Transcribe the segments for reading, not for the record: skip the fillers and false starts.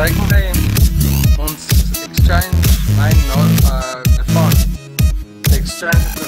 zeigen wir uns Exchange 9 erfahren. Exchange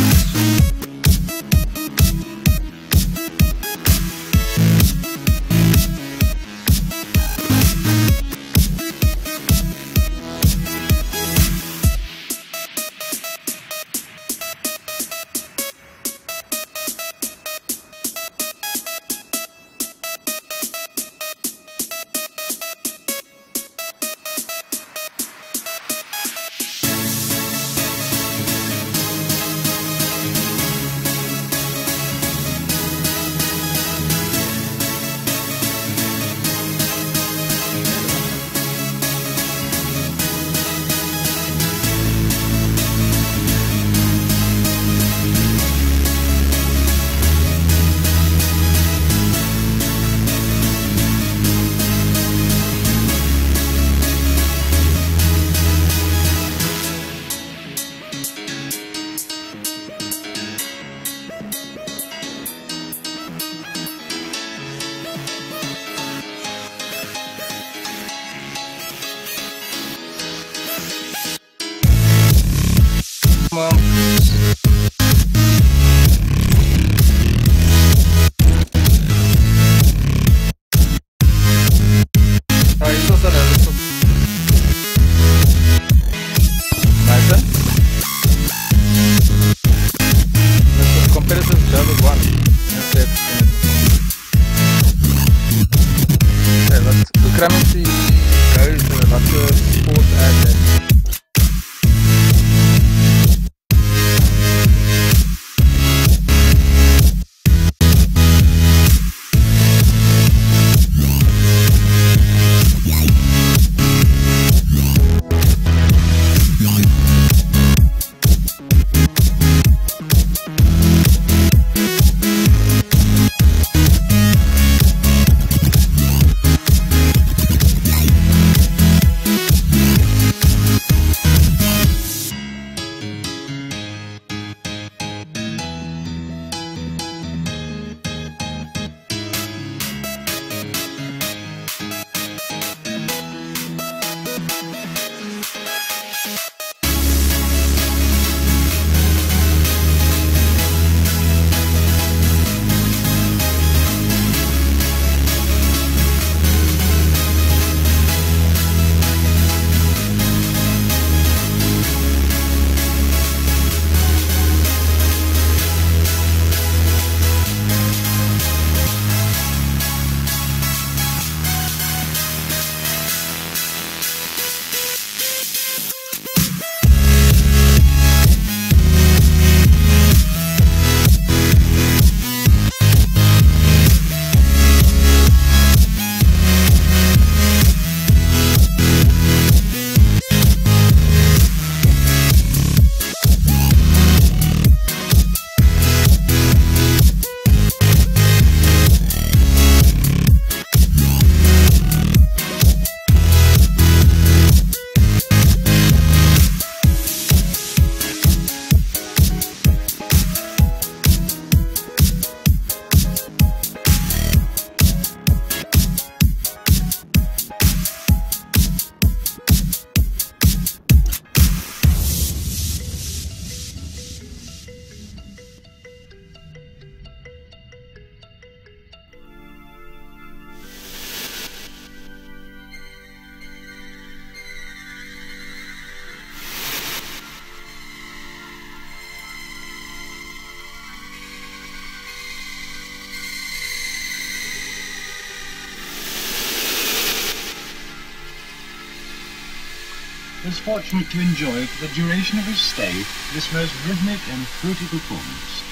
was fortunate to enjoy for the duration of his stay this most rhythmic and fruity performance.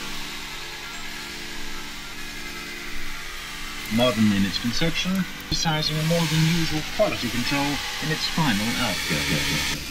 Modern in its conception, emphasizing a more than usual quality control in its final output.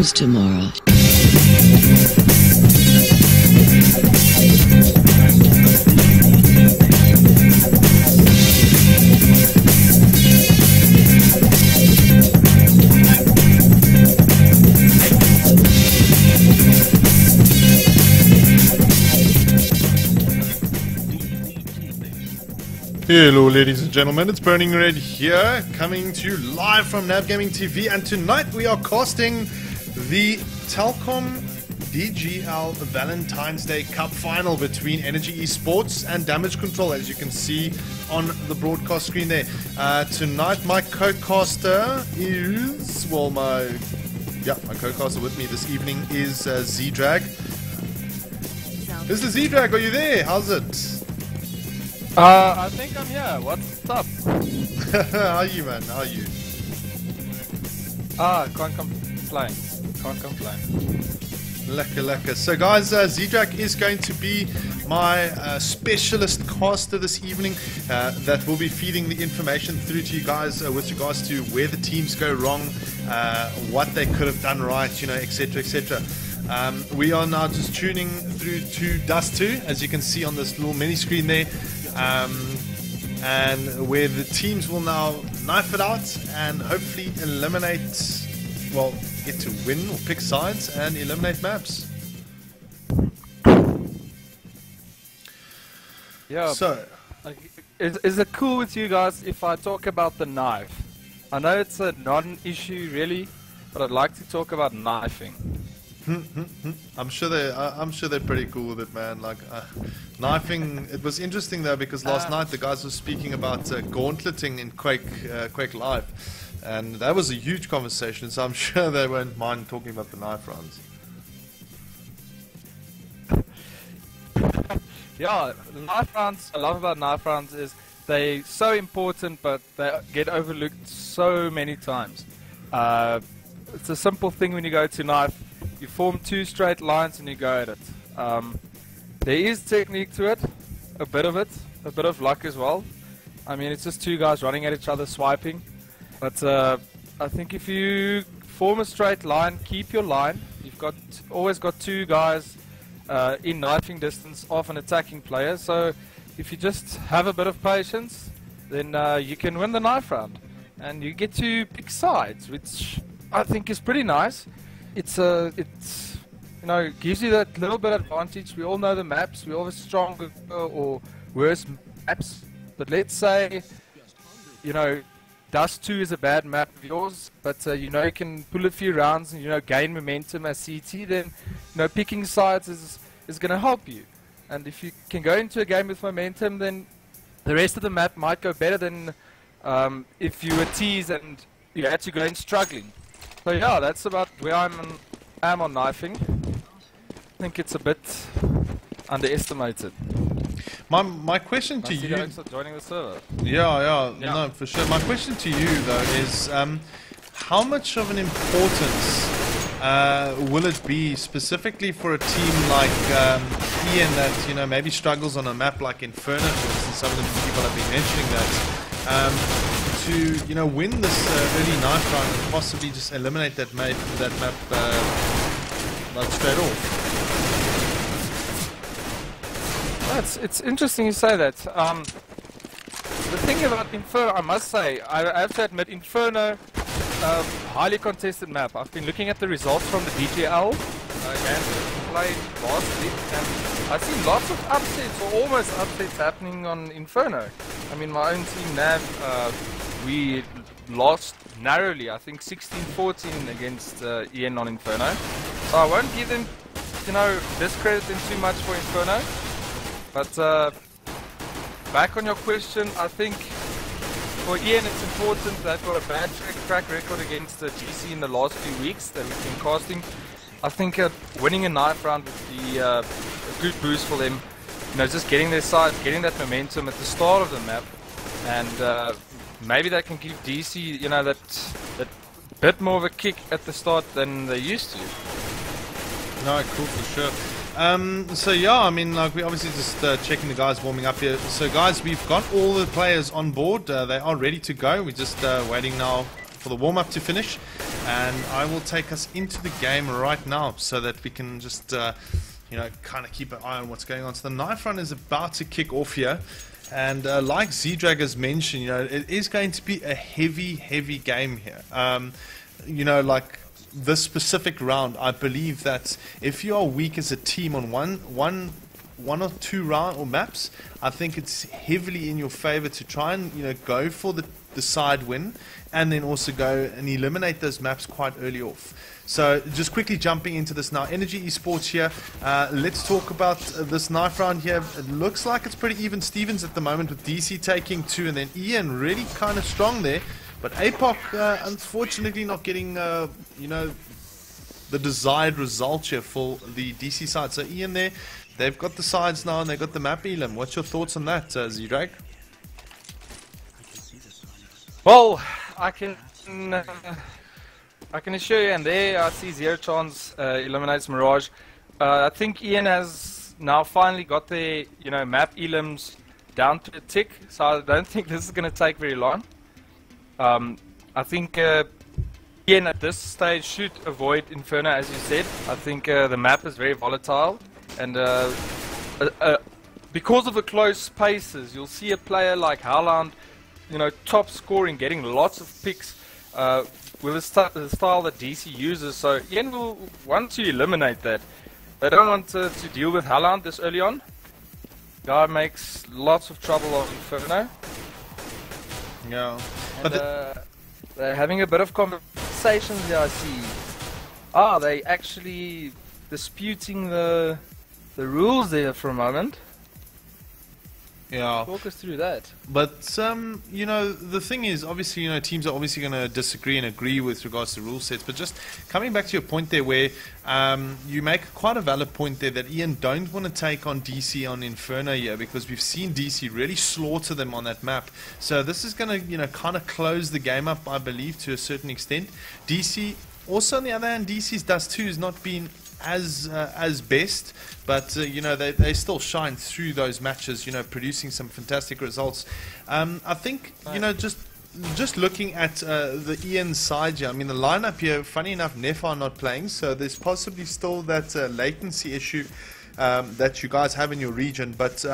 finals tomorrow. Hello ladies and gentlemen, it's BurningRed here, coming to you live from nAvGamingTV, and tonight we are casting the Telkom DGL Valentine's Day Cup Final between Energy Esports and Damage Control, as you can see on the broadcast screen there. Tonight my co-caster is, well my co-caster with me this evening is zdrag. Mr. zdrag, are you there? How's it? I think I'm here. What's up? How are you, man? How are you? Can't complain. Can't complain. Lekker. So guys, zdrag is going to be my specialist caster this evening that will be feeding the information through to you guys with regards to where the teams go wrong, what they could have done right, you know, etc, etc. We are now just tuning through to Dust 2, as you can see on this little mini screen there, and where the teams will now knife it out and hopefully eliminate, well, get to win or pick sides and eliminate maps. Yeah. So, is it cool with you guys if I talk about the knife? I know it's a non-issue really, but I'd like to talk about knifing. I'm sure they're pretty cool with it, man. Like knifing. It was interesting though, because last night the guys were speaking about gauntleting in Quake Live, and that was a huge conversation. So I'm sure they won't mind talking about the knife rounds. Yeah, knife rounds. I love about knife rounds is they're so important, but they get overlooked so many times. It's a simple thing when you go to knife. You form two straight lines and you go at it. There is technique to it, a bit of luck as well. I mean, it's just two guys running at each other, swiping. But I think if you form a straight line, keep your line. You've always got two guys in knifing distance of an attacking player. So if you just have a bit of patience, then you can win the knife round, and you get to pick sides, which I think is pretty nice. It's you know, gives you that little bit of advantage. We all know the maps. We all have stronger or worse maps. But let's say, you know, Dust 2 is a bad map of yours, but you know, you can pull a few rounds and, you know, gain momentum as CT. Then, you know, picking sides is going to help you. And if you can go into a game with momentum, then the rest of the map might go better than if you were teased and you had to go in struggling. So yeah, that's about where I am on knifing. I think it's a bit underestimated. My question to you. Thanks for joining the server. Yeah, no, for sure. My question to you though is, how much of an importance will it be specifically for a team like Ian that, you know, maybe struggles on a map like Inferno, for instance? Some of the people have been mentioning that. To, you know, win this early knife round and possibly just eliminate that map like straight off. It's interesting you say that. The thing about Inferno, I must say, I have to admit, Inferno, highly contested map. I've been looking at the results from the DGL games that played last week, and I've seen lots of upsets or almost upsets happening on Inferno. I mean, my own team Nav, we lost narrowly, I think 16-14 against Ian on Inferno. So I won't give them, you know, discredit them too much for Inferno. But back on your question, I think for Ian it's important. They've got a bad track record against GC in the last few weeks that we've been casting. I think winning a knife round would be a good boost for them. You know, just getting their sides, getting that momentum at the start of the map, and maybe they can give DC, you know, that bit more of a kick at the start than they used to. No, cool, for sure. So yeah, I mean, like, we're obviously just checking the guys warming up here. So guys, we've got all the players on board. They are ready to go. We're just waiting now for the warm-up to finish. and I will take us into the game right now so that we can just you know, kind of keep an eye on what's going on. So the knife run is about to kick off here, and like zdrag has mentioned, you know, it is going to be a heavy game here. You know, like this specific round, I believe that if you are weak as a team on one or two round or maps, I think it's heavily in your favor to try and, you know, go for the side win, and then also go and eliminate those maps quite early off. So just quickly jumping into this now, Energy Esports here. Let's talk about this knife round here. It looks like it's pretty even Stevens at the moment, with DC taking 2, and then Ian really kind of strong there. But APOC unfortunately not getting you know, the desired result here for the DC side. So Ian there, they've got the sides now and they've got the map elim. What's your thoughts on that, zdrag? Well, I can assure you, and there I see Zero Chance eliminates Mirage. I think Ian has now finally got their, you know, map elims down to a tick, so I don't think this is going to take very long. I think Ian at this stage should avoid Inferno, as you said. I think the map is very volatile, and because of the close paces, you'll see a player like Haaland, you know, top scoring, getting lots of picks with the style that DC uses. So Ian will want to eliminate that. They don't want to deal with Haaland this early on. Guy makes lots of trouble on Inferno. Yeah. And, they're having a bit of conversations here, I see. They actually disputing the rules there for a moment. Yeah. Talk us through that. But you know, the thing is, obviously, you know, teams are obviously going to disagree and agree with regards to rule sets. But just coming back to your point there, where you make quite a valid point there, that Ian don't want to take on DC on Inferno here, because we've seen DC really slaughter them on that map. So this is going to, you know, kind of close the game up, I believe, to a certain extent. DC also, on the other hand, DC's Dust 2 has not been as best, but you know, they still shine through those matches, you know, producing some fantastic results. I think, you know, just looking at the Ian side here, I mean, the lineup here, funny enough, Nefa not playing, so there's possibly still that latency issue that you guys have in your region. But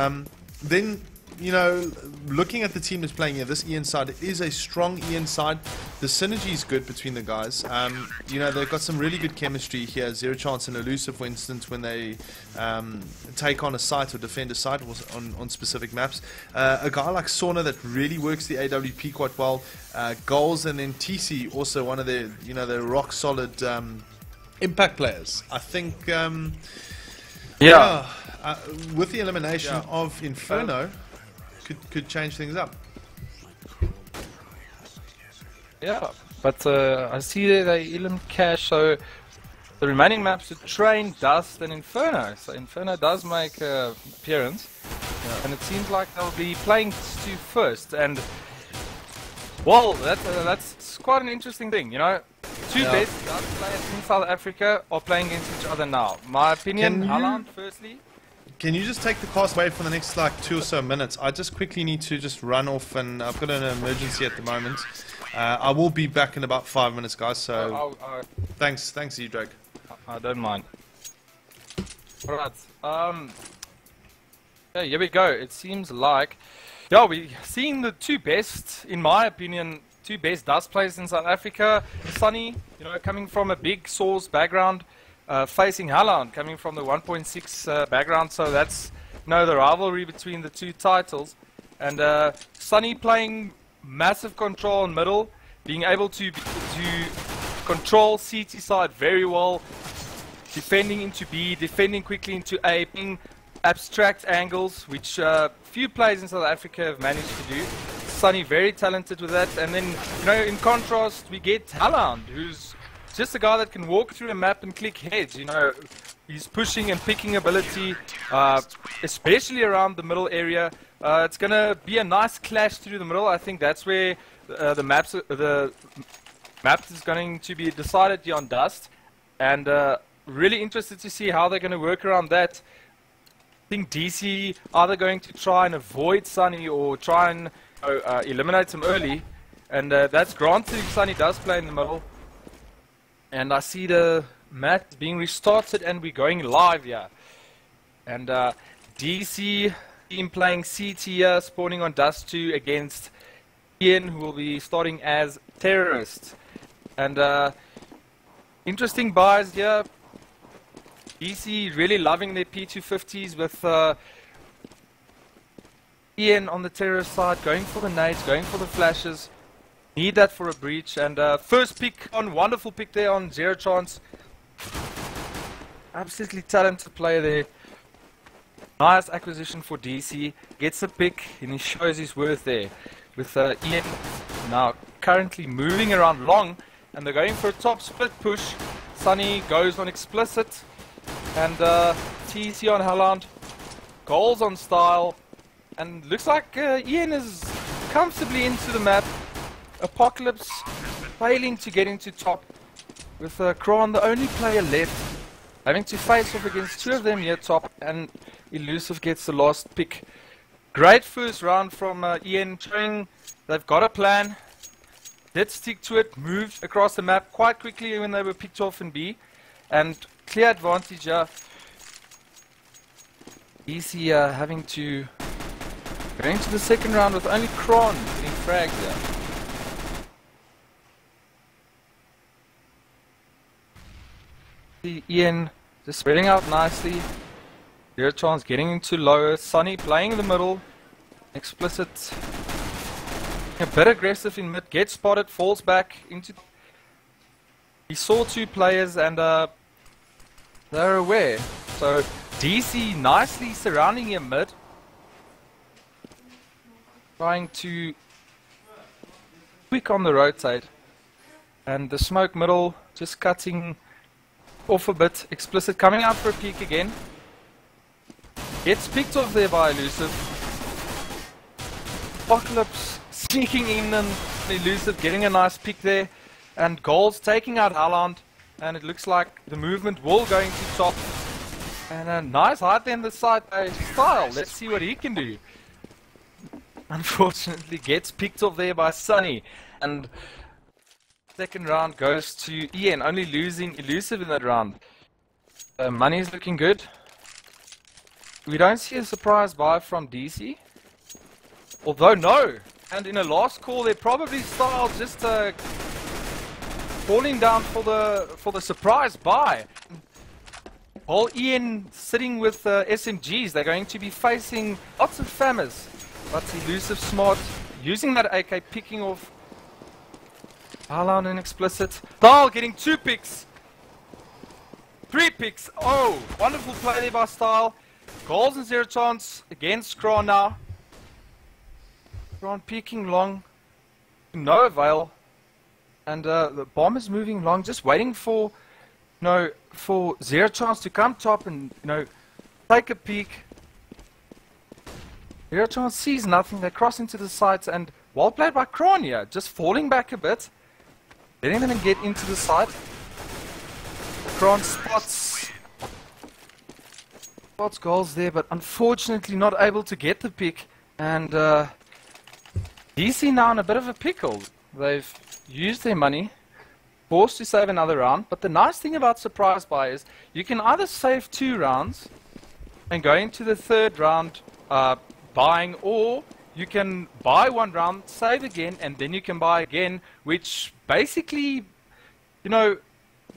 then, you know, looking at the team that's playing here, this Ian side, it is a strong Ian side. The synergy is good between the guys. You know, they've got some really good chemistry here. Zero Chance and Elusive, for instance, when they take on a site or defend a site on specific maps. A guy like Sauna that really works the AWP quite well. Goals, and then TC, also one of their, you know, their rock solid impact players. I think, with the elimination of Inferno, could change things up. Yeah, but I see there they elim cash, so the remaining maps are Train, Dust, and Inferno. So Inferno does make an appearance, and it seems like they'll be playing 2 first. And well, that's quite an interesting thing, you know. 2 best Dust players in South Africa are playing against each other now. My opinion, Haaland firstly. Can you just take the cast away for the next like 2 or so minutes? I just quickly need to just run off, and I've got an emergency at the moment. I will be back in about 5 minutes, guys. So thanks, zdrag. I don't mind. Alright. Yeah, here we go. It seems like, yeah, we're seeing the 2 best, in my opinion, 2 best Dust players in South Africa. Sunny, you know, coming from a big Source background. Facing Haaland, coming from the 1.6 background, so that's, you know, the rivalry between the 2 titles. And Sunny playing massive control in middle, being able to control CT side very well, defending into B, defending quickly into A, picking abstract angles, which few players in South Africa have managed to do. Sunny very talented with that, and then, you know, in contrast, we get Haaland, who's just a guy that can walk through a map and click heads. You know, his pushing and picking ability, especially around the middle area. It's going to be a nice clash through the middle. I think that's where the map is going to be decided here on Dust. And really interested to see how they're going to work around that. I think DC either going to try and avoid Sunny or try and eliminate him early. And that's granted if Sunny does play in the middle. And I see the match being restarted and we're going live here. And DC team playing CT here, spawning on Dust 2 against Ian, who will be starting as terrorist. And interesting buys here. DC really loving their P250s with Ian on the terrorist side, going for the nades, going for the flashes. Need that for a breach. And first pick on, wonderful pick there on Zero Chance. Absolutely talented player there. Nice acquisition for DC. Gets a pick and he shows his worth there. With Ian now currently moving around long. And they're going for a top split push. Sunny goes on explicit. And TC on Halland. Goals on Style. And looks like Ian is comfortably into the map. Apocalypse failing to get into top. With Kron the only player left. Having to face off against two of them here top. And Elusive gets the last pick. Great first round from Ian, showing they've got a plan. Did stick to it, moved across the map quite quickly when they were picked off in B. And clear advantage here. DC having to go into the second round with only Kron getting fragged here. See Ian just spreading out nicely. Zero Chance getting into lower. Sunny playing in the middle. Explicit. A bit aggressive in mid. Gets spotted. Falls back into. He saw two players and they're aware. So DC nicely surrounding him mid. Trying to quick on the rotate. And the smoke middle just cutting off a bit. Explicit coming out for a peek again. Gets picked off there by Elusive. Apocalypse sneaking in and Elusive getting a nice pick there. And Goals taking out Halland. And it looks like the movement will go into top. And a nice hide there on the side by Style. Let's see what he can do. Unfortunately gets picked off there by Sunny. And second round goes to Ian. Only losing Elusive in that round. Money's looking good. We don't see a surprise buy from DC. Although no. And in a last call they probably Style just falling down for the surprise buy. While Ian sitting with SMGs, they're going to be facing lots of FAMAs. But Elusive smart, using that AK, picking off Halland and Explicit. Style getting 2 picks. 3 picks. Oh, wonderful play there by Style. Goals and Zero Chance against Kron now. Kron peeking long. No avail. And the bomb is moving long, just waiting for for Zero Chance to come top and take a peek. Zero Chance sees nothing, they cross into the sights and well played by Kron here, just falling back a bit. Letting them get into the site. Kron spots Goals there, but unfortunately not able to get the pick. And DC now in a bit of a pickle. They've used their money, forced to save another round. But the nice thing about surprise buy is you can either save 2 rounds and go into the third round buying, or you can buy 1 round, save again, and then you can buy again, which basically,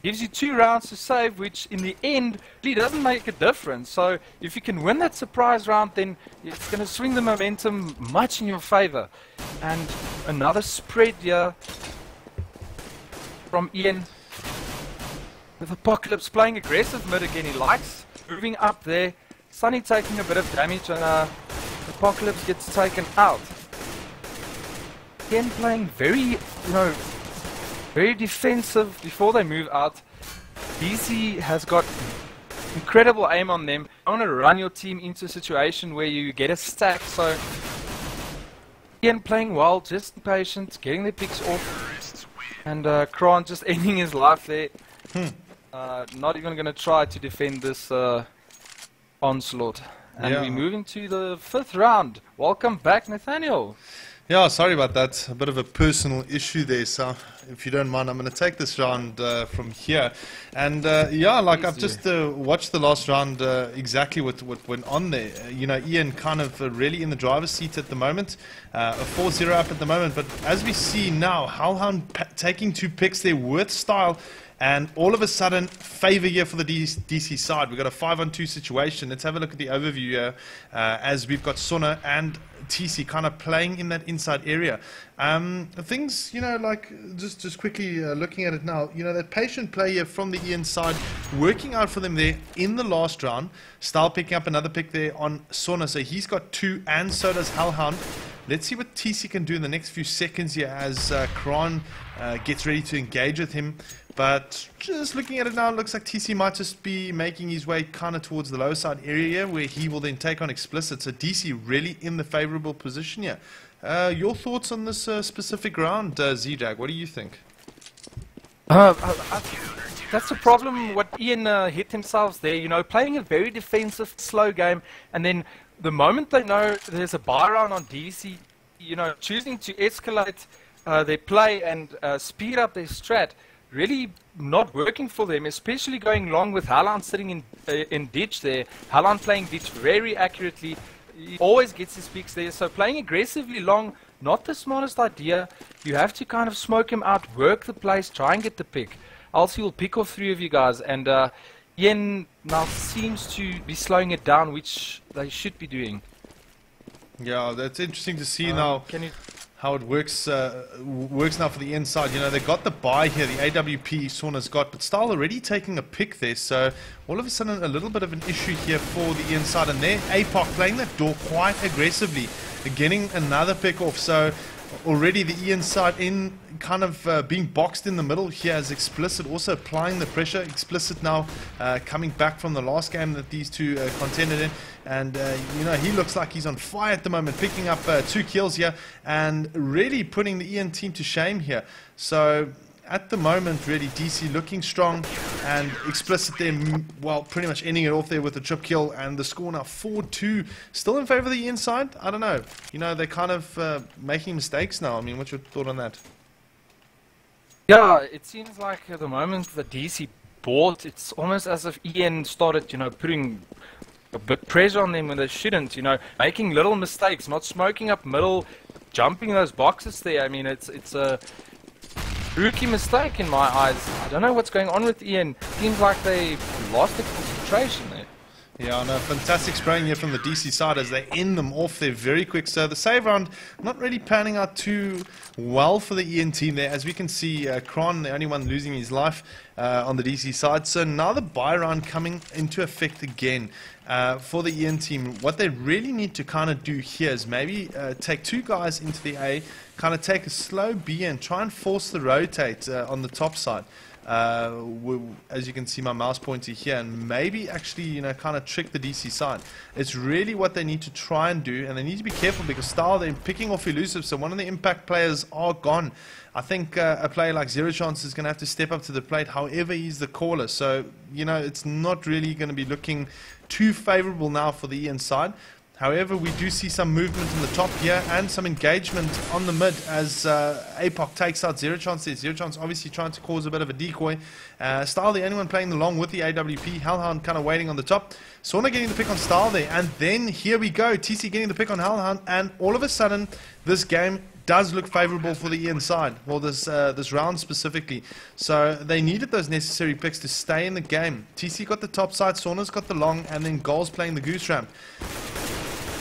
gives you 2 rounds to save, which in the end really doesn't make a difference. So if you can win that surprise round, then it's going to swing the momentum much in your favor. And another spread here from Ian, with Apocalypse playing aggressive mid again. He likes moving up there. Sunny taking a bit of damage, and Apocalypse gets taken out. Again playing very, very defensive before they move out. DC has got incredible aim on them. I want to run your team into a situation where you get a stack. So Ian playing well, just patient, getting the picks off. And Kron just ending his life there. Not even going to try to defend this onslaught. And we're moving to the 5th round. Welcome back, Nathaniel. Yeah, sorry about that. A bit of a personal issue there. So, if you don't mind, I'm going to take this round from here. And yeah, like Please I've just watched the last round, exactly what went on there. You know, Ian kind of really in the driver's seat at the moment, a 4-0 up at the moment. But as we see now, Hellhound taking 2 picks there with style. And all of a sudden, favor here for the DC side. We've got a 5-on-2 situation. Let's have a look at the overview here as we've got Sona and TC kind of playing in that inside area. Things, you know, like just quickly looking at it now, you know, that patient play here from the Ian side working out for them there in the last round. Style picking up another pick there on Sona. So he's got 2 and so does Hellhound. Let's see what TC can do in the next few seconds here as Kron gets ready to engage with him. But just looking at it now, it looks like TC might just be making his way kind of towards the low side area where he will then take on Explicit. So DC really in the favorable position here. Your thoughts on this specific round, zdrag? What do you think? That's the problem what Ian hit himself there, you know, playing a very defensive, slow game, and then the moment they know there's a buy round on DC, you know, choosing to escalate their play and speed up their strat, really not working for them, especially going long with Hellhound sitting in ditch there. Hellhound playing ditch very accurately. He always gets his picks there, so playing aggressively long, not the smartest idea. You have to kind of smoke him out, work the place, try and get the pick. Else he will pick off 3 of you guys, and Ian now seems to be slowing it down, which they should be doing. Yeah, that's interesting to see now how it works now for the inside. You know, they got the buy here, the AWP Sona's got, but Style already taking a pick there, so all of a sudden a little bit of an issue here for the inside, and there APOC playing that door quite aggressively, getting another pick off. So already the Ian side in kind of being boxed in the middle here as Explicit also applying the pressure. Explicit now coming back from the last game that these two contended in, and you know, he looks like he's on fire at the moment, picking up 2 kills here and really putting the Ian team to shame here. So at the moment, really, DC looking strong, and Explicit there, well, pretty much ending it off there with a trip kill, and the score now 4-2. Still in favor of the inside? I don't know. You know, they're kind of making mistakes now. I mean, what's your thought on that? Yeah, it seems like at the moment the DC bought, it's almost as if Ian started, you know, putting a bit pressure on them when they shouldn't, you know, making little mistakes, not smoking up middle, jumping those boxes there. I mean, it's a rookie mistake in my eyes. I don't know what's going on with Ian. Seems like they lost the concentration there. Yeah, no, fantastic spraying here from the DC side as they end them off there very quick. So the save round not really panning out too well for the Ian team there. As we can see, Kron, the only one losing his life on the DC side. So now the buy round coming into effect again for the Ian team. What they really need to kind of do here is maybe take 2 guys into the A, kind of take a slow B and try and force the rotate on the top side. As you can see my mouse pointer here, and maybe actually, you know, kind of trick the DC side. It's really what they need to try and do, and they need to be careful because Style, they're picking off elusive, so one of the impact players are gone. I think a player like Zero Chance is going to have to step up to the plate, however he's the caller. So, you know, it's not really going to be looking too favorable now for the Ian side. However, we do see some movement in the top here and some engagement on the mid as APOC takes out Zero Chance there. Zero Chance obviously trying to cause a bit of a decoy. Style, the only one playing along with the AWP. Hellhound kind of waiting on the top. Sona getting the pick on Style there. And then here we go. TC getting the pick on Hellhound. And all of a sudden, this game does look favorable for the Ian side. Well, this round specifically. So they needed those necessary picks to stay in the game. TC got the top side. Sona's got the long. And then Goals playing the goose ramp.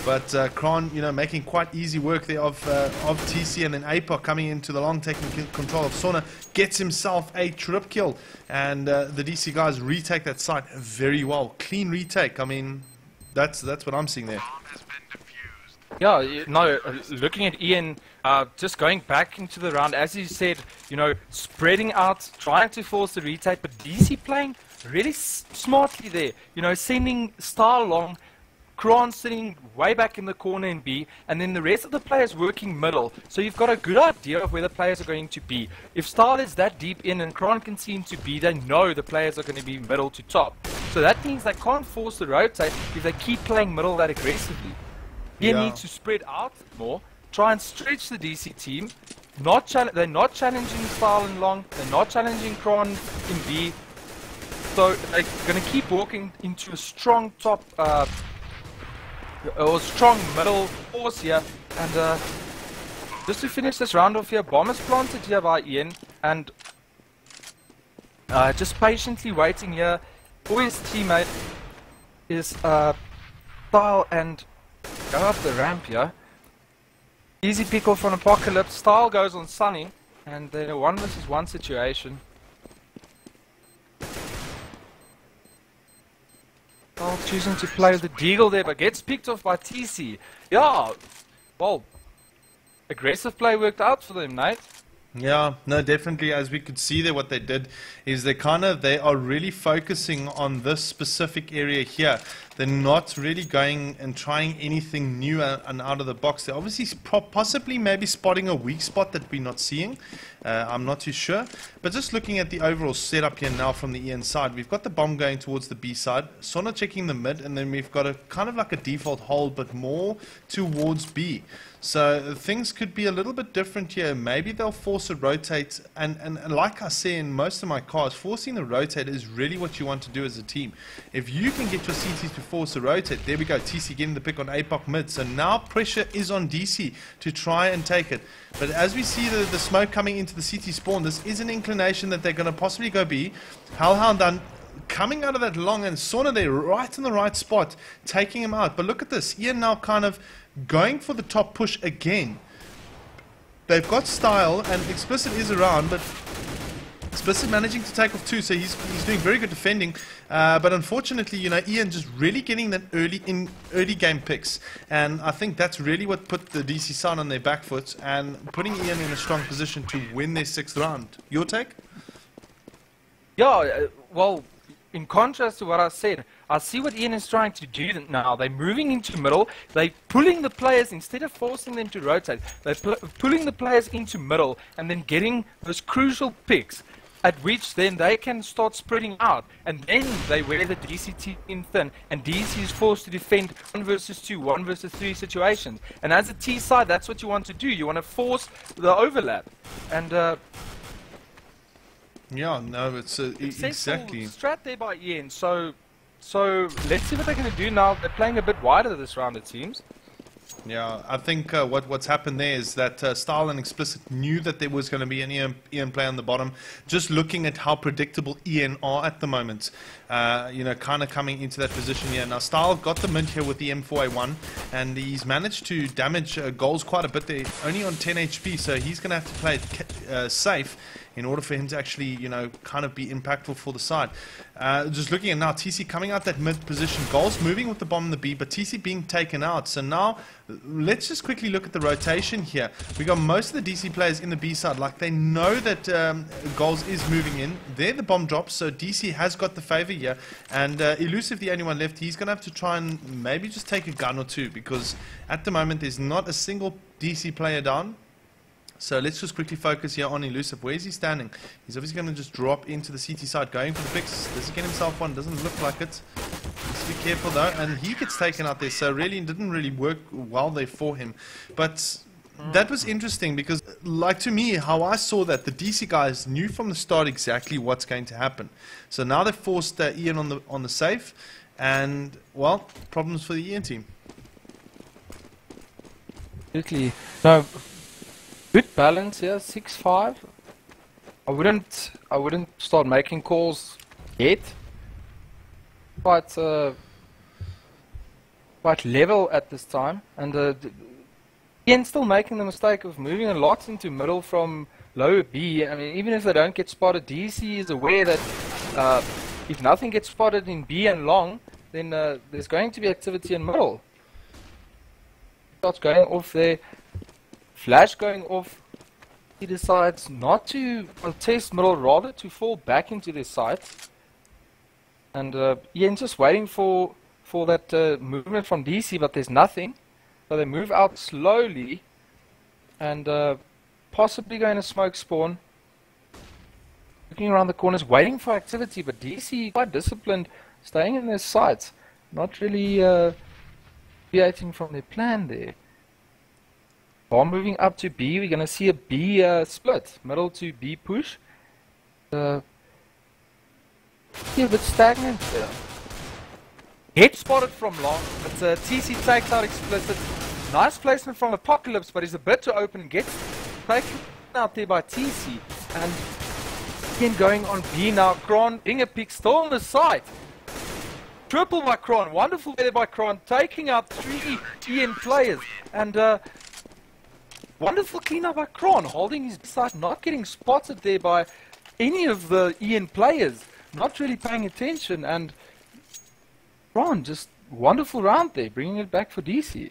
But Kron, you know, making quite easy work there of TC, and then APOC coming into the long, taking control of Sona, gets himself a trip kill, and the DC guys retake that site very well. Clean retake. I mean, that's what I'm seeing there. Yeah, no, looking at Ian, just going back into the round, as you said, you know, spreading out, trying to force the retake, but DC playing really smartly there, you know, sending Style long, Kron sitting way back in the corner in B, and then the rest of the players working middle. So you've got a good idea of where the players are going to be. If Style is that deep in and Kron can see him to B, they know the players are going to be middle to top. So that means they can't force the rotate if they keep playing middle that aggressively. He needs to spread out more, try and stretch the DC team. They're not challenging Style and Long. They're not challenging Kron in B. So they're going to keep walking into a strong top or strong middle force here. And just to finish this round off here, bomb is planted here by Ian, and just patiently waiting here for his teammate is Style and go up the ramp here. Easy pick off on Apocalypse. Style goes on Sunny, and then a 1 versus 1 situation. Style choosing to play the Deagle there, but gets picked off by TC. Yeah, well, aggressive play worked out for them, Nate. Yeah, no, definitely. As we could see there, what they did is they are really focusing on this specific area here. They're not really going and trying anything new and out of the box. They're obviously possibly maybe spotting a weak spot that we're not seeing. I'm not too sure. But just looking at the overall setup here now from the EN side, we've got the bomb going towards the B side, Sona checking the mid, and then we've got a kind of like a default hold, but more towards B. So things could be a little bit different here. Maybe they'll force a rotate, and like I say in most of my cars, forcing the rotate is really what you want to do as a team. If you can get your CTs to force a rotate, there we go, TC getting the pick on APOC mid. So now pressure is on DC to try and take it. But as we see the smoke coming into the CT spawn, this is an inclination that they're going to possibly go B. Hellhound done. Coming out of that long, and Sauna there right in the right spot, taking him out. But look at this, Ian now kind of going for the top push again. They've got Style, and Explicit is around, but Explicit managing to take off 2, so he's doing very good defending. But unfortunately, you know, Ian just really getting that early game picks, and I think that's really what put the DC side on their back foot and putting Ian in a strong position to win their 6th round. Your take? Yeah, well, in contrast to what I said, I see what Ian is trying to do now. They're moving into middle. They're pulling the players, instead of forcing them to rotate, they're pulling the players into middle and then getting those crucial picks, at which then they can start spreading out. And then they wear the DC team thin, and DC is forced to defend 1 versus 2, 1 versus 3 situations. And as a T side, that's what you want to do. You want to force the overlap. And yeah, no, it's exactly strat there by Ian. So let's see what they're going to do now. They're playing a bit wider this round, it seems. Yeah, I think what's happened there is that Style and Explicit knew that there was going to be an Ian play on the bottom. Just looking at how predictable Ian are at the moment, you know, kind of coming into that position here. Now, Style got the mid here with the M4A1, and he's managed to damage goals quite a bit there, only on 10 HP, so he's going to have to play it safe in order for him to actually, you know, kind of be impactful for the side. Just looking at now, TC coming out that mid position, goals moving with the bomb in the B, but TC being taken out. So now, let's just quickly look at the rotation here. We got most of the DC players in the B side, like they know that goals is moving in. There the bomb drops, so DC has got the favor here. And Elusive, the only one left, he's going to have to try and maybe just take a gun or two, because at the moment there's not a single DC player down. So let's just quickly focus here on Elusive. Where is he standing? He's obviously going to just drop into the CT side, going for the picks. Does he get himself one? Doesn't look like it. Needs to be careful though. And he gets taken out there, so really it didn't really work well there for him. But that was interesting because, like, to me, how I saw that, the DC guys knew from the start exactly what's going to happen. So now they've forced Ian on the safe, and, well, problems for the Ian team. Absolutely. No. Good balance here, 6-5. I wouldn't start making calls yet. Quite level at this time, and Ian still making the mistake of moving a lot into middle from lower B. I mean, even if they don't get spotted, DC is aware that if nothing gets spotted in B and long, then there's going to be activity in middle. Shots going off there. Flash going off. He decides not to contest middle, rather to fall back into their sights. And Ian's just waiting for that movement from DC, but there's nothing. So they move out slowly and possibly going to smoke spawn. Looking around the corners, waiting for activity, but DC quite disciplined, staying in their sights, not really deviating from their plan there. Ball moving up to B. We're going to see a B split. Middle to B push. Yeah, a bit stagnant there. Hit spotted from long, but TC takes out explicit. Nice placement from Apocalypse, but he's a bit too open. Gets taken out there by TC. And again going on B now. Kron, Inga pick still on the side. Triple by Kron. Wonderful there by Kron. Taking out 3 Ian players. And wonderful cleanup by Kron. Holding his side, not getting spotted there by any of the Ian players. Not really paying attention. And Kron, just wonderful round there. Bringing it back for DC.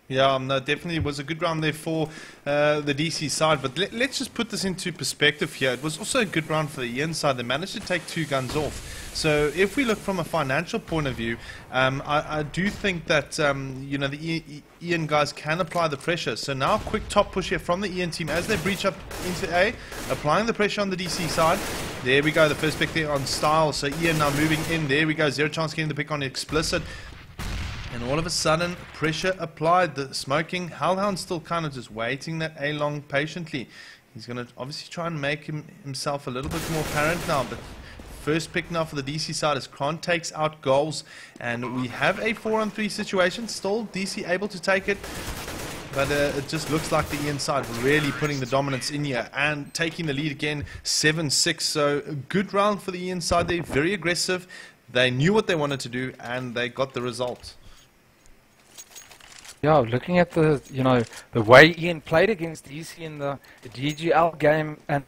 Yeah, no, definitely was a good round there for the DC side. But let's just put this into perspective here. It was also a good round for the Ian side. They managed to take 2 guns off. So if we look from a financial point of view, I do think that you know, the Ian guys can apply the pressure. So now a quick top push here from the Ian team as they breach up into A, applying the pressure on the DC side. There we go, the first pick there on Style. So Ian now moving in. There we go, zero chance getting the pick on Explicit. And all of a sudden, pressure applied. The smoking, Hellhound still kind of just waiting that A long patiently. He's going to obviously try and make himself a little bit more apparent now. But first pick now for the DC side as Kron takes out goals. And we have a 4-on-3 situation. Still DC able to take it. But it just looks like the Ian side really putting the dominance in here and taking the lead again, 7-6. So a good round for the Ian side. They're very aggressive. They knew what they wanted to do and they got the result. Yeah, looking at the, you know, the way Ian played against DC in the DGL game and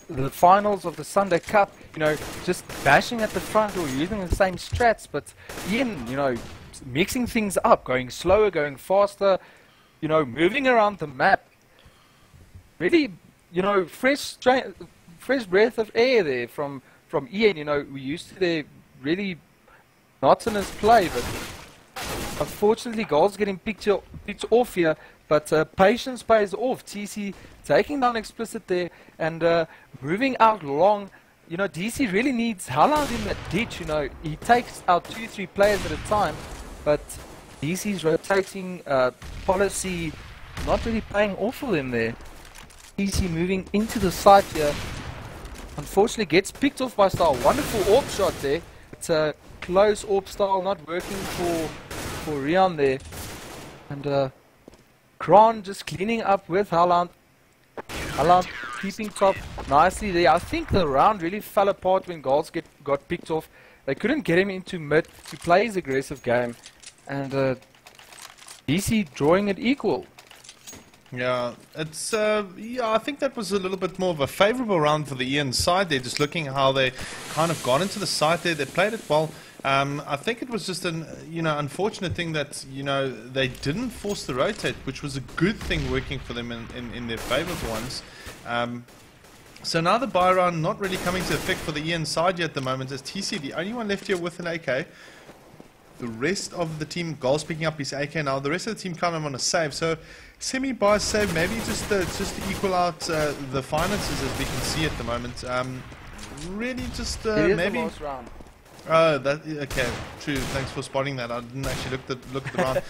the finals of the Sunday Cup, you know, just bashing at the front or using the same strats, but Ian, you know, mixing things up, going slower, going faster, you know, moving around the map. Really, you know, fresh breath of air there from Ian. You know, we used to their really monotonous play, but unfortunately, goals getting picked off here, but patience pays off. TC taking down Explicit there and moving out long. You know, DC really needs Hellhound in that ditch. You know, he takes out 2-3 players at a time, but DC's rotating policy not really paying off for them there. DC moving into the side here. Unfortunately, gets picked off by Style. Wonderful AWP shot there. It's a close AWP Style, not working for Rian there. And Kron just cleaning up with Hellhound. Hellhound keeping top nicely there. I think the round really fell apart when goals got picked off. They couldn't get him into mid to play his aggressive game. And DC drawing it equal. Yeah, it's yeah, I think that was a little bit more of a favourable round for the Ian side. They're just looking how they kind of got into the side there. They played it well. I think it was just an unfortunate thing that they didn't force the rotate, which was a good thing working for them in their favourite ones. So now the buy round not really coming to effect for the Ian side yet at the moment, as TC the only one left here with an AK. The rest of the team, Goals picking up his AK now. The rest of the team kind of on a save. So semi-buy save, maybe just to equal out the finances as we can see at the moment. Really just maybe. The last round. Oh, that okay. True. Thanks for spotting that. I didn't actually look at the round.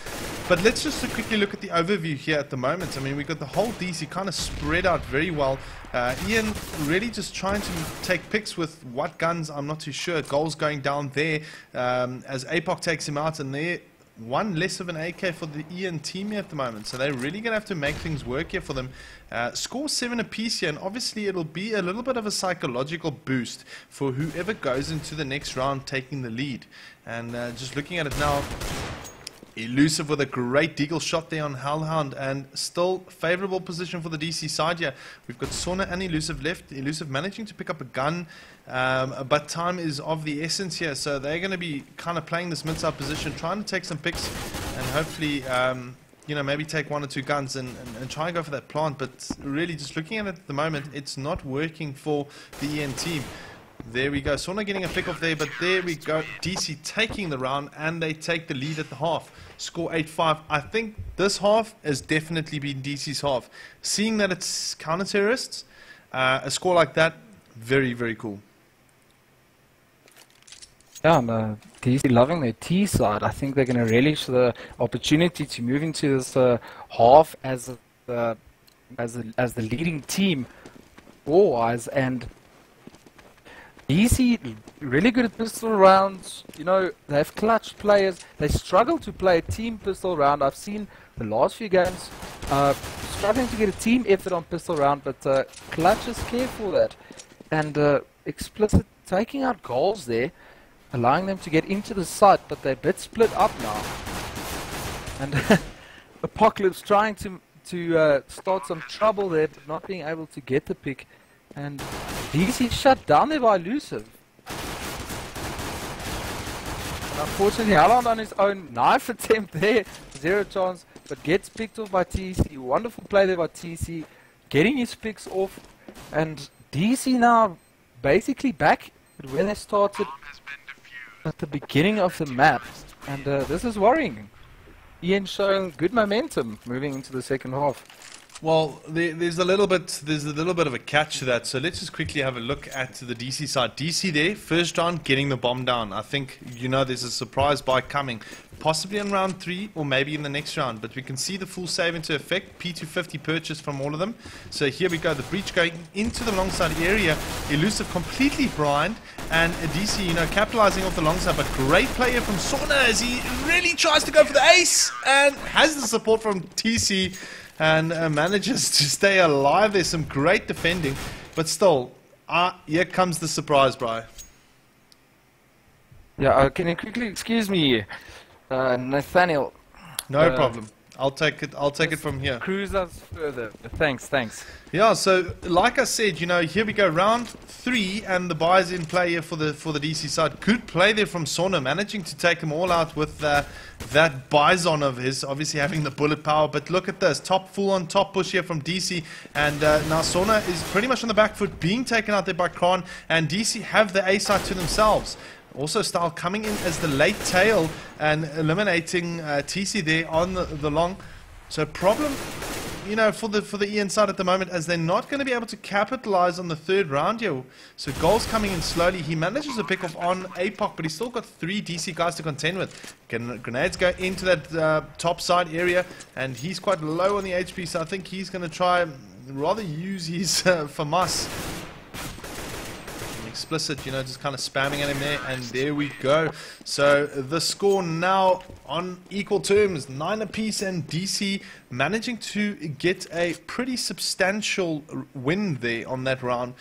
But let's just quickly look at the overview here at the moment. I mean, we got the whole DC kind of spread out very well. Ian really just trying to take picks with what guns, I'm not too sure. Goals going down there as APOC takes him out, and there one less of an AK for the Ian team here at the moment. So they're really going to have to make things work here for them. Score 7 apiece here, and obviously it'll be a little bit of a psychological boost for whoever goes into the next round taking the lead. And just looking at it now, Elusive with a great deagle shot there on Hellhound, and still favourable position for the DC side here. We've got Sauna and Elusive left. Elusive managing to pick up a gun, but time is of the essence here, so they're going to be kind of playing this mid-side position, trying to take some picks and hopefully maybe take 1 or 2 guns and try and go for that plant. But really just looking at it at the moment, it's not working for the EN team. There we go, Sauna getting a pick off there, but there we go, DC taking the round, and they take the lead at the half. Score 8-5. I think this half has definitely been DC's half. Seeing that it's counter-terrorists, a score like that, very, very cool. Yeah, and DC loving their T side. I think they're going to relish the opportunity to move into this half as as the leading team war-wise, and DC really good at pistol rounds. You know, they have clutch players. They struggle to play a team pistol round. I've seen the last few games struggling to get a team effort on pistol round, but Clutch is careful that. And Explicit taking out goals there, allowing them to get into the site, but they're a bit split up now. And Apocalypse trying to start some trouble there, but not being able to get the pick. And DC shut down there by Elusive. And unfortunately, Halland on his own knife attempt there, 0 chance, but gets picked off by TC. Wonderful play there by TC, getting his picks off. And DC now basically back at where they started at the beginning of the map. And this is worrying. Ian showing good momentum moving into the second half. Well, there's a little bit of a catch to that. So let's just quickly have a look at the DC side. DC there, first round, getting the bomb down. I think, you know, there's a surprise buy coming, possibly in round 3 or maybe in the next round. But we can see the full save into effect. P250 purchase from all of them. So here we go. The breach going into the long side area. Elusive completely blind, and DC, you know, capitalizing off the long side. But great player from Sauna as he really tries to go for the ace and has the support from TC. And manages to stay alive. There's some great defending, but still, here comes the surprise, bro. Yeah, can you quickly excuse me, Nathaniel? No problem. I'll take it from here. Cruise us further. Thanks. Yeah, so like I said, you know, here we go, round 3, and the buys in play here for the DC side. Good play there from Sauna, managing to take them all out with that bison of his, obviously having the bullet power. But look at this, full on top push here from DC, and now Sauna is pretty much on the back foot, being taken out there by Kron, and DC have the A side to themselves. Also, Style coming in as the late tail and eliminating TC there on the long. So problem, you know, for the Ian side at the moment, as they're not going to be able to capitalize on the third round here. So goals coming in slowly. He manages to pick off on APOC, but he's still got 3 DC guys to contend with. Grenades go into that top side area, and he's quite low on the HP, so I think he's going to try rather use his FAMAS. Explicit, you know, just kind of spamming at him there, and there we go. So the score now on equal terms, 9 apiece, and DC managing to get a pretty substantial win there on that round,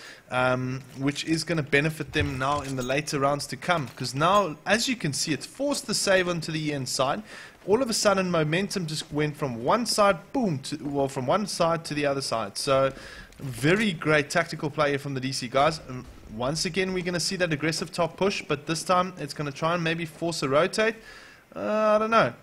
which is going to benefit them now in the later rounds to come, because now, as you can see, it's forced the save onto the EN side. All of a sudden, momentum just went from one side, boom, from one side to the other side. So very great tactical play from the DC guys. Once again, we're going to see that aggressive top push, but this time it's going to try and maybe force a rotate. I don't know.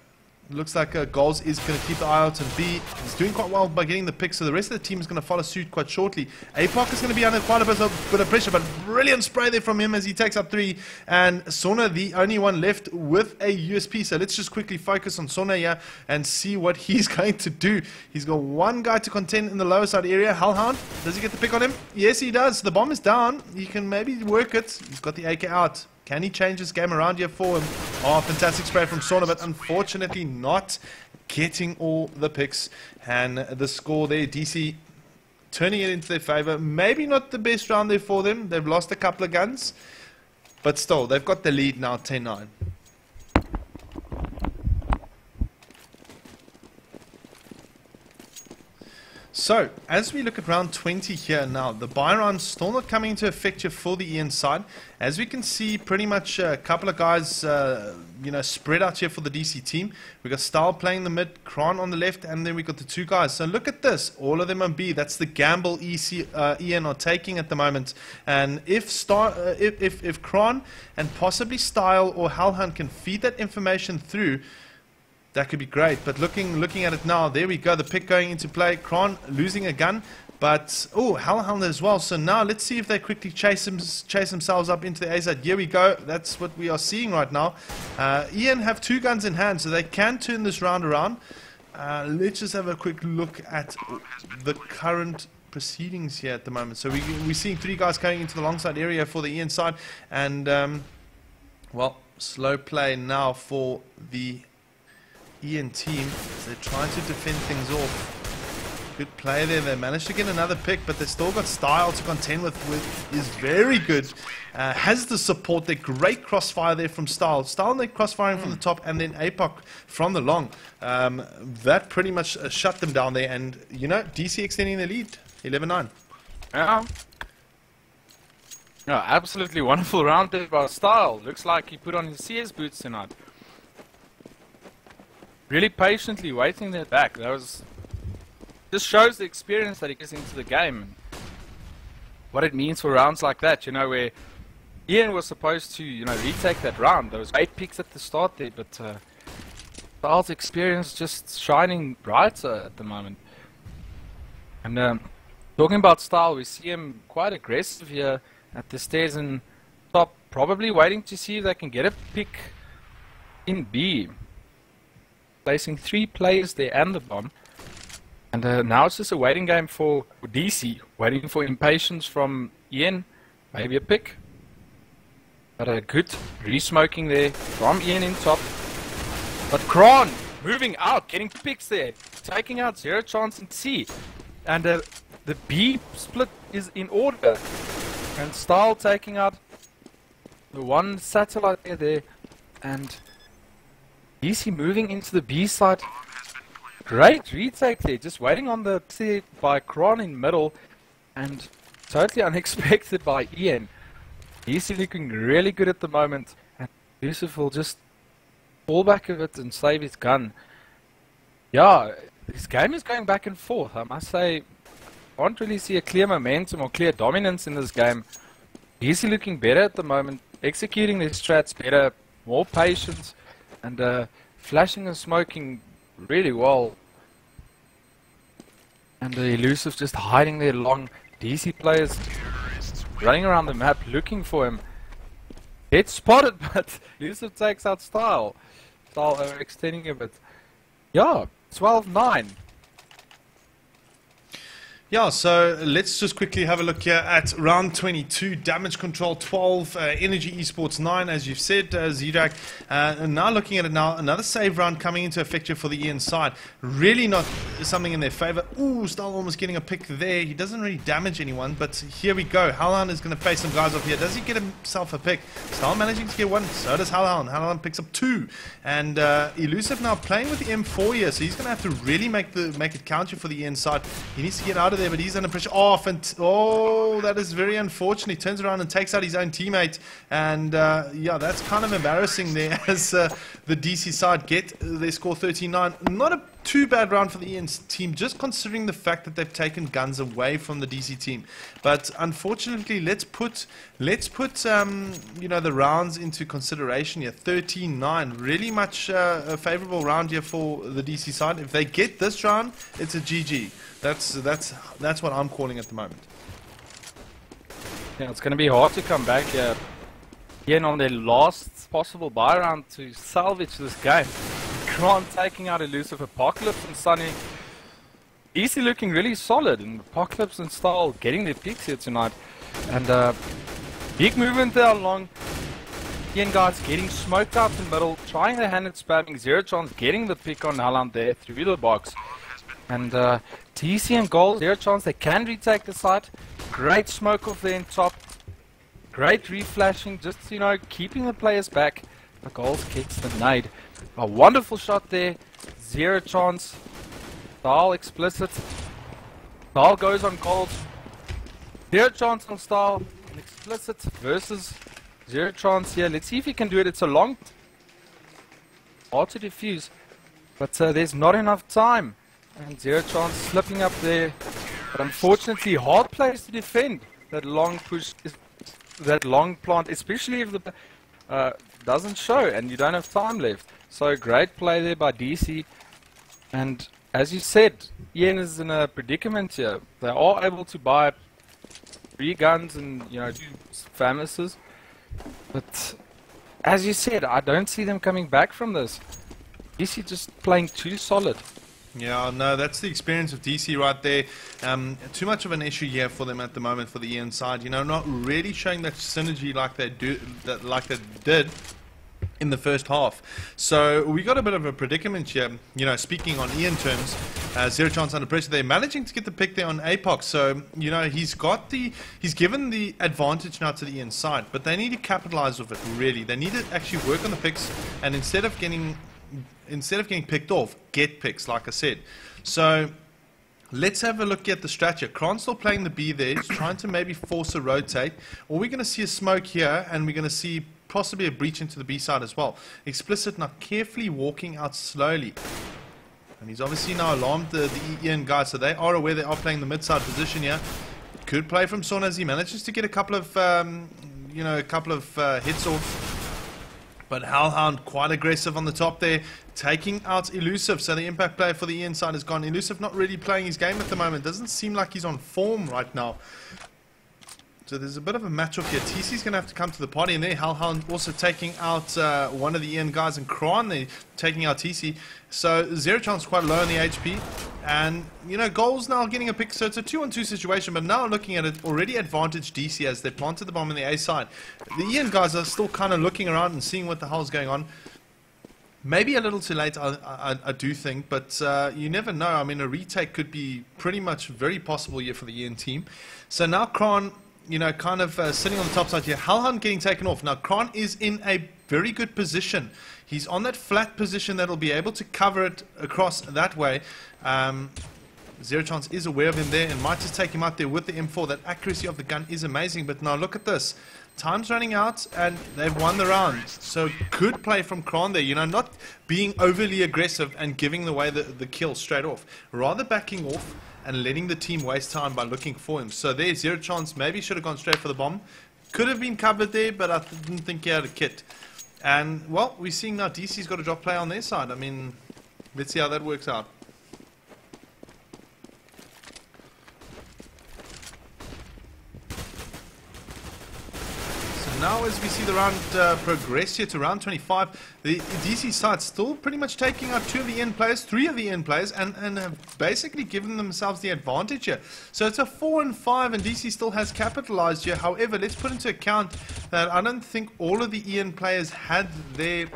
It looks like Goals is going to keep the eye out, and B is doing quite well by getting the pick, so the rest of the team is going to follow suit quite shortly. APOC is going to be under quite a bit of pressure, but brilliant spray there from him as he takes up 3, and Sauna the only one left with a USP. So let's just quickly focus on Sauna here and see what he's going to do. He's got one guy to contend in the lower side area. Hellhound, does he get the pick on him? Yes, he does. The bomb is down. He can maybe work it. He's got the AK out. Can he change this game around here for him? Oh, fantastic spray from Sauna, but unfortunately not getting all the picks. And the score there, DC turning it into their favor. Maybe not the best round there for them. They've lost a couple of guns, but still, they've got the lead now, 10-9. So, as we look at round 20 here now, the buy round's still not coming into effect here for the Ian side. As we can see, pretty much a couple of guys, you know, spread out here for the DC team. We've got Style playing the mid, Kron on the left, and then we've got the 2 guys. So look at this, all of them on B. That's the gamble Ian are taking at the moment. And if Kron and possibly Style or Hellhound can feed that information through, that could be great. But looking at it now, there we go. The pick going into play. Kron losing a gun, but oh, Hellhound as well. So now let's see if they quickly chase themselves up into the A side. Here we go. That's what we are seeing right now. Ian have 2 guns in hand, so they can turn this round around. Let's just have a quick look at the current proceedings here at the moment. So we're seeing 3 guys going into the long side area for the Ian side, and well, slow play now for the Ian team as they're trying to defend things off. Good play there. They managed to get another pick, but they still got style to contend with is very good. Has the support there. Great crossfire there from Style. Style and they crossfiring from the top, and then APOC from the long. That pretty much shut them down there, and you know, DC extending their lead, 11-9. Yeah. No, absolutely wonderful round there by Style. Looks like he put on his CS boots tonight. Really patiently waiting there back. That was just shows the experience that he gets into the game and what it means for rounds like that, you know, where Ian was supposed to, you know, retake that round. There was 8 picks at the start there, but Style's experience just shining brighter at the moment. And talking about Style, we see him quite aggressive here at the stairs and top, probably waiting to see if they can get a pick in B. Placing 3 players there and the bomb. And now it's just a waiting game for DC, waiting for impatience from Ian, maybe a pick. But a good re-smoking there from Ian in top. But Kron moving out, getting picks there, taking out Zero Chance in C. And the B split is in order. And Style taking out the one satellite there. And DC moving into the B side. Great retake there, just waiting on the C by Kron in middle, and totally unexpected by Ian. DC looking really good at the moment, and Yusuf will just fall back a bit and save his gun. Yeah, this game is going back and forth. I must say, I can't really see a clear momentum or clear dominance in this game. DC looking better at the moment, executing their strats better, more patience, and flashing and smoking really well. And the Elusive just hiding there long. DC players running around the map looking for him. Gets spotted, but Elusive takes out Style. Style overextending a bit. Yeah, 12-9. Yeah, so let's just quickly have a look here at round 22, Damage Control 12, Energy Esports 9, as you've said, zdrag. And now looking at it now, another save round coming into effect here for the Ian side. Really not something in their favor. Ooh, Style almost getting a pick there. He doesn't really damage anyone, but here we go. Halhan is going to face some guys off here. Does he get himself a pick? Style managing to get one, so does Halhan. Halhan picks up 2. And Elusive now playing with the M4 here, so he's going to have to really make it counter for the Ian side. He needs to get out of there, but he's under pressure. Oh, that is very unfortunate. He turns around and takes out his own teammate. And yeah, that's kind of embarrassing there as the DC side get their score 13-9. Not a too bad round for the Ian's team, just considering the fact that they've taken guns away from the DC team. But unfortunately, let's put you know, the rounds into consideration here. 13-9, really much a favorable round here for the DC side. If they get this round, it's a GG. That's what I'm calling at the moment. Yeah, it's going to be hard to come back here. Again, on their last possible buy round to salvage this game. Kron taking out Elusive, Apocalypse and Sunny. Easy looking really solid, and Apocalypse and Style getting their picks here tonight. And big movement there along. Ian guys getting smoked out in the middle, trying their hand at spamming. Zero Chance getting the pick on Halland there through the box. And TC and goal, Zero Chance, they can retake the site. Great smoke off there in top. Great reflashing, just, you know, keeping the players back. The goals gets the nade. A wonderful shot there. Zero Chance. Style explicit. Style goes on gold. Zero Chance on Style. An explicit versus Zero Chance here. Let's see if he can do it. It's a long, hard to defuse, but there's not enough time. And Zero Chance slipping up there. But unfortunately, hard place to defend that long push, that long plant, especially if the doesn't show and you don't have time left. So great play there by DC. And as you said, Ian is in a predicament here. They are able to buy 3 guns and, you know, 2 famises. But as you said, I don't see them coming back from this. DC just playing too solid. Yeah, no, that's the experience of DC right there. Too much of an issue here for them at the moment for the Ian side. You know, not really showing that synergy like they did in the first half. So we got a bit of a predicament here, you know, speaking on Ian terms. Zero chance under pressure. They're managing to get the pick there on APOC. So, you know, he's given the advantage now to the Ian side, but they need to capitalize with it, really. They need to actually work on the picks, and instead of getting picked off, get picks, like I said. So let's have a look at the strat here. Kron's still playing the B there. He's trying to maybe force a rotate. Or we're going to see a smoke here, and we're going to see possibly a breach into the B side as well. Explicit now carefully walking out slowly. And he's obviously now alarmed the Ian guys, so they are aware they are playing the mid-side position here. Good play from Son as he manages to get a couple of, hits off. But Hellhound quite aggressive on the top there, taking out Elusive. So the impact player for the Ian side is gone. Elusive not really playing his game at the moment. Doesn't seem like he's on form right now. So there's a bit of a match-off here. TC's going to have to come to the party, and there Hellhound also taking out one of the Ian guys, and Kron there taking out TC. So Zero Chance quite low on the HP, and you know, Goals now getting a pick, so it's a 2-on-2 situation, but now looking at it, already advantage DC as they planted the bomb in the A side. The Ian guys are still kind of looking around and seeing what the hell's going on. Maybe a little too late, I do think, but you never know. I mean, a retake could be pretty much very possible here for the Ian team. So now Kron, you know, kind of sitting on the top side here. Hellhound getting taken off. Now, Kron is in a very good position. He's on that flat position that'll be able to cover it across that way. Zero Chance is aware of him there and might just take him out there with the M4. That accuracy of the gun is amazing. But now look at this. Time's running out and they've won the round. So good play from Kron there. You know, not being overly aggressive and giving away the kill straight off. Rather backing off and letting the team waste time by looking for him. So there's Zero Chance. Maybe should have gone straight for the bomb. Could have been covered there, but I didn't think he had a kit. And, well, we're seeing now DC's got a drop play on their side. I mean, let's see how that works out. Now as we see the round progress here to round 25, the DC side still pretty much taking out 2 of the Ian players, 3 of the Ian players, and have basically given themselves the advantage here. So it's a 4-5 and DC still has capitalized here. However, let's put into account that I don't think all of the Ian players had their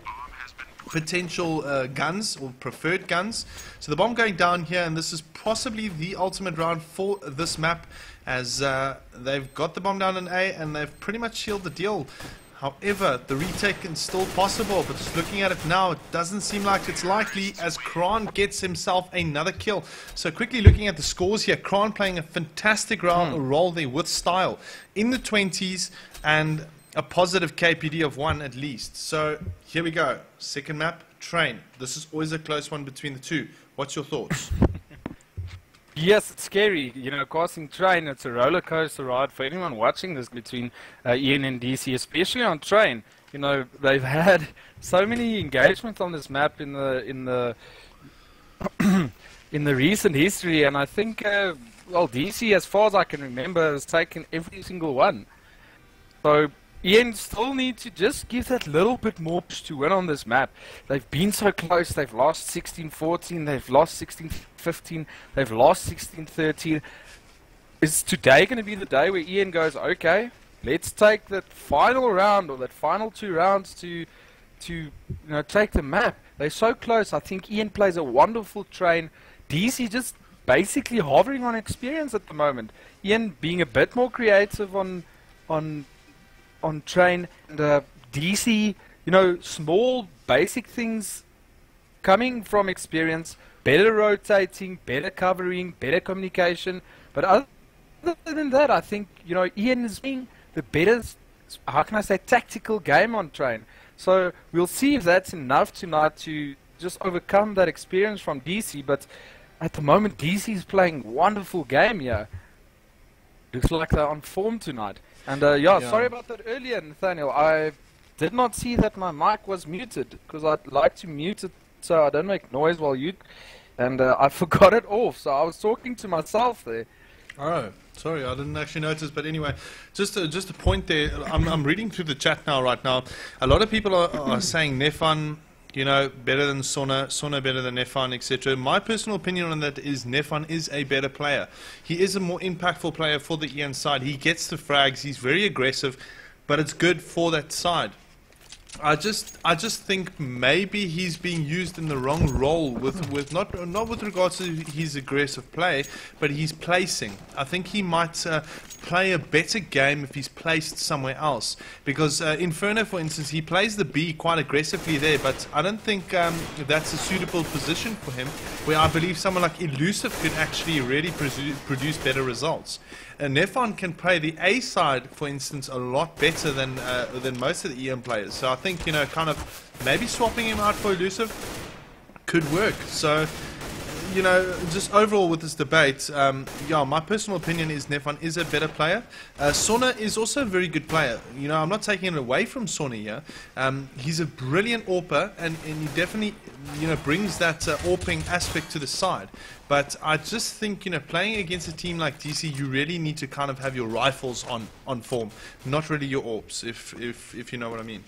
potential guns or preferred guns. So the bomb going down here, and this is possibly the ultimate round for this map, as they've got the bomb down in A and they've pretty much sealed the deal. However, the retake is still possible, but just looking at it now, it doesn't seem like it's likely, as Kron gets himself another kill. So quickly looking at the scores here, Kron playing a fantastic role there with style in the 20s and a positive KPD of 1 at least. So here we go. Second map, Train. This is always a close one between the two. What's your thoughts? Yes, it's scary. You know, casting Train, it's a roller coaster ride for anyone watching this between Ian and DC, especially on Train. You know, they've had so many engagements on this map in the in the recent history, and I think well, DC, as far as I can remember, has taken every single one. So Ian still needs to just give that little bit more push to win on this map. They've been so close. They've lost 16-14. They've lost 16-15. They've lost 16-13. Is today going to be the day where Ian goes, okay, let's take that final round or that final 2 rounds to you know, take the map? They're so close. I think Ian plays a wonderful Train. DC just basically hovering on experience at the moment. Ian being a bit more creative on Train, and DC, you know, small basic things coming from experience, better rotating, better covering, better communication. But other than that, I think, you know, Ian is being the better, how can I say, tactical game on Train. So we'll see if that's enough tonight to just overcome that experience from DC. But at the moment, DC is playing a wonderful game here. Looks like they're on form tonight. And yeah, sorry about that earlier, Nathaniel. I did not see that my mic was muted, because I'd like to mute it so I don't make noise while you... And I forgot it off, so I was talking to myself there. Oh, sorry, I didn't actually notice. But anyway, just a point there. I'm reading through the chat right now. A lot of people are saying Nefan, you know, better than Sona better than Nefan, etc. My personal opinion on that is Nefan is a better player. He is a more impactful player for the Ian side. He gets the frags. He's very aggressive, but it's good for that side. I just think maybe he's being used in the wrong role with not with regards to his aggressive play, but his placing. I think he might play a better game if he's placed somewhere else. Because Inferno, for instance, he plays the B quite aggressively there, but I don't think that's a suitable position for him. Where I believe someone like Elusive could actually really produce better results. Nefon can play the A side, for instance, a lot better than most of the EM players. So I think, you know, kind of maybe swapping him out for Elusive could work. So, you know, just overall with this debate, yeah, my personal opinion is Nefon is a better player. Sona is also a very good player. You know, I'm not taking it away from Sona here. He's a brilliant AWPer, and he definitely, you know, brings that AWPing aspect to the side. But I just think, you know, playing against a team like DC, you really need to kind of have your rifles on form, not really your AWPs, if you know what I mean.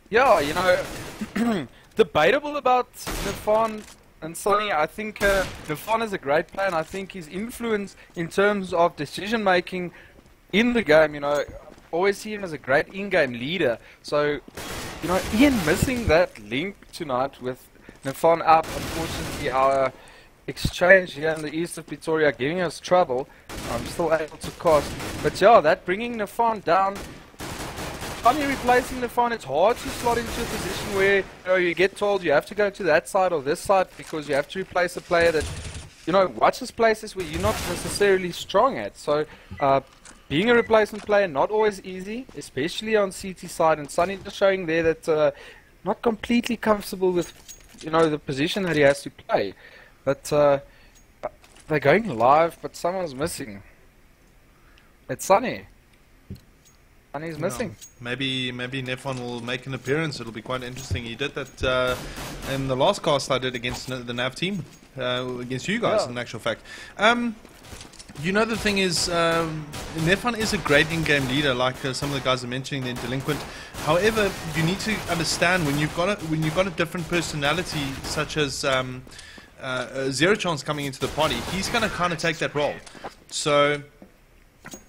Yeah, you know, debatable about Nefon and Sonny. I think Nefon is a great player, and I think his influence in terms of decision making in the game, you know, always see him as a great in-game leader. So, you know, Ian missing that link tonight with Nefon up, unfortunately, our exchange here in the east of Pretoria giving us trouble. I'm still able to cast, but yeah, that bringing Nefon down. Funny replacing Nefon, it's hard to slot into a position where, you know, you get told you have to go to that side or this side because you have to replace a player that, you know, watches places where you're not necessarily strong at. So being a replacement player, not always easy, especially on CT side, and Sonny just showing there that not completely comfortable with, you know, the position that he has to play. But they're going live, but someone's missing. It's Sonny. Sonny's missing. Maybe Nefon will make an appearance. It'll be quite interesting. He did that in the last cast I did against the NAV team, against you guys, in actual fact. You know, the thing is, Nefon is a great in-game leader, like some of the guys are mentioning in Delinquent. However, you need to understand when you've got a different personality, such as Zero Chance coming into the party, he's going to kind of take that role. So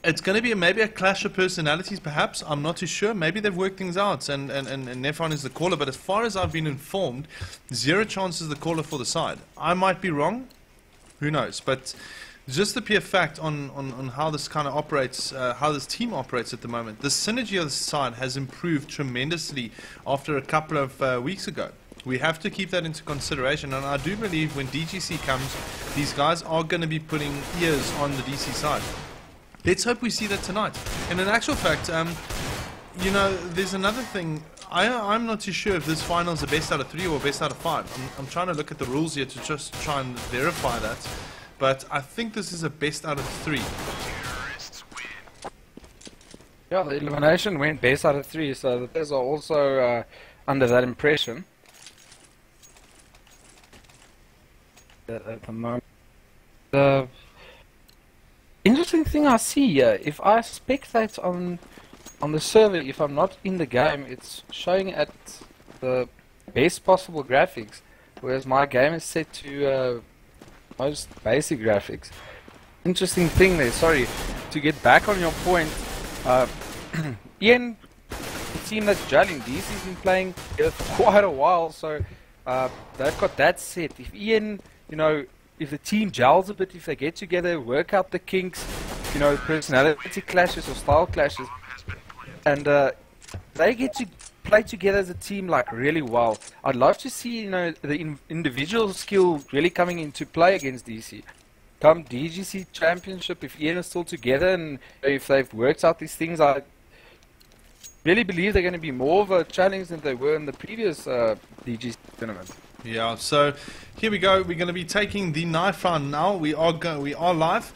it's going to be maybe a clash of personalities, perhaps. I'm not too sure. Maybe they've worked things out, and Nefon is the caller. But as far as I've been informed, Zero Chance is the caller for the side. I might be wrong. Who knows? But just the pure fact on how this kind of operates, how this team operates at the moment, the synergy of the side has improved tremendously after a couple of weeks ago. We have to keep that into consideration, and I do believe when DGC comes, these guys are going to be putting ears on the DC side. Let's hope we see that tonight. And in actual fact, you know, there's another thing. I'm not too sure if this final is a best out of 3 or best out of 5. I'm trying to look at the rules here to just try and verify that. But I think this is a best out of 3. Yeah, the elimination went best out of 3, so the players are also under that impression at the moment. The interesting thing I see here, if I spectate on the server, if I'm not in the game, it's showing at the best possible graphics, whereas my game is set to most basic graphics. Interesting thing there. Sorry, to get back on your point, Ian, the team that's gelling, DC's been playing for quite a while, so they've got that set. If Ian, you know, if the team gels a bit, if they get together, work out the kinks, you know, personality clashes or style clashes, and they get to play together as a team like really well. I'd love to see, you know, the individual skill really coming into play against DC. Come DGC Championship, if Ian is still together and if they've worked out these things, I really believe they're going to be more of a challenge than they were in the previous DGC tournament. Yeah, so here we go. We're going to be taking the knife round now. We are live.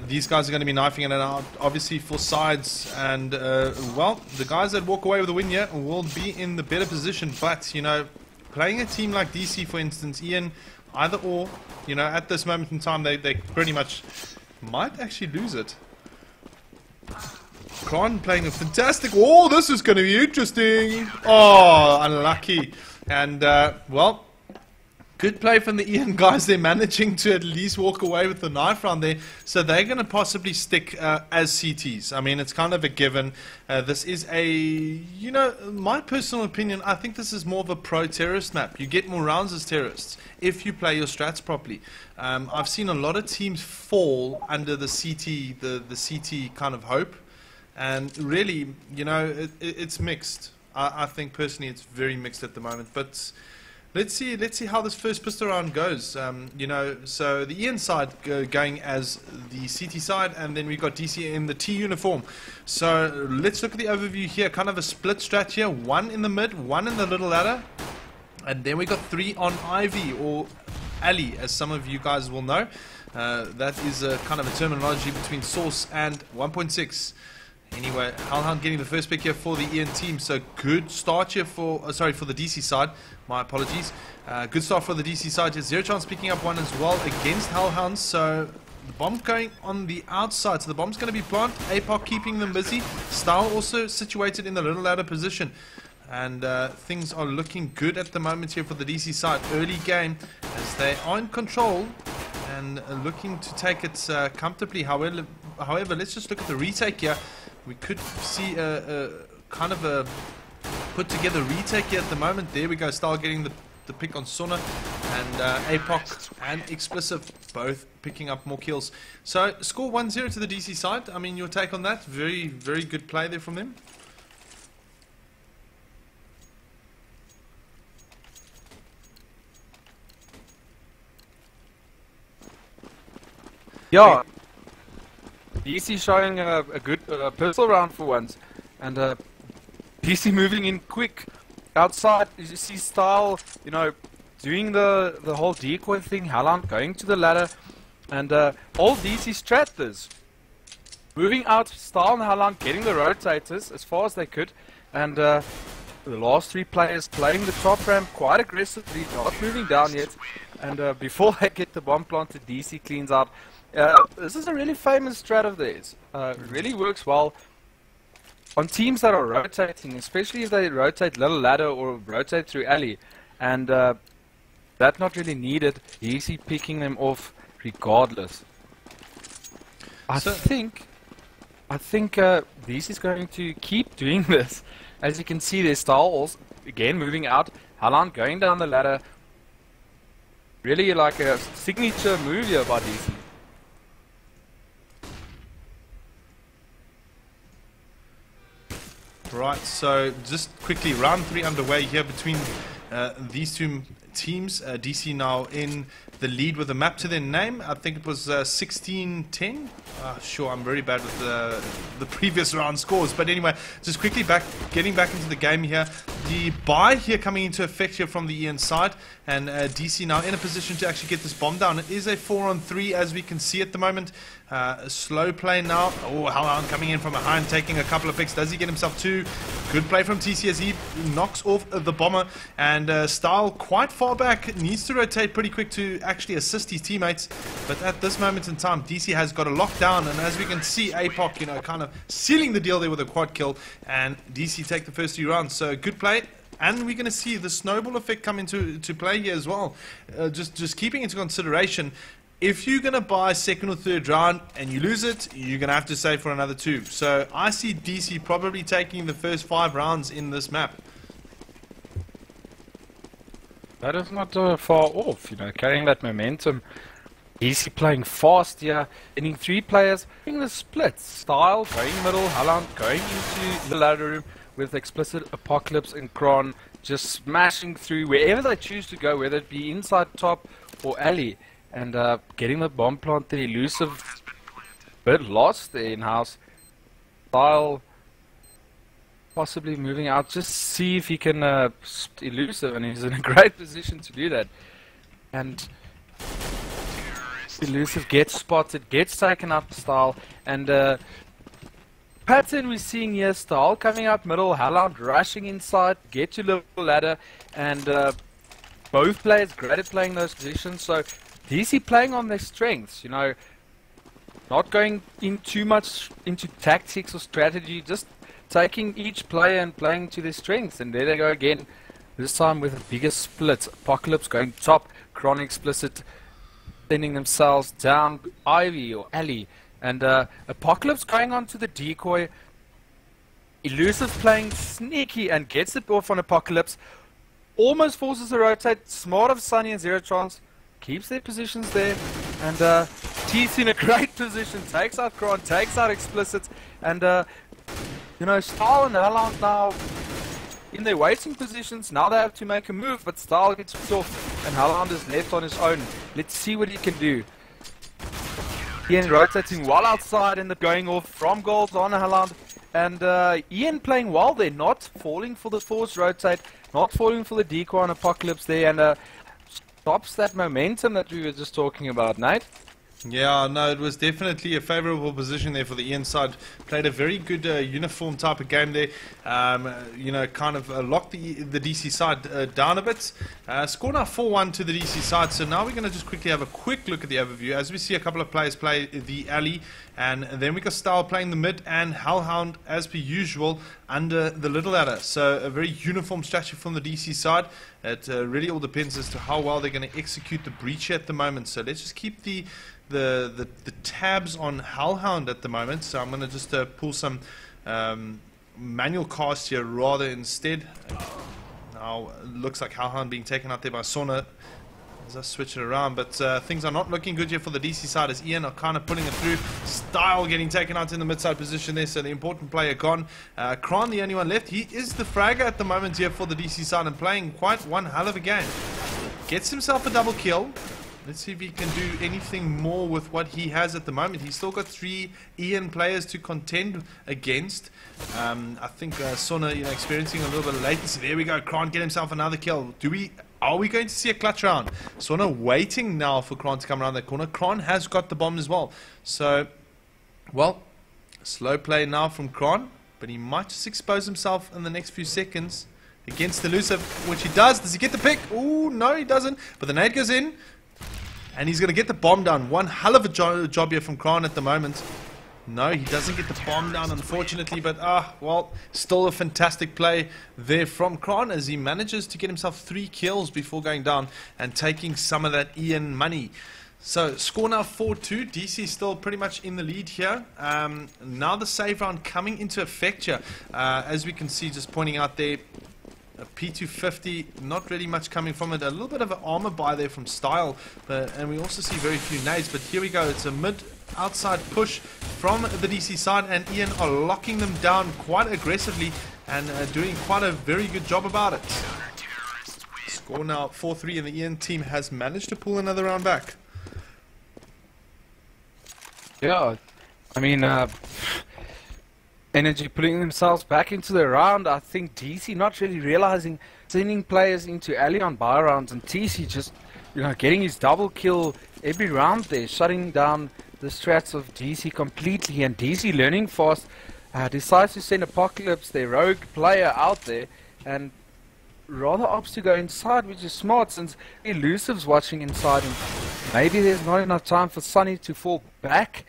These guys are going to be knifing it out, obviously, for sides. And, well, the guys that walk away with the win here will be in the better position. But, you know, playing a team like DC, for instance, Ian, either or, you know, at this moment in time, they pretty much might actually lose it. Kron playing a fantastic... Oh, this is going to be interesting. Oh, unlucky. And, well, Good play from the Ian guys. They're managing to at least walk away with the knife round there. So they're going to possibly stick as CTs. I mean, it's kind of a given. This is my personal opinion, I think this is more of a pro-terrorist map. You get more rounds as terrorists if you play your strats properly. I've seen a lot of teams fall under the CT, the CT kind of hope. And really, it's mixed. I think personally it's very mixed at the moment. But let's see how this first pistol round goes. So the Ian side going as the CT side, and then we've got DC in the T uniform. So let's look at the overview here. Kind of a split strat here. One in the mid, one in the little ladder, and then we got 3 on Ivy or Alley, as some of you guys will know. That is a kind of a terminology between Source and 1.6. Anyway, Hellhound getting the first pick here for the Ian team. So good start here for the DC side. My apologies. Good start for the DC side. Just zero chance picking up one as well against Hellhounds. So the bomb going on the outside. So the bomb's going to be planted. APOC keeping them busy. Style also situated in the little ladder position. And things are looking good at the moment here for the DC side. Early game as they are in control and looking to take it comfortably. However, let's just look at the retake here. We could see a kind of a put together retake here at the moment. There we go. Style getting the pick on Sona, and APOC and Explosive both picking up more kills. So score 1-0 to the DC side. I mean, your take on that? Very, very good play there from them. Yeah, DC showing a good pistol round for once, and DC moving in quick outside. You see Style, doing the whole decoy thing. Hellhound going to the ladder, and all DC stratters moving out. Style and Hellhound getting the rotators as far as they could, and the last 3 players playing the top ramp quite aggressively, not moving down yet. And before they get the bomb planted, DC cleans out. This is a really famous strat of theirs. It really works well on teams that are rotating, especially if they rotate little ladder or rotate through alley. And that's not really needed. Easy picking them off regardless. I think this is going to keep doing this. As you can see, their Style again moving out. Hellhound going down the ladder. Really like a signature move here by DC. Right, so just quickly, round 3 underway here between these two teams. DC now in the lead with a map to their name. I think it was 16-10. Sure, I'm very bad with the previous round scores. But anyway, just quickly getting back into the game here. The buy here coming into effect here from the Ian side. And DC now in a position to actually get this bomb down. It is a 4-on-3 as we can see at the moment. Slow play now. Oh, Hellhound coming in from behind, taking a couple of picks. Does he get himself 2? Good play from TC as he knocks off the bomber. And Style quite far back, needs to rotate pretty quick to actually assist his teammates. But at this moment in time, DC has got a lockdown. And as we can see, APOC, kind of sealing the deal there with a quad kill. And DC take the first 2 rounds. So good play. And we're going to see the snowball effect come into play here as well. Just keeping into consideration, if you're going to buy 2nd or 3rd round and you lose it, you're going to have to save for another 2. So I see DC probably taking the first 5 rounds in this map. That is not far off, carrying that momentum. DC playing fast here, hitting 3 players, hitting the splits. Style going middle, Hellhound going into the ladder room with Explicit, Apocalypse and Kron just smashing through wherever they choose to go, whether it be inside, top or alley. And getting the bomb plant there, elusive, bit lost there in-house. Style possibly moving out, just see if he can elusive, and he's in a great position to do that. And elusive gets spotted, gets taken up Style, and pattern we're seeing here, Style coming out middle, Hellhound rushing inside, get to level ladder, and both players great at playing those positions. So DC playing on their strengths, not going in too much into tactics or strategy, just taking each player and playing to their strengths. And there they go again, this time with a bigger split. Apocalypse going top, Cron Explicit sending themselves down Ivy or Alley, and Apocalypse going on to the decoy. Elusive playing sneaky and gets it off on Apocalypse. Almost forces a rotate. Smart of Sunny and Zero Chance. Keeps their positions there. And TC in a great position. Takes out Cron. Takes out Explicit. And, you know, Style and Alan now in their waiting positions. Now they have to make a move. But Style gets picked off. And Haaland is left on his own. Let's see what he can do. Ian rotating well outside and going off from goals on Haaland. And Ian playing well there, not falling for the forced rotate, not falling for the decoy on Apocalypse there, and stops that momentum that we were just talking about, Nate. Yeah, no, it was definitely a favourable position there for the Ian side. Played a very good uniform type of game there. You know, kind of locked the DC side down a bit. Score now 4-1 to the DC side. So now we're going to just quickly have a quick look at the overview as we see a couple of players play the alley. And then we got Style playing the mid and Hellhound as per usual under the little ladder. So a very uniform strategy from the DC side. It really all depends as to how well they're going to execute the breach at the moment. So let's just keep the tabs on Hellhound at the moment. So I'm going to just pull some manual cast here rather instead. Now it looks like Hellhound being taken out there by Sauna as I switch it around, but things are not looking good here for the DC side as Ian are kind of pulling it through. Style getting taken out in the mid-side position there, so the important player gone. Kron, the only one left. He is the fragger at the moment here for the DC side and playing quite one hell of a game. Gets himself a double kill. Let's see if he can do anything more with what he has at the moment. He's still got 3 Ian players to contend against. I think Sona, you know, experiencing a little bit of latency. There we go. Kron get himself another kill. Are we going to see a clutch round? Sona waiting now for Kron to come around that corner. Kron has got the bomb as well. So, well, slow play now from Kron, but he might just expose himself in the next few seconds against Elusive, which he does. Does he get the pick? Ooh, no, he doesn't. But the nade goes in. And he's going to get the bomb down. One hell of a job here from Kron at the moment. No, he doesn't get the bomb down, unfortunately. But, well, still a fantastic play there from Kron as he manages to get himself 3 kills before going down and taking some of that Ian money. So, score now 4-2. DC still pretty much in the lead here. Now the save round coming into effect here. As we can see, just pointing out there, a P250, not really much coming from it. A little bit of an armor buy there from Style, and we also see very few nades. But here we go. It's a mid-outside push from the DC side, and Ian are locking them down quite aggressively and doing quite a very good job about it. Score now 4-3, and the Ian team has managed to pull another round back. Yeah, I mean, Energy putting themselves back into the round. I think DC not really realizing sending players into alley on buy rounds, and TC just, you know, getting his double kill every round there, shutting down the strats of DC completely. And DC learning fast, decides to send Apocalypse, their rogue player, out there, and rather opts to go inside, which is smart since Elusive's watching inside, and maybe there's not enough time for Sunny to fall back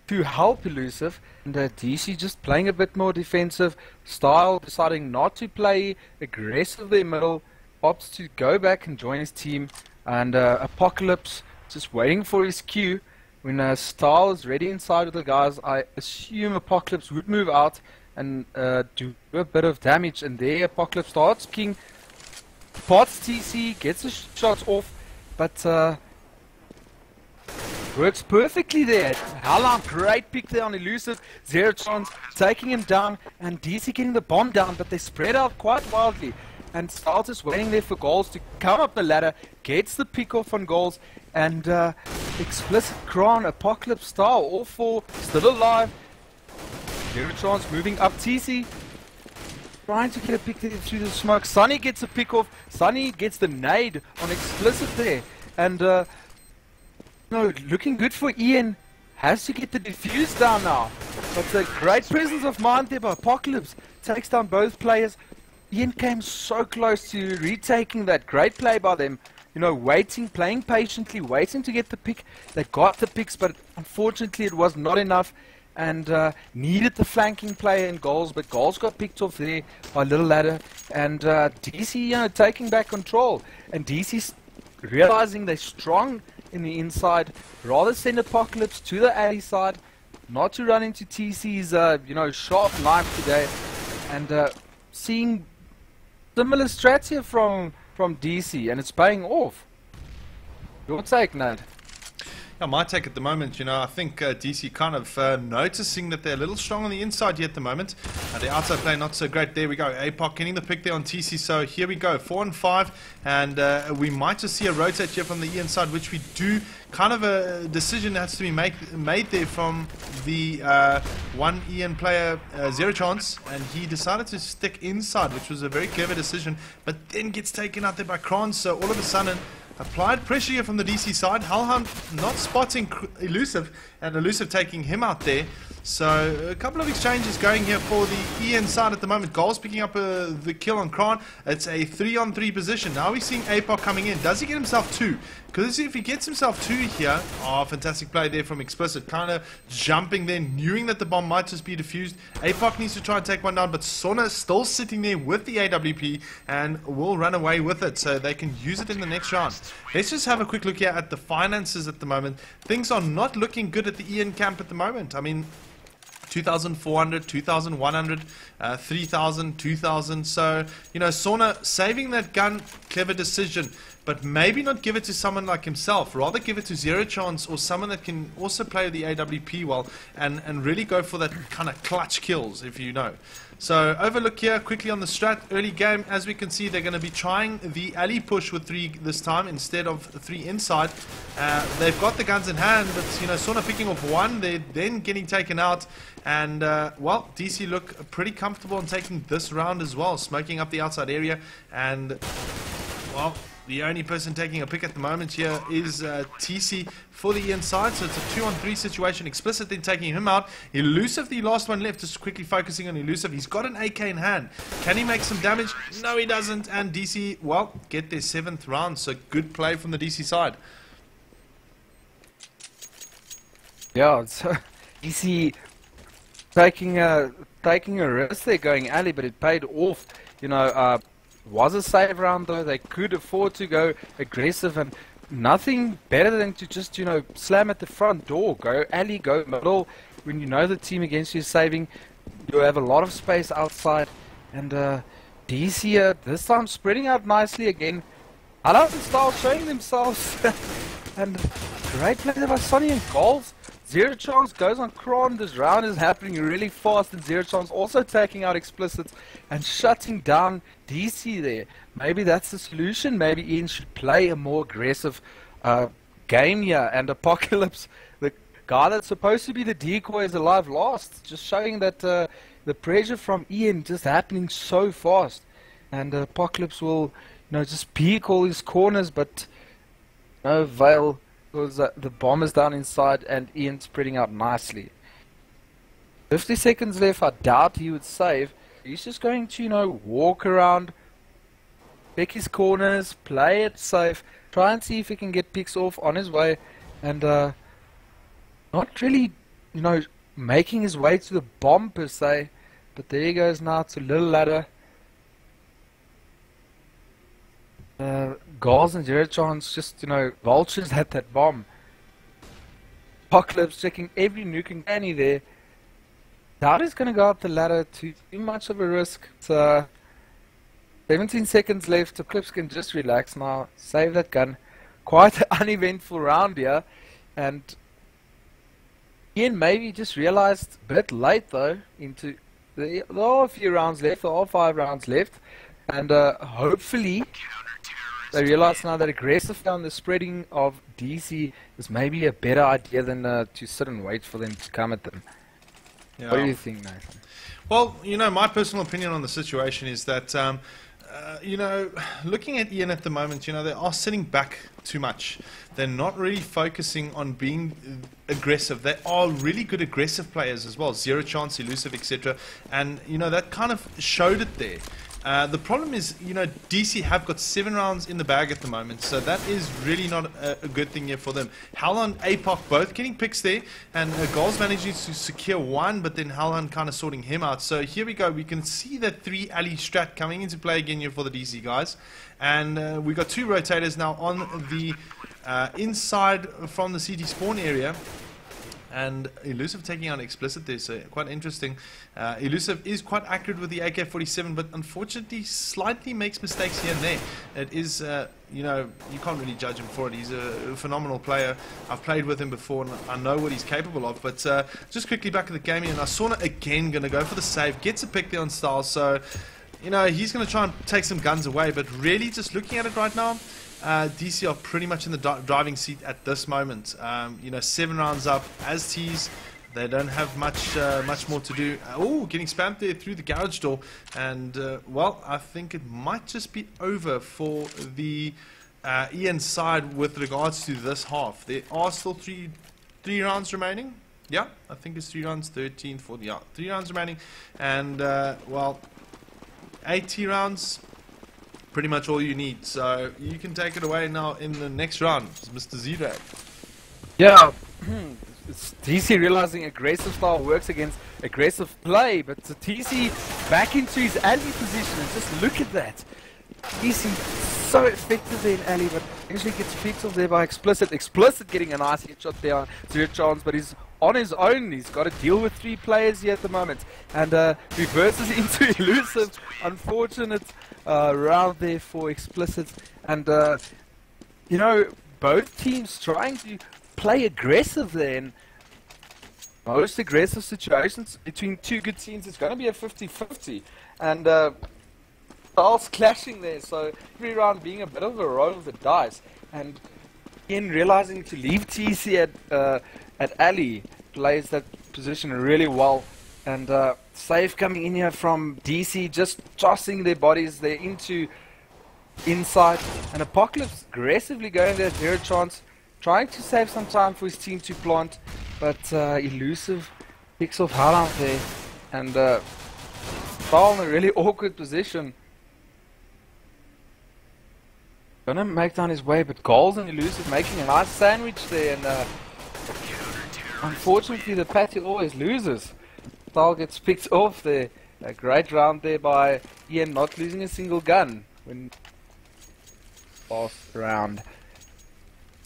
to help Elusive, and DC just playing a bit more defensive. Style deciding not to play aggressively middle, opts to go back and join his team, and Apocalypse just waiting for his cue. When Style is ready inside with the guys, I assume Apocalypse would move out and do a bit of damage, and there Apocalypse starts picking, spots TC, gets the shots off, but works perfectly there. Haaland, great pick there on Elusive. Zero Chance taking him down, and DC getting the bomb down, but they spread out quite wildly. And Style just waiting there for goals to come up the ladder, gets the pick off on goals, and Explicit, Kron, Apocalypse, Style, all 4 still alive. Zero Chance moving up TC, trying to get a pick through the smoke. Sunny gets a pick off. Sunny gets the nade on Explicit there, and no, looking good for Ian. Has to get the defuse down now. But a great presence of mind there by Apocalypse. Takes down both players. Ian came so close to retaking that. Great play by them. You know, waiting, playing patiently, waiting to get the pick. They got the picks, but unfortunately it was not enough. And needed the flanking player in goals, but goals got picked off there by Little Ladder. And DC, you know, taking back control. And DC's realizing they're strong in the inside, rather send Apocalypse to the alley side, not to run into TC's sharp knife today, and seeing similar strats here from DC, and it's paying off. Your take, Nate? Yeah, my take at the moment, I think DC kind of noticing that they're a little strong on the inside here at the moment. The outside play not so great. There we go. APOC getting the pick there on TC. So here we go, 4 and 5, and we might just see a rotate here from the E inside, which we do. Kind of a decision has to be made there from the one Ian player, Zero Chance, and he decided to stick inside, which was a very clever decision, but then gets taken out there by Kron. So all of a sudden, applied pressure here from the DC side. Hellhound not spotting Elusive, and Elusive taking him out there. So a couple of exchanges going here for the EN side at the moment. Goals picking up the kill on Kron. It's a 3-on-3 position. Now we're seeing APOC coming in. Does he get himself 2? Because if he gets himself 2 here, fantastic play there from Explicit. Kind of jumping there, knowing that the bomb might just be defused. APOC needs to try and take one down, but Sona still sitting there with the AWP and will run away with it, so they can use it in the next round. Let's just have a quick look here at the finances at the moment. Things are not looking good at the Ian camp at the moment. I mean, 2,400, 2,100, 3,000, 2,000. So, Sona saving that gun, clever decision. But maybe not give it to someone like himself. Rather give it to Zero Chance or someone that can also play the AWP well and really go for that kind of clutch kills, if you know. So overlook here quickly on the strat. Early game, as we can see, they're going to be trying the alley push with 3 this time instead of 3 inside. They've got the guns in hand, but Sona picking off 1. They're then getting taken out. And, well, DC look pretty comfortable in taking this round as well, smoking up the outside area. And, well, the only person taking a pick at the moment here is TC for the inside, so it's a 2-on-3 situation. Explicit then taking him out. Elusive, the last one left, just quickly focusing on Elusive. He's got an AK in hand. Can he make some damage? No, he doesn't. And DC, well, get their 7th round, so good play from the DC side. Yeah, it's DC taking a risk there going alley, but it paid off. Was a save round though. They could afford to go aggressive, and nothing better than to just slam at the front door, go alley, go middle. When you know the team against you is saving, you have a lot of space outside. And DC this time spreading out nicely again. I love the style showing themselves. And great play there by Sonny and goals. Zero Chance goes on Kron. This round is happening really fast, and Zero Chance also taking out Explicit and shutting down DC there. Maybe that's the solution. Maybe Ian should play a more aggressive game here, and Apocalypse, the guy that's supposed to be the decoy, is alive last. Just showing that the pressure from Ian just happening so fast, and Apocalypse will just peek all his corners, but no avail. Because the bomb is down inside and Ian spreading out nicely. 50 seconds left. I doubt he would save. He's just going to, walk around, pick his corners, play it safe, try and see if he can get picks off on his way, and not really, making his way to the bomb per se. But there he goes now to Little Ladder. Goals and Zero Chance just, vultures at that bomb. Apocalypse checking every nook and cranny there. Doubt he's going to go up the ladder, too much of a risk. So, 17 seconds left. Eclipse can just relax now. Save that gun. Quite an uneventful round here. And Ian maybe just realized a bit late though. There are a few rounds left. There are 5 rounds left. And hopefully they realize now that aggressive down the spreading of DC is maybe a better idea than to sit and wait for them to come at them. Yeah. What do you think, Nathan? Well, my personal opinion on the situation is that, looking at Ian at the moment, they are sitting back too much. They're not really focusing on being aggressive. They are really good aggressive players as well. Zero Chance, Elusive, etc. And, that kind of showed it there. The problem is, you know, DC have got 7 rounds in the bag at the moment, so that is really not a good thing here for them. Halon, APOC both getting picks there, and Goals managing to secure one, but then Halon kind of sorting him out. So here we go. We can see that 3 alley strat coming into play again here for the DC guys, and we got 2 rotators now on the inside from the CT spawn area. And Elusive taking out Explicit there, so quite interesting. Elusive is quite accurate with the AK-47, but unfortunately slightly makes mistakes here and there. It is, you know, you can't really judge him for it. He's a phenomenal player. I've played with him before and I know what he's capable of. But just quickly back at the game here, and Asuna again going to go for the save, gets a pick there on Styles. So, you know, he's going to try and take some guns away, but really just looking at it right now, DC are pretty much in the driving seat at this moment. You know, 7 rounds up as T's. They don't have much more to do. Oh, getting spammed there through the garage door. And, well, I think it might just be over for the Ian side with regards to this half. There are still three rounds remaining. Yeah, I think it's 3 rounds, 13, 14. Yeah, 3 rounds remaining. And, well, 80 rounds. Pretty much all you need, so you can take it away now in the next round, Mr. zdrag. Yeah, it's TC realizing aggressive style works against aggressive play, but the TC back into his alley position, and just look at that. TC so effective there in alley, but actually gets pixels there by Explicit. Explicit getting a nice headshot there on 0 chance, but he's on his own. He's got to deal with 3 players here at the moment, and reverses into Elusive. Unfortunate round there for Explicit, and you know, both teams trying to play aggressive there. In most aggressive situations between 2 good teams, it's going to be a 50-50, and styles clashing there, so every round being a bit of a roll of the dice. And Ian realizing to leave TC at alley, plays that position really well, and save coming in here from DC, just tossing their bodies there into inside, and Apocalypse aggressively going there, 0 chance, trying to save some time for his team to plant, but Elusive picks off Haran there, and Stal in a really awkward position. Gonna make down his way, but Goals and Elusive making a nice sandwich there, and unfortunately the patty always loses. Stal gets picked off there. A great round there by Ian, not losing a single gun when last round.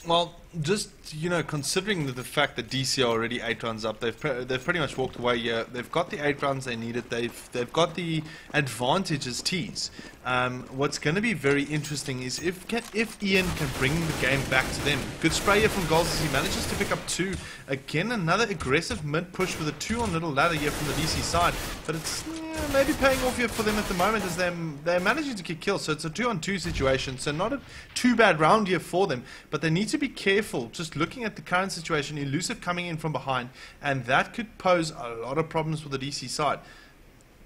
Well, just, you know, considering the fact that DC are already 8 rounds up, they've pretty much walked away here. They've got the 8 rounds they needed. They've got the advantage as T's. What's going to be very interesting is if Ian can bring the game back to them. Good spray here from Goals as he manages to pick up 2. Again, another aggressive mid push with a 2 on little ladder here from the DC side, but it's maybe paying off here for them at the moment as they're managing to get kills. So it's a 2-on-2 situation, so not a too bad round here for them, but they need to be careful. Just looking at the current situation, Elusive coming in from behind, and that could pose a lot of problems for the DC side.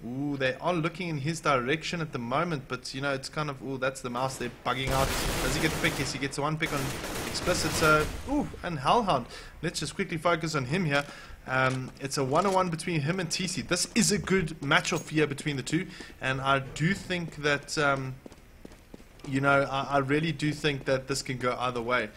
Ooh, they are looking in his direction at the moment, but you know, it's kind of, ooh, that's the mouse, they're bugging out. Does he get the pick? Yes, he gets 1 pick on Explicit, so, ooh, and Hellhound. Let's just quickly focus on him here. It's a 1-on-1 between him and TC. This is a good matchup here between the two, and I do think that, you know, I really do think that this can go either way.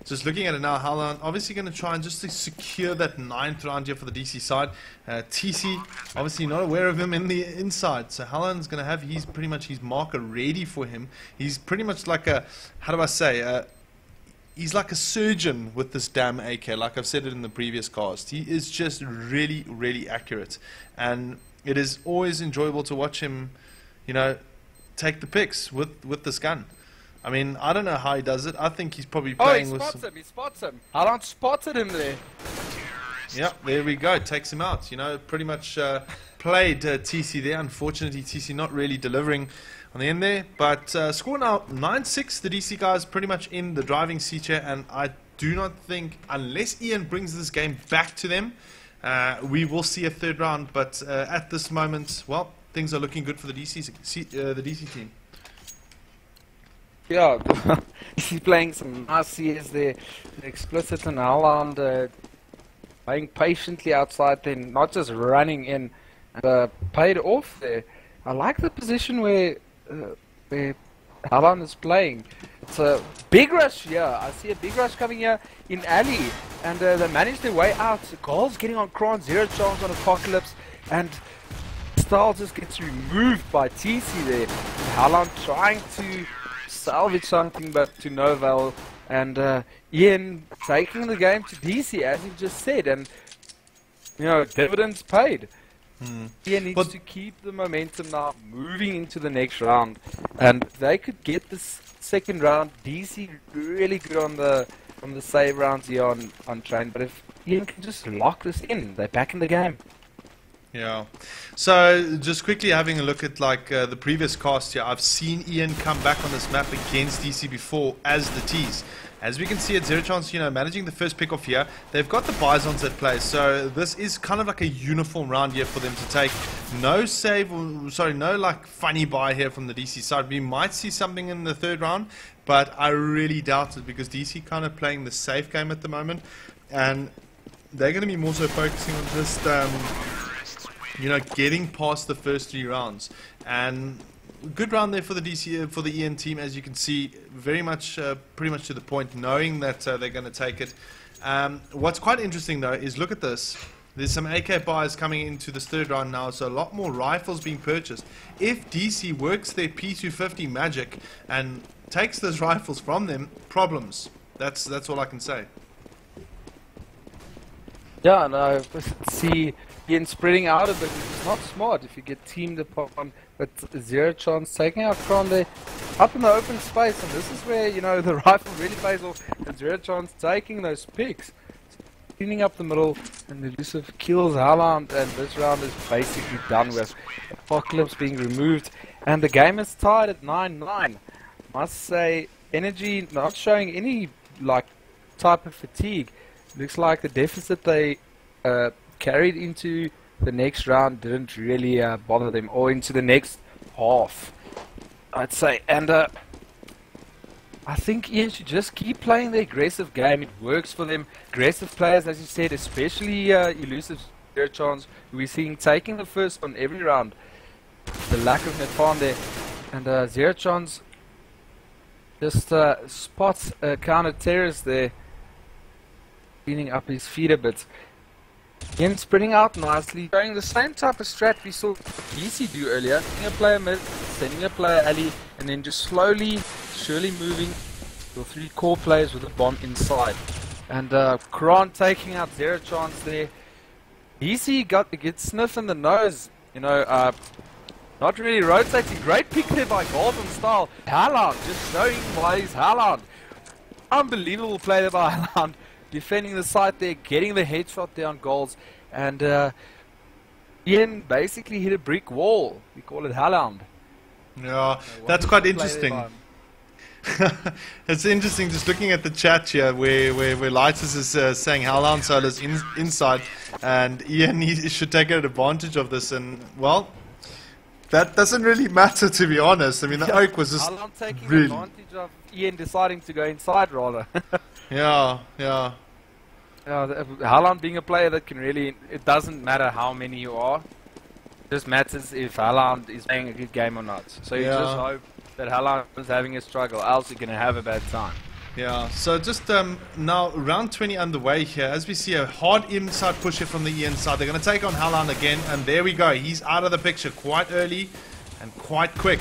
Just looking at it now, Hellhound obviously going to try and just to secure that 9th round here for the DC side. TC obviously not aware of him in the inside, so Hellhound's going to have pretty much his marker ready for him. He's pretty much like a, how do I say, he's like a surgeon with this damn AK, like I've said it in the previous cast. He is just really, really accurate, and it is always enjoyable to watch him, you know, take the picks with this gun. I mean, I don't know how he does it. I think he's probably playing with... He spots him. Haran spotted him there. Yeah, there we go. Takes him out. You know, pretty much played TC there. Unfortunately, TC not really delivering on the end there. But score now 9-6. The DC guys pretty much in the driving seat here. And I do not think, unless Ian brings this game back to them, we will see a 3rd round. But at this moment, well, things are looking good for the DC team. Yeah, he's playing some nice CS there. Explicit and Hellhound playing patiently outside, then not just running in. And paid off there. I like the position where Alan is playing. It's a big rush here. I see a big rush coming here in alley, and they manage their way out. Goals getting on Kron, zero chance on Apocalypse, and Style just gets removed by TC there. Alan trying to salvage something, but to no avail, and Ian taking the game to DC as he just said, and you know, dividends paid. Ian needs to keep the momentum now, moving into the next round, and they could get this second round. DC really good on the save rounds here on train, but if Ian can just lock this in, they're back in the game. Yeah. So just quickly having a look at like the previous cast here, I've seen Ian come back on this map against DC before as the T's. As we can see at Zero Chance, you know, managing the first pick off here, they've got the Bisons at play, so this is kind of like a uniform round here for them to take. No save, or, sorry, no like funny buy here from the DC side. We might see something in the third round, but I really doubt it because DC kind of playing the safe game at the moment, and they're going to be more so focusing on just, you know, getting past the first 3 rounds. And good round there for the DC, for the Ian team, as you can see, very much, pretty much to the point, knowing that they're going to take it. What's quite interesting though is look at this. There's some AK buys coming into this third round now, so a lot more rifles being purchased. If DC works their P250 magic and takes those rifles from them, problems. That's all I can say. Yeah, no, see Ian spreading out a bit, which is not smart if you get teamed upon, but Zero Chance taking out Kron there, up in the open space, and this is where, you know, the rifle really pays off, and Zero Chance taking those picks, cleaning up the middle, and Elusive kills Haaland, and this round is basically done with. Apocalypse being removed, and the game is tied at 9-9. Must say, Energy not showing any, like, type of fatigue. Looks like the deficit they carried into the next round didn't really bother them, or into the next half, I'd say. And I think Ian should just keep playing the aggressive game. It works for them. Aggressive players, as you said, especially Elusive Zero Chance, who we're seeing taking the first on every round. The lack of Netfan there. And Zero Chance just spots counter terrorist there, cleaning up his feet a bit. Ian spreading out nicely, showing the same type of strat we saw DC do earlier, sending a player mid, sending a player alley, and then just slowly, surely moving your 3 core players with a bomb inside. And Kron taking out Zero Chance there. DC gets sniff in the nose, you know, not really rotating. Great pick there by Golden Style. Haaland just showing why he's Haaland. Unbelievable play there by Haaland. Defending the site there, getting the headshot there on goals, and Ian basically hit a brick wall. We call it Haaland. Yeah, that's quite interesting. It's interesting just looking at the chat here where Lightus is saying Haaland Solar's inside, and Ian should take advantage of this, and well, that doesn't really matter, to be honest. I mean, the Oak was just Haaland taking really advantage of Ian deciding to go inside rather. Yeah. Haaland being a player that can really, it doesn't matter how many you are, it just matters if Haaland is playing a good game or not. So you just hope that Haaland is having a struggle, else you're going to have a bad time. Yeah, so just now round 20 underway here, as we see a hard inside push here from the Ian side. They're going to take on Haaland again, and there we go. He's out of the picture quite early and quite quick.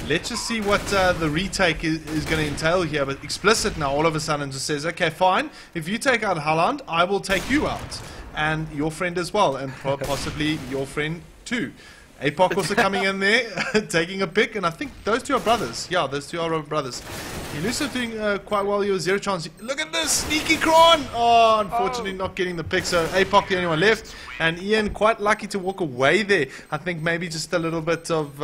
Let's just see what the retake is going to entail here. But Explicit now all of a sudden just says, okay, fine, if you take out Haaland, I will take you out. And your friend as well, and possibly your friend too. APOC also coming in there, taking a pick, and I think those 2 are brothers. Yeah, those 2 are brothers. Elusive doing quite well here, Zero Chance. Look at this, sneaky Kron! Oh, unfortunately not getting the pick, so APOC the only one left. And Ian quite lucky to walk away there. I think maybe just a little bit of...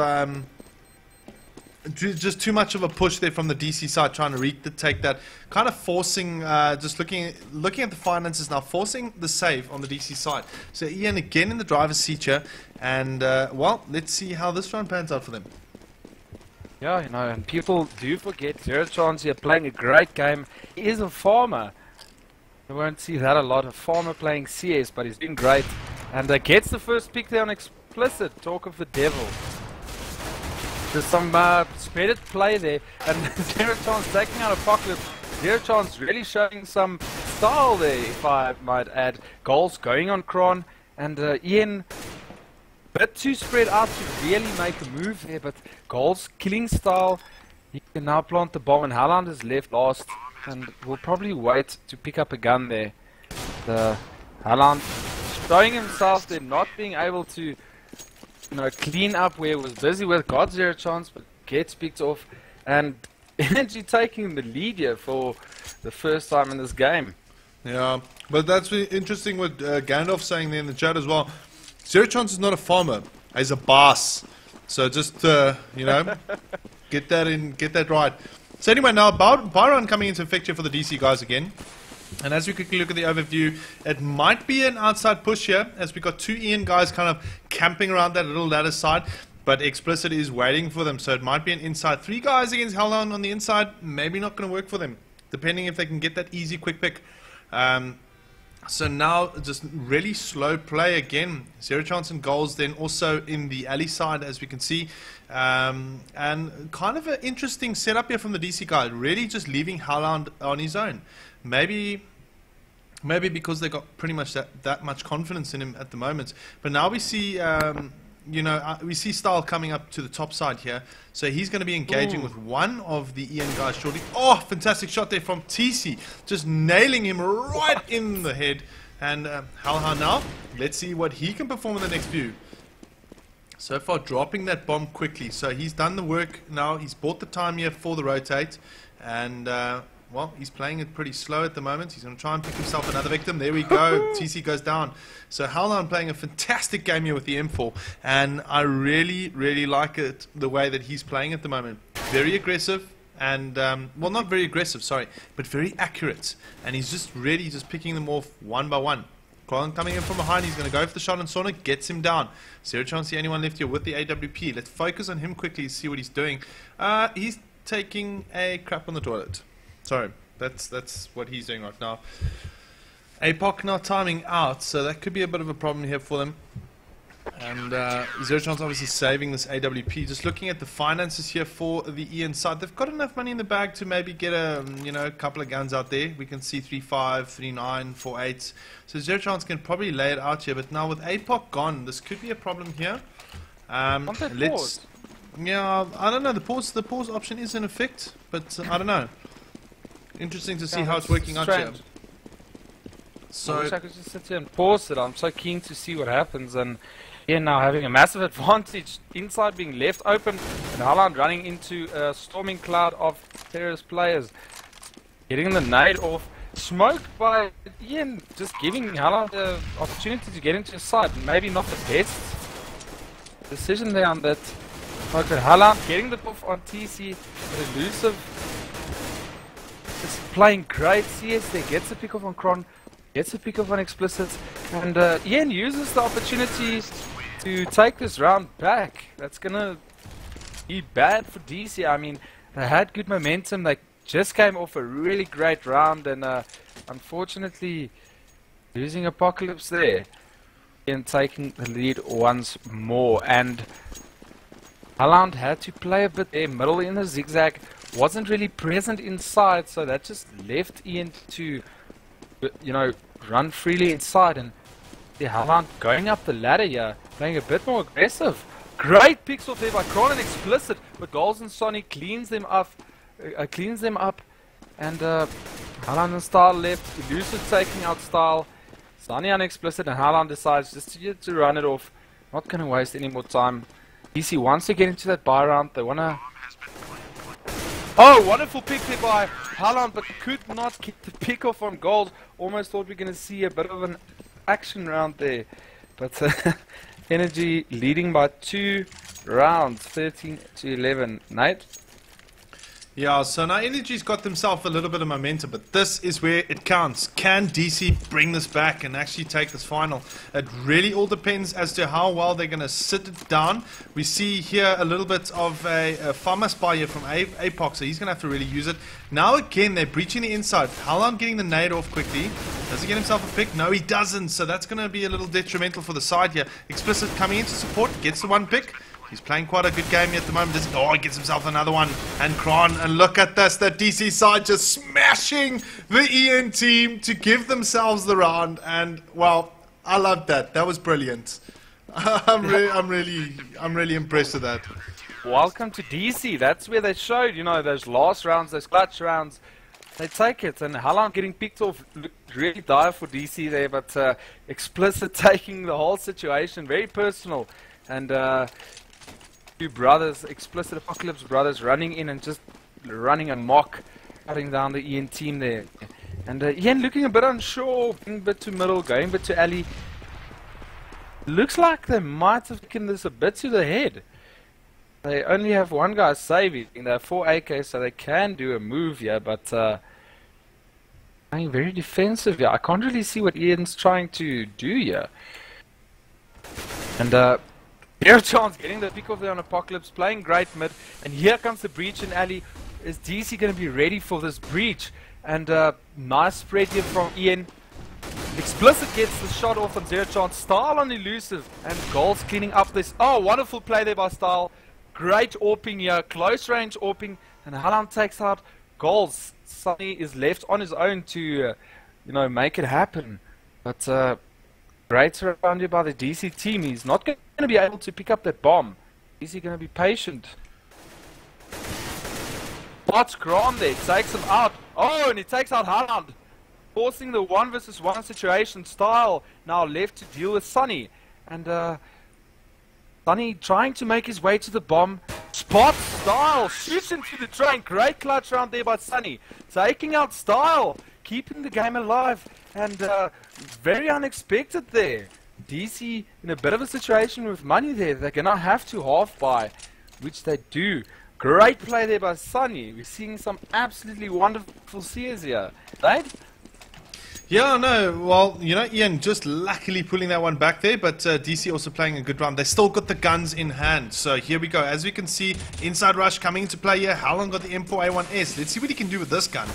just too much of a push there from the DC side, trying to retake that, kind of forcing, just looking at the finances now, forcing the save on the DC side. So Ian again in the driver's seat here, and well, let's see how this round pans out for them. Yeah, you know, and people do forget Zero Chance here playing a great game. He is a farmer. You won't see that a lot, a farmer playing CS, but he's doing great. And gets the first pick there on Explicit, talk of the devil. There's some spreaded play there, and Zero Chance taking out Apocalypse. Zero Chance really showing some style there, if I might add. Goals going on Kron, and Ian, bit too spread out to really make a move there, but Goals killing style. He can now plant the bomb, and Haaland is left last, and will probably wait to pick up a gun there. The Haaland showing himself there, not being able to, clean up where he was busy with. Got Zero Chance, but gets picked off, and Energy taking the lead here for the first time in this game. Yeah, but that's really interesting what Gandalf saying there in the chat as well. Zero Chance is not a farmer, he's a boss. So just, get that right. So anyway, now Byron coming into picture for the DC guys again. And as we quickly look at the overview, it might be an outside push here, as we got two Ian guys kind of camping around that little ladder side. But Explicit is waiting for them, so it might be an inside. Three guys against Hellhound on the inside, maybe not going to work for them, depending if they can get that easy quick pick. So now just really slow play again. Zero Chance and Goals, then also in the alley side, as we can see. And kind of an interesting setup here from the DC guy, really just leaving Hellhound on his own. Maybe because they got pretty much that much confidence in him at the moment. But now we see... we see Style coming up to the top side here, so he's going to be engaging with one of the Ian guys shortly. Oh, fantastic shot there from TC, just nailing him right in the head. And Hellhound now, let's see what he can perform in the next view. So far dropping that bomb quickly, so he's done the work now. He's bought the time here for the rotate, and well, he's playing it pretty slow at the moment. He's going to try and pick himself another victim. There we go. TC goes down. So Hellhound playing a fantastic game here with the M4. And I really, really like it, the way that he's playing at the moment. Very aggressive. And, well, not very aggressive, sorry. But very accurate. And he's just really just picking them off one by one. Colin coming in from behind. He's going to go for the shot on Sauna. Gets him down. Zero Chance the only one left here with the AWP. Let's focus on him quickly, see what he's doing. He's taking a crap on the toilet. Sorry, that's what he's doing right now. APOC now timing out, so that could be a bit of a problem here for them. And Zero Chance obviously saving this AWP. Just looking at the finances here for the Ian side, they've got enough money in the bag to maybe get a couple of guns out there. We can see 3.5, 3.9, 4.8. So Zero Chance can probably lay it out here, but now with APOC gone, this could be a problem here. Let's. Yeah, I don't know. The pause option is in effect, but I don't know. Interesting to see how it's working out here. So I wish I could just sit here and pause it. I'm so keen to see what happens, and now having a massive advantage, inside being left open, and Haaland running into a storming cloud of terrorist players, getting the nade off, smoked by Ian, just giving Haaland the opportunity to get into his side. Maybe not the best decision there on that. Okay, Haaland getting the buff on TC, elusive. Just playing great CS there, gets a pick off on Kron, gets a pick off on Explicit, and Ian uses the opportunity to take this round back. That's gonna be bad for DC. I mean, they had good momentum, they just came off a really great round, and unfortunately losing Apocalypse there. Ian taking the lead once more, and Haaland had to play a bit there, middle in the zigzag. Wasn't really present inside, so that just left Ian to, run freely inside. And Haaland going up the ladder here, playing a bit more aggressive. Great picks off there by Kron and Explicit, but Goals and Sonny cleans them up, and Haaland and Style left. Elusive taking out Style, Sonny and Explicit, and Haaland decides just to run it off. Not going to waste any more time. DC wants to get into that buy round. They want to. Oh, wonderful pick there by Haaland, but could not get the pick off on Goals. Almost thought we were going to see a bit of an action round there. But Energy leading by 2 rounds, 13-11. Nate? Yeah, so now Energy's got themselves a little bit of momentum, but this is where it counts. Can DC bring this back and actually take this final? It really all depends as to how well they're going to sit it down. We see here a little bit of a farmer spy here from APOC, so he's going to have to really use it. Now again, they're breaching the inside. Haaland getting the nade off quickly. Does he get himself a pick? No, he doesn't, so that's going to be a little detrimental for the side here. Explicit coming in to support, gets the one pick. He's playing quite a good game at the moment. Oh, he gets himself another one. And Kron, and look at this. The DC side just smashing the EN team to give themselves the round. And, well, I loved that. That was brilliant. I'm really impressed with that. Welcome to DC. That's where they showed, you know, those last rounds, those clutch rounds. They take it, and Hallam getting picked off looked really dire for DC there, but Explicit taking the whole situation very personal, and two brothers, Explicit Apocalypse brothers, running in and just running amok, cutting down the EN team there, and Ian looking a bit unsure, going a bit to middle, going a bit to alley. Looks like they might have taken this a bit to the head. They only have one guy saving. They have 4 AKs, so they can do a move here, but playing very defensive here. I can't really see what Ian's trying to do here. And Air Chance getting the pick off there on Apocalypse, playing great mid, and here comes the breach in alley. Is DC going to be ready for this breach? And nice spread here from Ian. Explicit gets the shot off on Zero Chance. Style on Elusive, and Goals cleaning up this. Oh, wonderful play there by Style. Great AWPing here, close range AWPing, and Hallam takes out Goals. Sunny is left on his own to, you know, make it happen. But great surround here by the DC team. He's not going to be able to pick up that bomb. Is he going to be patient? Spots Grom there, takes him out. Oh, and he takes out Hallam, forcing the 1 versus 1 situation. Style now left to deal with Sunny, and Sunny trying to make his way to the bomb. Spots Style, shoots into the train. Great clutch round there by Sunny, taking out Style, keeping the game alive, and very unexpected there. DC in a bit of a situation with money there. They're gonna have to half buy, which they do. Great play there by Sunny. We're seeing some absolutely wonderful series here, right? Yeah, no, well, you know, Ian just luckily pulling that one back there, but DC also playing a good round. They still got the guns in hand. So here we go. As we can see, inside rush coming into play here. Hallam got the M4A1S. Let's see what he can do with this gun.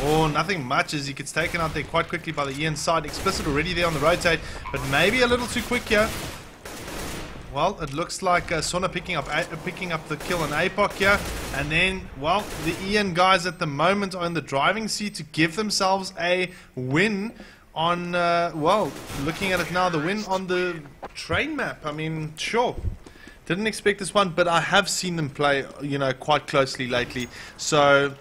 Oh, nothing much as he gets taken out there quite quickly by the Ian side. Explicit already there on the rotate, but maybe a little too quick here. Well, it looks like Sona picking up the kill on APOC here, and then, well, the Ian guys at the moment are in the driving seat to give themselves a win on, well, looking at it now, the win on the train map. I mean, sure, didn't expect this one, but I have seen them play, you know, quite closely lately. So,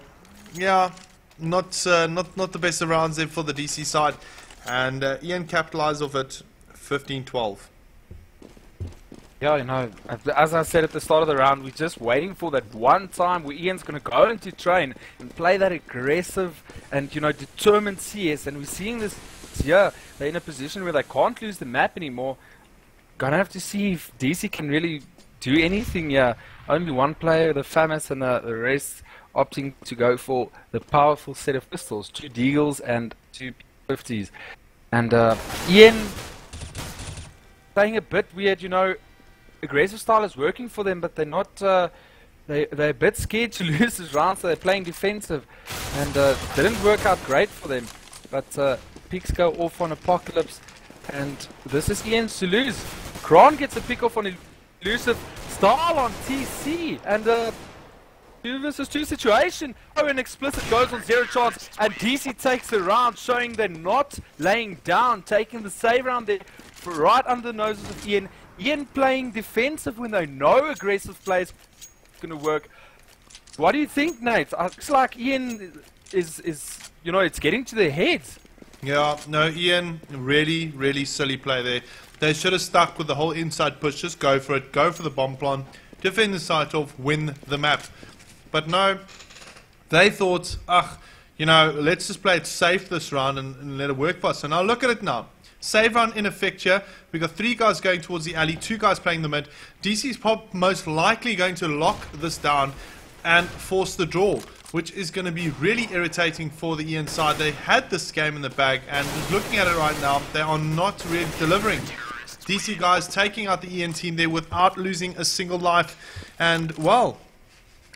yeah, not the best of rounds there for the DC side, and Ian capitalized off it, 15-12. Yeah, you know, as I said at the start of the round, we're just waiting for that one time where Ian's going to go into train and play that aggressive and, you know, determined CS. And we're seeing this here. They're in a position where they can't lose the map anymore. Gonna have to see if DC can really do anything here. Only one player, the Famous, and the rest opting to go for the powerful set of pistols. 2 Deagles and 2 P50s. And Ian playing a bit weird, you know. Aggressive style is working for them, but they're not. They're a bit scared to lose this round, so they're playing defensive, and didn't work out great for them. But picks go off on Apocalypse, and this is Ian's to lose. Kron gets a pick off on Elusive, Style on TC, and 2 versus 2 situation. Oh, and Explicit goes on Zero Chance, and DC takes the round, showing they're not laying down, taking the save round there, right under the noses of Ian. Ian playing defensive when they know aggressive play is going to work. What do you think, Nate? Looks like Ian is, you know, it's getting to their heads. Yeah, no, Ian, really silly play there. They should have stuck with the whole inside push. Just go for it. Go for the bomb plan. Defend the site off. Win the map. But no, they thought, you know, let's just play it safe this round and let it work for us. So now look at it now. Save round in effect here. We've got 3 guys going towards the alley, 2 guys playing the mid. DC's most likely going to lock this down and force the draw, which is going to be really irritating for the Ian side. They had this game in the bag, and looking at it right now, they are not really delivering. DC guys taking out the Ian team there without losing a single life, and well,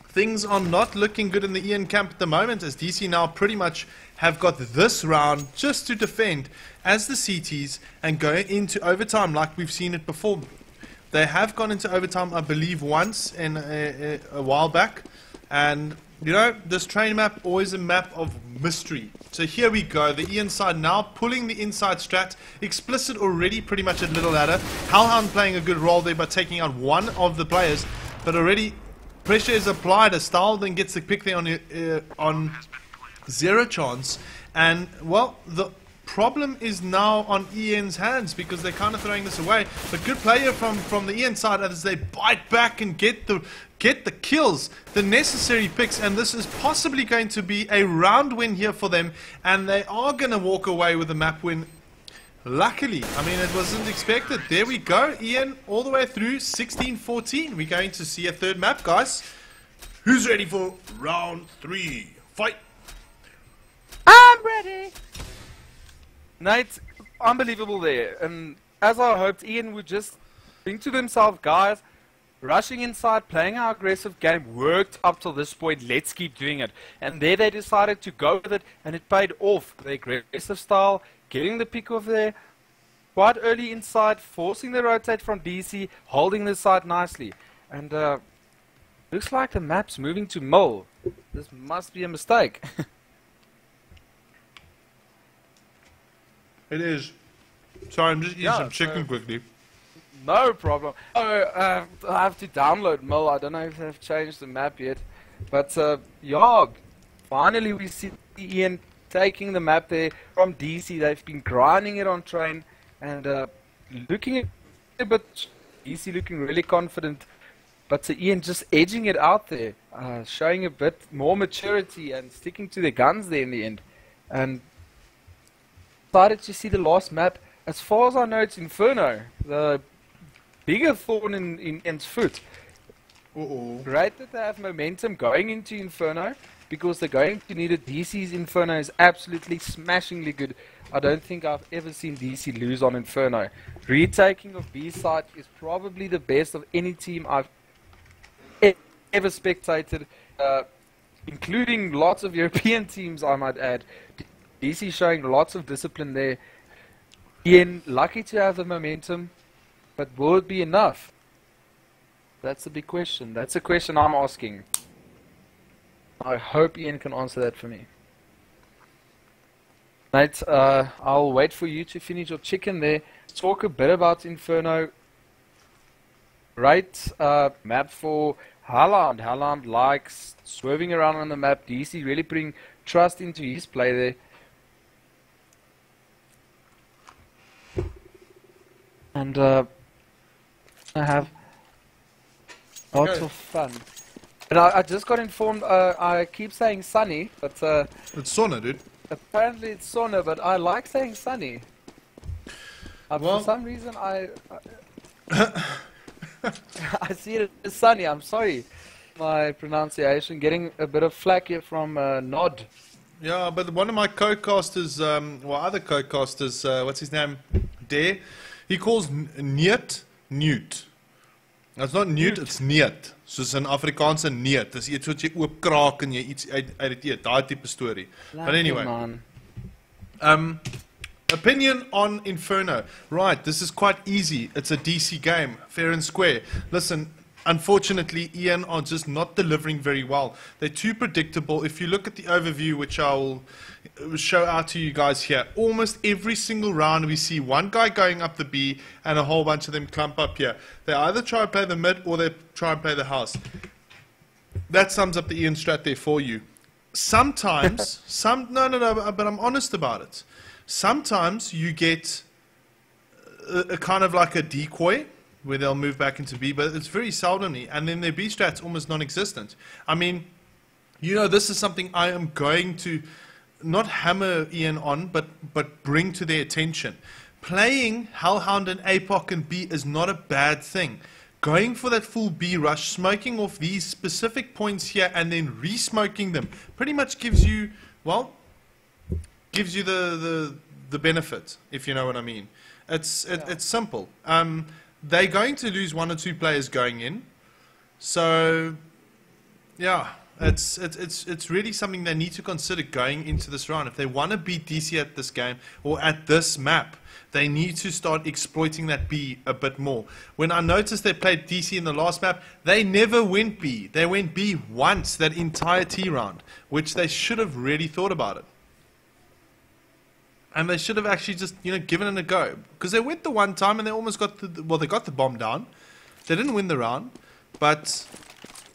things are not looking good in the Ian camp at the moment, as DC now pretty much have got this round just to defend as the CTs and go into overtime like we've seen it before. They have gone into overtime, I believe, once in a while back. And, you know, this train map, always a map of mystery. So here we go. The Ian side now pulling the inside strat. Explicit already pretty much at Little Ladder. Hellhound playing a good role there by taking out one of the players. But already pressure is applied. A style then gets the pick there on zero chance. And, well, the problem is now on Ian's hands because they're kind of throwing this away. But good player from the Ian side as they bite back and get the kills, the necessary picks, and this is possibly going to be a round win here for them, and they are going to walk away with a map win. Luckily, I mean, it wasn't expected. There we go, Ian all the way through 16-14. We're going to see a third map, guys. Who's ready for round 3? Fight! I'm ready! Nate, unbelievable there. And as I hoped, Ian would just think to themselves, guys, rushing inside, playing our aggressive game, worked up till this point, let's keep doing it. And there they decided to go with it, and it paid off. The aggressive style, getting the pick off there, quite early inside, forcing the rotate from DC, holding the side nicely. And looks like the map's moving to Mill. This must be a mistake. It is. Sorry, I'm just eating some chicken quickly. No problem. Oh, I have to download Mill. I don't know if they've changed the map yet. But, yeah, finally we see Ian taking the map there from DC. They've been grinding it on train and looking a bit, DC looking really confident. But Ian just edging it out there, showing a bit more maturity and sticking to the guns there in the end. And started to see the last map. As far as I know, it's Inferno. The bigger thorn in Ian's foot. Great that they have momentum going into Inferno, because they're going to need it. DC's Inferno is absolutely smashingly good. I don't think I've ever seen DC lose on Inferno. Retaking of B side is probably the best of any team I've ever spectated, including lots of European teams, I might add. DC showing lots of discipline there. Ian lucky to have the momentum, but will it be enough? That's the big question. That's a question I'm asking. I hope Ian can answer that for me. Nate, I'll wait for you to finish your chicken there. Talk a bit about Inferno. Right, map for Haaland. Haaland likes swerving around on the map. DC really putting trust into his play there. And I have lots of fun. And I just got informed, I keep saying sunny, but it's sauna, dude. Apparently it's sauna, but I like saying sunny. For some reason I see it as sunny. I'm sorry, my pronunciation. Getting a bit of flack here from Nod. Yeah, but one of my co-casters, other co-casters, what's his name? Dare. He calls Niet Newt. It's not Newt, it's Niet. Soos in Afrikaanse neet. Dis iets wat jy oop kraak en jy iets uit dit eet. Daai tipe storie. But anyway. Opinion on Inferno. Right, this is quite easy. It's a DC game, fair and square. Listen, unfortunately, Ian are just not delivering very well. They're too predictable. If you look at the overview, which I'll show out to you guys here, almost every single round we see one guy going up the B and a whole bunch of them clump up here. They either try and play the mid or they try and play the house. That sums up the Ian strat there for you. Sometimes, but I'm honest about it. Sometimes you get a kind of like a decoy where they'll move back into B, but it's very seldomly, and then their B strat's almost non-existent. I mean, you know, this is something I am going to not hammer Ian on, but bring to their attention. Playing Hellhound and APOC and B is not a bad thing. Going for that full B rush, smoking off these specific points here, and then re-smoking them, pretty much gives you, well, gives you the benefit, if you know what I mean. It's simple. They're going to lose one or two players going in. So, yeah, It's really something they need to consider going into this round. If they want to beat DC at this game or at this map, they need to start exploiting that B a bit more. When I noticed they played DC in the last map, they never went B. They went B once that entire T round, which they should have really thought about it. And they should have actually just, you know, given it a go. Because they went the one time and they almost got the, well, they got the bomb down. They didn't win the round, but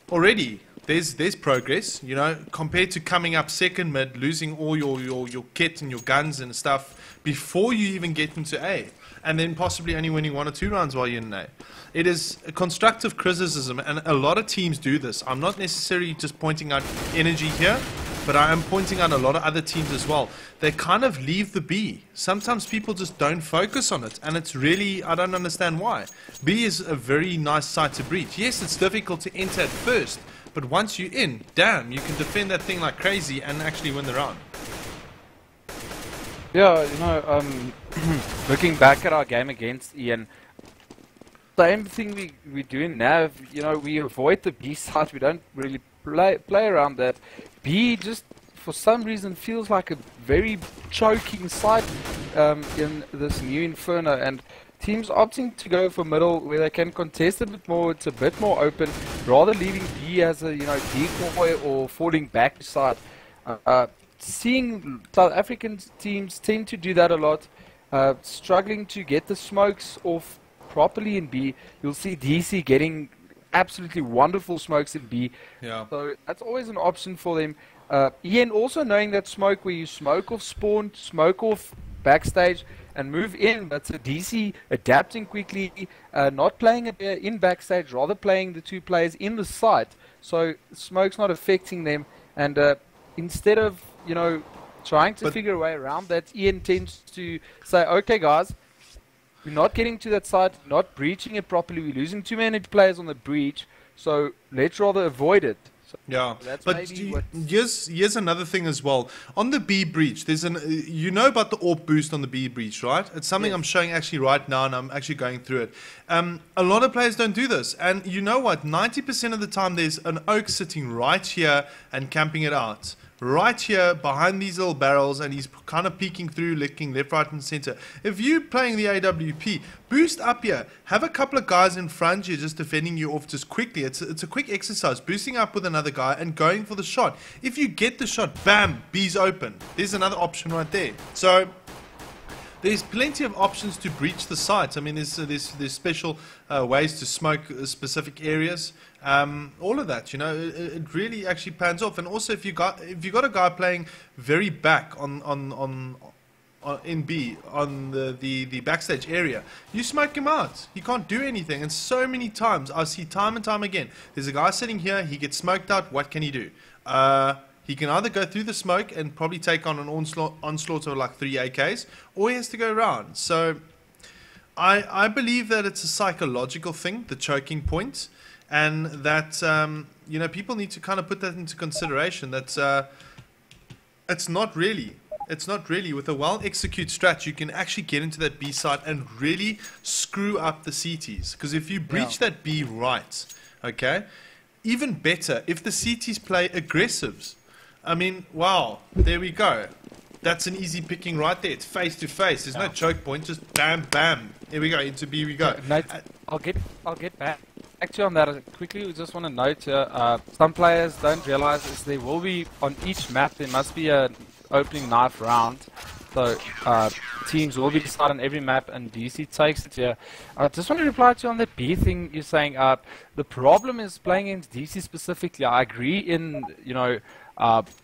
already there's progress, you know, compared to coming up second mid, losing all your kit and your guns and stuff before you even get into A, and then possibly only winning 1 or 2 rounds while you're in A. It is a constructive criticism, and a lot of teams do this. I'm not necessarily just pointing out energy here, but I am pointing out a lot of other teams as well. They kind of leave the B. Sometimes people just don't focus on it, and it's really, I don't understand why. B is a very nice site to breach. Yes, it's difficult to enter at first, but once you're in, damn, you can defend that thing like crazy and actually win the round. Yeah, you know, looking back at our game against Ian, same thing we do in Nav, you know, we avoid the B side, we don't really play around that. B just, for some reason, feels like a very choking side in this new Inferno, and teams opting to go for middle where they can contest a bit more, it's a bit more open, rather leaving B as a, you know, decoy or falling back side. Seeing South African teams tend to do that a lot, struggling to get the smokes off properly in B. You'll see DC getting absolutely wonderful smokes in B. Yeah. So that's always an option for them. Ian also knowing that smoke where you smoke off spawn, smoke off backstage and move in, but so DC adapting quickly, not playing it in backstage, rather playing the 2 players in the site. So smoke's not affecting them, and instead of, you know, trying to figure a way around that, Ian tends to say, okay guys, we're not getting to that site, not breaching it properly, we're losing too many players on the breach, so let's rather avoid it. So yeah, that's but maybe here's another thing as well. On the B breach, there's you know about the AWP boost on the B breach, right? It's something I'm showing actually right now, and I'm actually going through it. A lot of players don't do this, and you know what? 90% of the time, there's an oak sitting right here and camping it out. Right here behind these little barrels, and he's kind of peeking through, licking left, right and center. If you're playing the AWP, boost up here, have a couple of guys in front here just defending you off just quickly. It's a quick exercise, boosting up with another guy and going for the shot. If you get the shot, bam, B's open. There's another option right there. So there's plenty of options to breach the site. I mean, there's special ways to smoke specific areas. All of that, you know, it really actually pans off. And also, if you got a guy playing very back in B on the backstage area, you smoke him out. He can't do anything. And so many times I see time and time again, there's a guy sitting here, he gets smoked out. What can he do? He can either go through the smoke and probably take on an onslaught of like 3 AKs, or he has to go around. So I believe that it's a psychological thing, the choking point, and that you know, people need to kind of put that into consideration. That it's not really with a well-executed strat, you can actually get into that B side and really screw up the CTs. Because if you breach that B right, okay, even better if the CTs play aggressives. I mean, wow, there we go. That's an easy picking right there. It's face to face. There's no choke point. Just bam, bam. Here we go. Into B we go. I'll get back. Actually, on that quickly, we just want to note here, some players don't realize is there will be on each map there must be an opening knife round. So teams will be decided on every map, and DC takes it here. I just want to reply to you on the B thing you're saying. The problem is playing against DC specifically. I agree in, you know,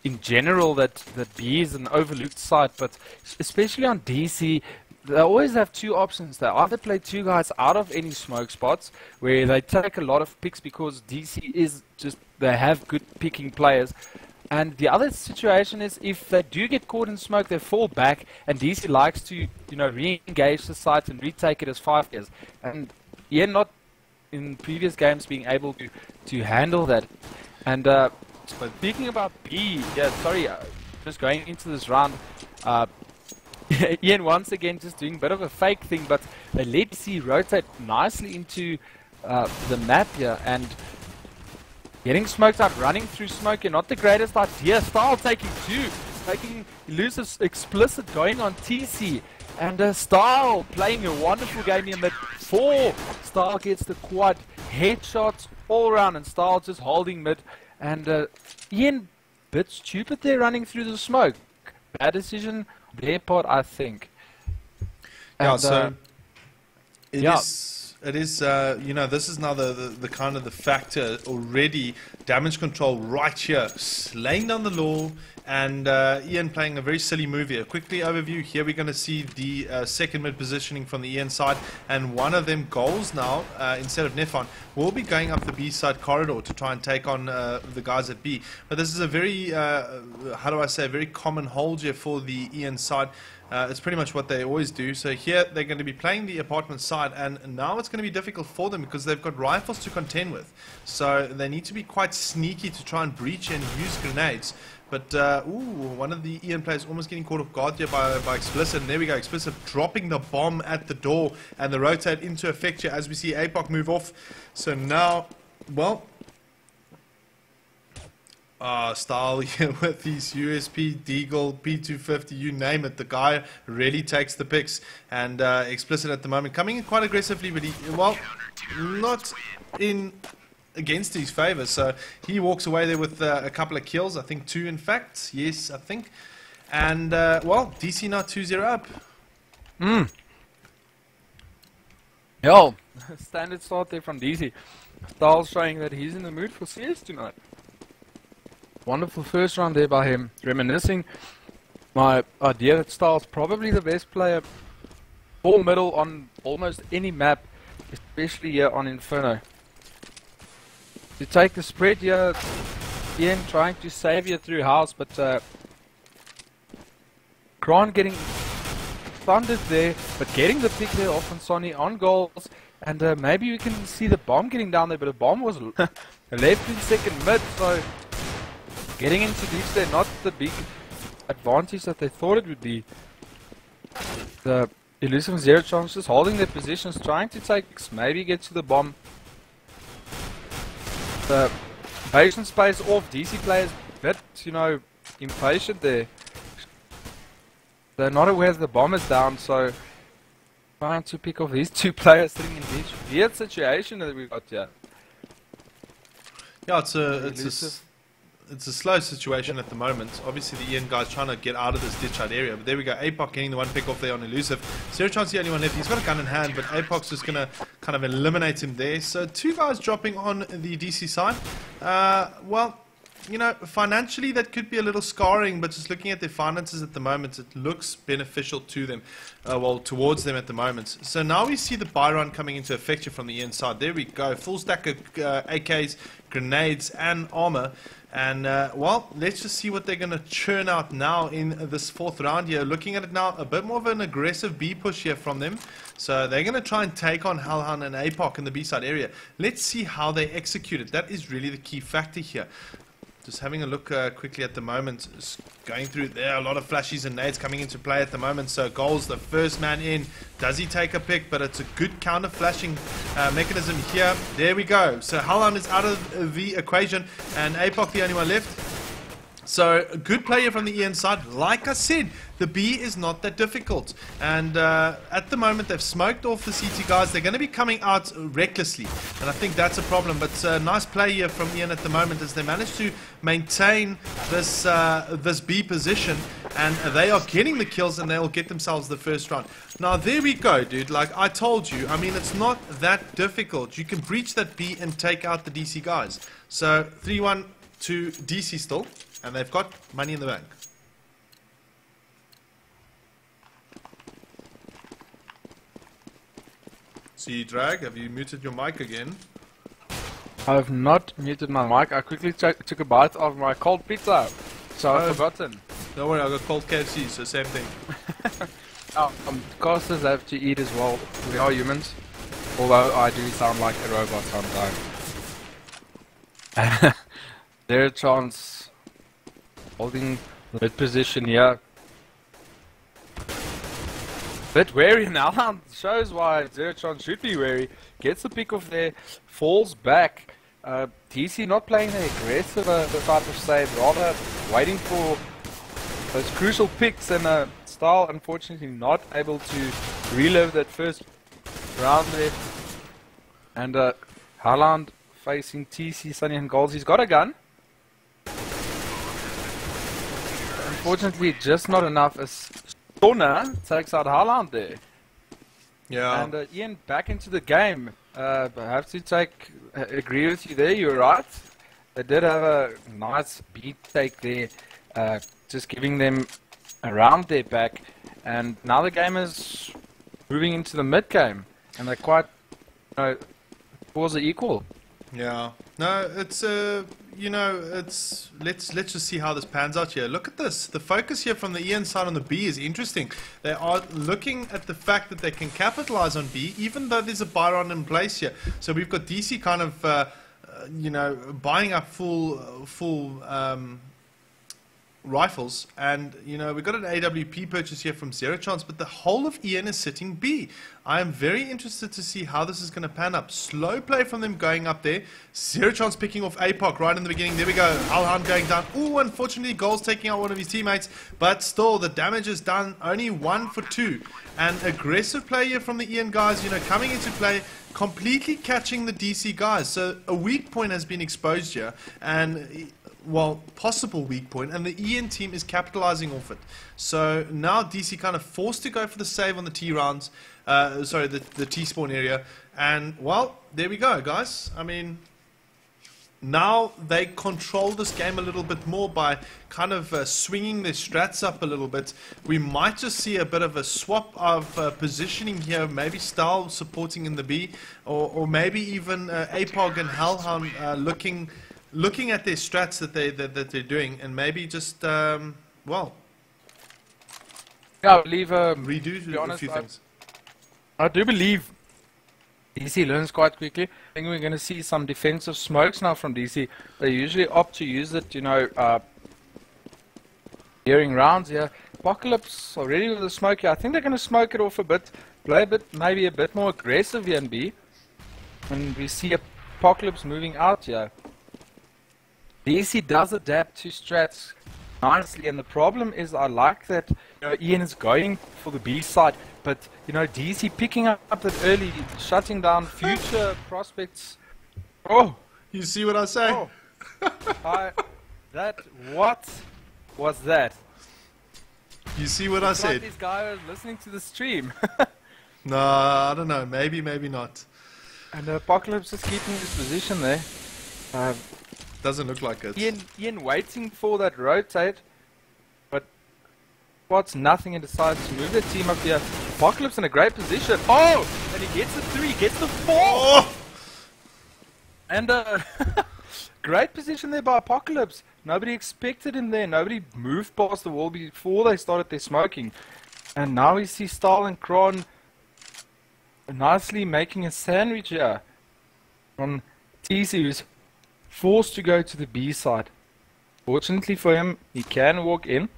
in general that B is an overlooked site, but especially on DC, they always have 2 options. They either play 2 guys out of any smoke spots where they take a lot of picks because DC is just, they have good picking players. And the other situation is if they do get caught in smoke, they fall back, and DC likes to, you know, re-engage the site and retake it as 5 years. And Ian not in previous games being able to handle that. And speaking about B, just going into this round, Ian once again just doing a bit of a fake thing, but they let DC rotate nicely into the map here, and Getting smoked out, running through smoke, and not the greatest idea. Style taking 2, taking elusive explicit, going on TC. And Style playing a wonderful game in mid 4. Style gets the quad headshots all around, and Style just holding mid. And Ian, bit stupid there running through the smoke. Bad decision, their part, I think. Yeah, And, so it is, you know, this is now the kind of the factor already. Damage control right here, laying down the law, and Ian playing a very silly move here. Quickly overview, here we're going to see the second mid positioning from the Ian side, and one of them goals now, instead of Nefon, will be going up the B side corridor to try and take on the guys at B. But this is a very, how do I say, a very common hold here for the Ian side. It's pretty much what they always do. So here they're going to be playing the apartment side, and now it's going to be difficult for them because they've got rifles to contend with. So they need to be quite sneaky to try and breach and use grenades. But, one of the Ian players almost getting caught off guard here by Explicit. And there we go, Explicit dropping the bomb at the door, and the rotate into effect here as we see APOC move off. So now, well, Style here with these USP, Deagle, P250, you name it. The guy really takes the picks. And Explicit at the moment coming in quite aggressively, but he, well, not in against his favor. So he walks away there with a couple of kills. I think 2 in fact. Yes, I think. And, well, DC now 2-0 up. Yo, standard start there from DC. Styles showing that he's in the mood for CS tonight. Wonderful first round there by him. Reminiscing my idea that Styles probably the best player for middle on almost any map, especially here on Inferno. To take the spread here, Ian trying to save you through house, but Kron getting thundered there, but getting the pick there off on Sonny on goals, and maybe we can see the bomb getting down there, but the bomb was left in second mid, so getting into deep there, not the big advantage that they thought it would be. The elusive zero chance just holding their positions, trying to take, maybe get to the bomb. The patient space off, DC players bit, you know, impatient there. They're not aware that the bomb is down, so trying to pick off these 2 players sitting in this weird situation that we've got here. Yeah, it's a slow situation at the moment. Obviously the Ian guy's trying to get out of this ditch out area, but there we go, APOC getting the one pick off there on elusive. Zero chance the only one left. He's got a gun in hand, but APOC's just going to kind of eliminate him there. So 2 guys dropping on the DC side. Well, you know, financially that could be a little scarring, but just looking at their finances at the moment, it looks beneficial to them, well, towards them at the moment. So now we see the buy run coming into effect here from the inside. There we go, full stack of AKs, grenades, and armor. And, well, let's just see what they're going to churn out now in this 4th round here. Looking at it now, a bit more of an aggressive B push here from them. So they're going to try and take on Hellhound and APOC in the B side area. Let's see how they execute it. That is really the key factor here. Just having a look quickly at the moment, just going through there, a lot of flashes and nades coming into play at the moment. So Goals, the first man in, does he take a pick? But it's a good counter flashing mechanism here. There we go. So Hellhound is out of the equation, and APOC the only one left. So a good player from the Ian side. Like I said, the B is not that difficult. And at the moment, they've smoked off the CT guys. They're going to be coming out recklessly. And I think that's a problem. But nice play here from Ian at the moment as they manage to maintain this this B position. And they are getting the kills, and they'll get themselves the first round. Now, there we go, dude. Like I told you, I mean, it's not that difficult. You can breach that B and take out the DC guys. So 3-1 to DC still. And they've got money in the bank. zdrag, have you muted your mic again? I have not muted my mic. I quickly took a bite of my cold pizza, so I've forgotten. Don't worry, I got cold KFC, so same thing. Casters have to eat as well. We are humans, although I do sound like a robot sometimes. Their chance. Holding the mid position here. Bit wary now. Shows why Zero Chance should be wary. Gets the pick off there. Falls back. DC not playing the aggressive type of save, rather waiting for those crucial picks, and Style unfortunately not able to relive that first round there. And Haaland facing TC, Sunny and Goals. He's got a gun. Unfortunately, just not enough as Sona takes out Haaland there. Yeah. And Ian, back into the game. I have to agree with you there, you're right. They did have a nice beat take there, just giving them a round there back. And now the game is moving into the mid game, and they're quite, scores are equal. Yeah. No, it's let's just see how this pans out here. Look at this. The focus here from the EN side on the B is interesting. They are looking at the fact that they can capitalize on B, even though there's a buy round in place here. So we've got DC kind of buying up full rifles, and we've got an AWP purchase here from Zero Chance, but the whole of EN is sitting B. I am very interested to see how this is going to pan up. Slow play from them going up there. Zero Chance picking off APOC right in the beginning. There we go. Alhan going down. Ooh, unfortunately, Goals taking out one of his teammates, but still the damage is done. Only 1 for 2. And aggressive play here from the EN guys, coming into play, completely catching the DC guys. So a weak point has been exposed here, and possible weak point, and the EN team is capitalizing off it. So now DC kind of forced to go for the save on the T rounds, the T spawn area, and there we go, guys. I mean, now they control this game a little bit more by kind of swinging their strats up a little bit. We might just see a bit of a swap of positioning here, maybe Style supporting in the B, or maybe even APOG and Hellhound looking at their strats that they're doing, and maybe just yeah, I believe redo a few things. I do believe DC learns quite quickly. I think we're going to see some defensive smokes now from DC. They usually opt to use it, during rounds here. Apocalypse already with the smoke here. I think they're going to smoke it off a bit, play a bit, maybe a bit more aggressive here in B, and we see Apocalypse moving out here. DC does adapt to strats nicely, and the problem is I like that Ian is going for the B side, but DC picking up that early, shutting down future prospects. Oh, you see what I say? Oh. What was that? You see what I said? Like these guys are listening to the stream. No, I don't know. Maybe not. And Apocalypse is keeping his position there. Doesn't look like it. Ian waiting for that rotate, but spots nothing and decides to move the team up here. Apocalypse in a great position. Oh! And he gets the 3, gets the 4! Oh! And great position there by Apocalypse. Nobody expected him there. Nobody moved past the wall before they started their smoking. And now we see Stahl and Kron nicely making a sandwich here on TC, who's forced to go to the B side. Fortunately for him, he can walk in.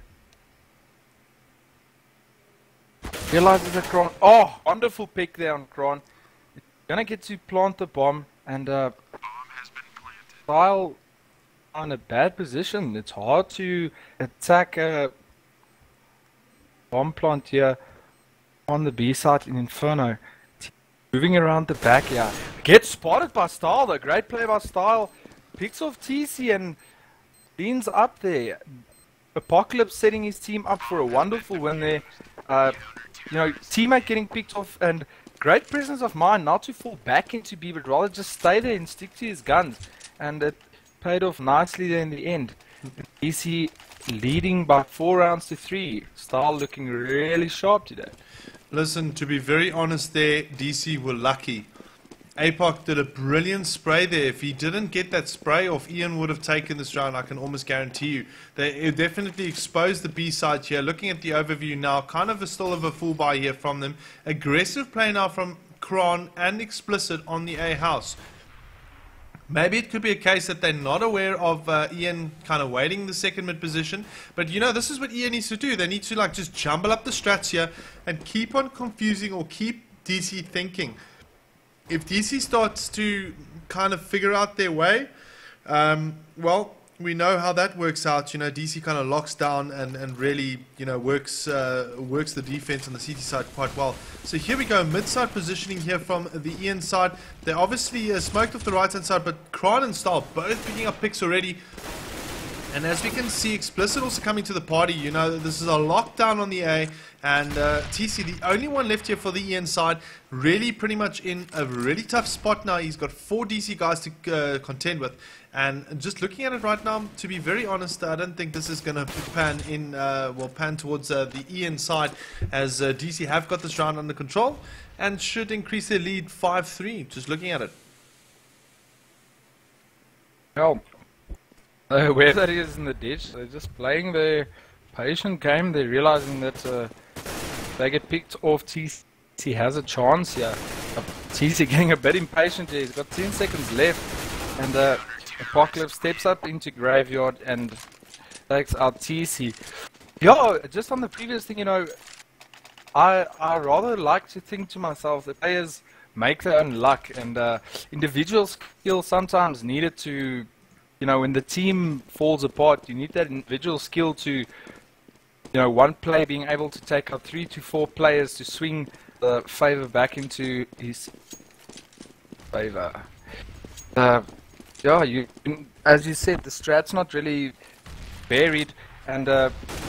Realizes that Kron. Oh, wonderful pick there on Kron. Gonna get to plant the bomb, and Style in a bad position. It's hard to attack a bomb plant here on the B side in Inferno. Moving around the back here. Gets spotted by Style though. Great play by Style. Picks off TC and leans up there. Apocalypse setting his team up for a wonderful win there. Teammate getting picked off, and great presence of mind not to fall back into B, but rather just stay there and stick to his guns. And it paid off nicely there in the end. DC leading by 4 rounds to 3. Style looking really sharp today. Listen, to be very honest there, DC were lucky. APOC did a brilliant spray there. If he didn't get that spray off, Ian would have taken this round, I can almost guarantee you. They definitely exposed the B side here. Looking at the overview now, kind of still of a full buy here from them. Aggressive play now from Kron and Explicit on the A house. Maybe it could be a case that they're not aware of Ian kind of waiting the second mid position. But this is what Ian needs to do. They need to just jumble up the strats here and keep on confusing, or keep DC thinking if DC starts to kind of figure out their way, well, we know how that works out. You know, DC kind of locks down and really, you know, works the defense on the CT side quite well. So here we go, mid-side positioning here from the Ian side. They obviously smoked off the right-hand side, but Kron and Stahl both picking up picks already. And as we can see, Explicit also coming to the party. You know, this is a lockdown on the A, and TC, the only one left here for the Ian side, really pretty much in a really tough spot now. He's got 4 DC guys to contend with, and just looking at it right now, to be very honest, I don't think this is going to pan towards the Ian side, as DC have got this round under control and should increase their lead 5-3. Just looking at it. Well, where that is in the ditch, they're just playing their patient game. They're realizing that if they get picked off, TC has a chance here. TC getting a bit impatient here. He's got 10 seconds left, and Apocalypse steps up into Graveyard and takes out TC. Yeah, just on the previous thing, you know, I rather like to think to myself that players make their own luck, and individual skill sometimes needed to, you know, when the team falls apart, you need that individual skill to, you know, one player being able to take out 3 to 4 players to swing the favor back into his favor. Yeah, as you said, the strat's not really varied, and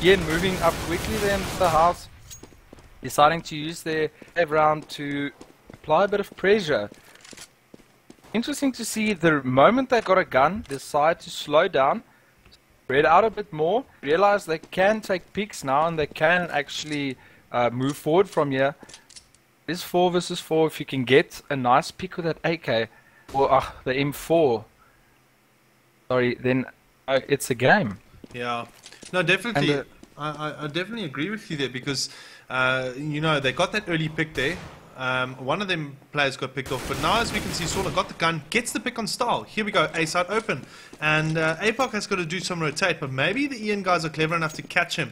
Ian moving up quickly then to the house, deciding to use their save round to apply a bit of pressure. Interesting to see the moment they got a gun, decide to slow down, spread out a bit more, realize they can take picks now and they can actually move forward from here. This 4 versus 4, if you can get a nice pick with that AK, or the M4, sorry, then it's a game. Yeah, no, definitely. I definitely agree with you there, because you know, they got that early pick there. One of them players got picked off, but now as we can see, Sauna got the gun, gets the pick on Style. Here we go, A side open, and APOC has got to do some rotate, but maybe the Ian guys are clever enough to catch him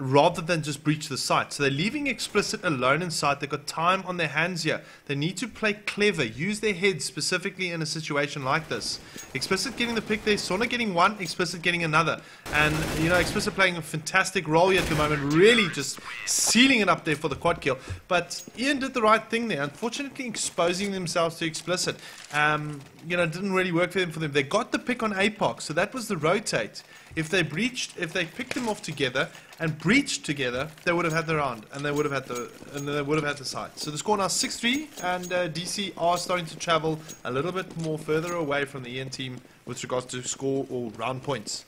rather than just breach the site. So they're leaving Explicit alone inside. They've got time on their hands here. They need to play clever, use their heads specifically in a situation like this. Explicit getting the pick there, Sauna getting one, Explicit getting another. And, you know, Explicit playing a fantastic role here at the moment, really just sealing it up there for the quad kill. But Ian did the right thing there, unfortunately exposing themselves to Explicit. You know, it didn't really work for them. They got the pick on APOC, so that was the rotate. If they picked them off together and breached together, they would have had the round, and they would have had the side. So the score now 6-3, and DC are starting to travel a little bit more further away from the Ian team with regards to score or round points.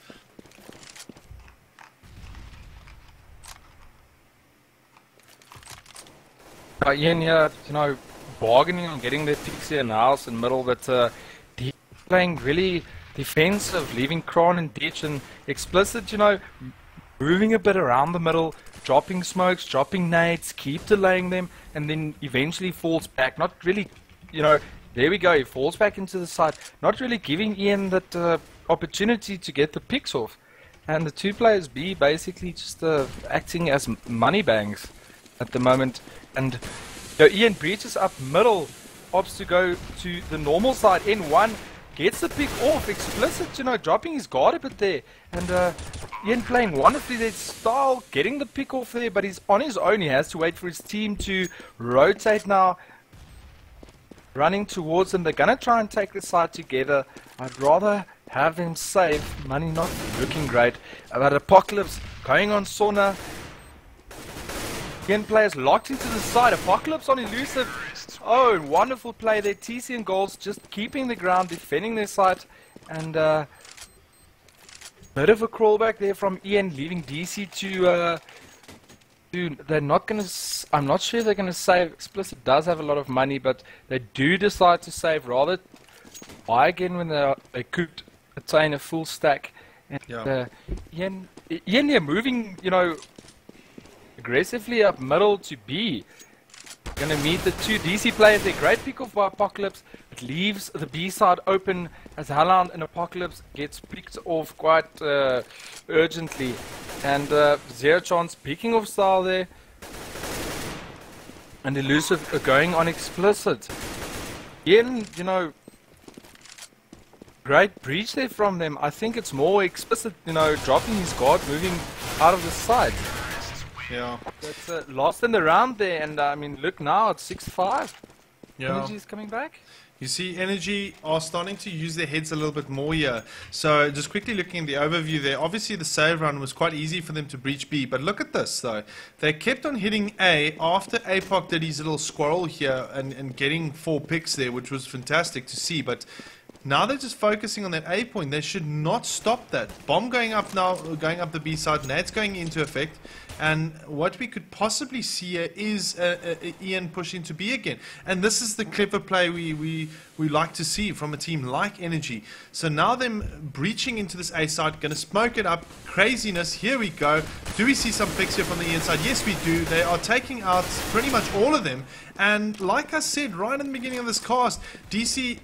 Ian here, you know, bargaining on getting their picks here in the house in the middle, but playing really defensive, leaving Kron and Ditch and Explicit, you know, moving a bit around the middle, dropping smokes, dropping nades, keep delaying them, and then eventually falls back. Not really, you know, there we go, he falls back into the side, not really giving Ian that opportunity to get the picks off. And the 2 players B basically just acting as money banks at the moment. And you know, Ian breaches up middle, opts to go to the normal side, N1, gets the pick off. Explicit, you know, dropping his guard a bit there, and Ian playing wonderfully there. Style getting the pick off there, but he's on his own. He has to wait for his team to rotate now, running towards them. They're gonna try and take the side together. I'd rather have them save. Money not looking great, but Apocalypse going on Sauna. Ian players locked into the side. Apocalypse on elusive. Oh, wonderful play there. TC and Goals just keeping the ground, defending their site, and bit of a crawlback there from Ian, leaving DC to they're not gonna. I'm not sure they're gonna save. Explicit does have a lot of money, but they do decide to save rather buy again when they could attain a full stack. And Yeah. Ian here moving, you know, aggressively up middle to B. Gonna meet the 2 DC players there. Great pick off by Apocalypse. It leaves the B side open as Halland and Apocalypse gets picked off quite urgently. And Zero Chance picking off Style there. And Elusive going on Explicit. Again, you know, great breach there from them. I think it's more explicit, you know, dropping his guard, moving out of the side. Yeah. That's lost in the round there, and I mean, look now, it's 6-5. Yeah. Energy's coming back. You see, Energy are starting to use their heads a little bit more here. So just quickly looking at the overview there, obviously the save run was quite easy for them to breach B, but look at this though. They kept on hitting A after APOC did his little squirrel here and getting 4 picks there, which was fantastic to see, but now they're just focusing on that A point. They should not stop that. Bomb going up now, going up the B side, Nad's going into effect. And what we could possibly see here is Ian pushing to B again. And this is the clever play we like to see from a team like Energy. So now them breaching into this A side, going to smoke it up. Craziness, here we go. Do we see some picks here from the inside? Yes, we do. They are taking out pretty much all of them. And like I said right in the beginning of this cast, DC,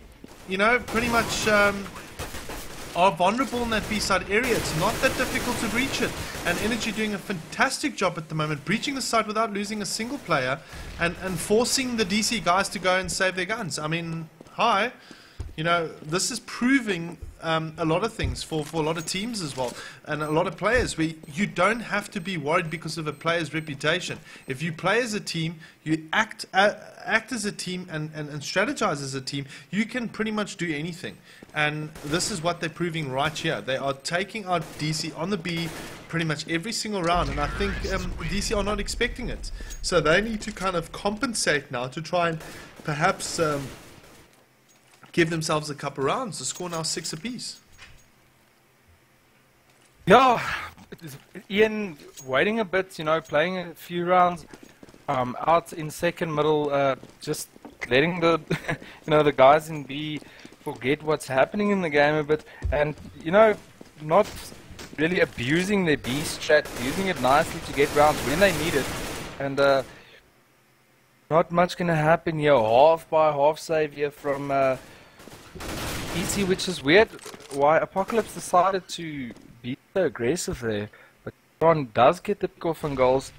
you know, pretty much are vulnerable in that B-side area. It's not that difficult to breach it. And Energy doing a fantastic job at the moment, breaching the site without losing a single player and forcing the DC guys to go and save their guns. I mean, hi. You know, this is proving a lot of things for a lot of teams as well, and a lot of players where you don't have to be worried because of a player's reputation. If you play as a team, you act as a team and strategize as a team, you can pretty much do anything. And this is what they're proving right here. They are taking out DC on the B pretty much every single round, and I think DC are not expecting it. So they need to kind of compensate now to try and perhaps give themselves a couple of rounds. The score now 6 apiece. Yeah, Ian waiting a bit, you know, playing a few rounds out in second middle, just letting the you know, the guys in B forget what's happening in the game a bit, and you know, not really abusing their B strat, using it nicely to get rounds when they need it, and not much gonna happen here. Half by half save here from EC, which is weird why Apocalypse decided to be so aggressive there, but Ron does get the pick off on goals.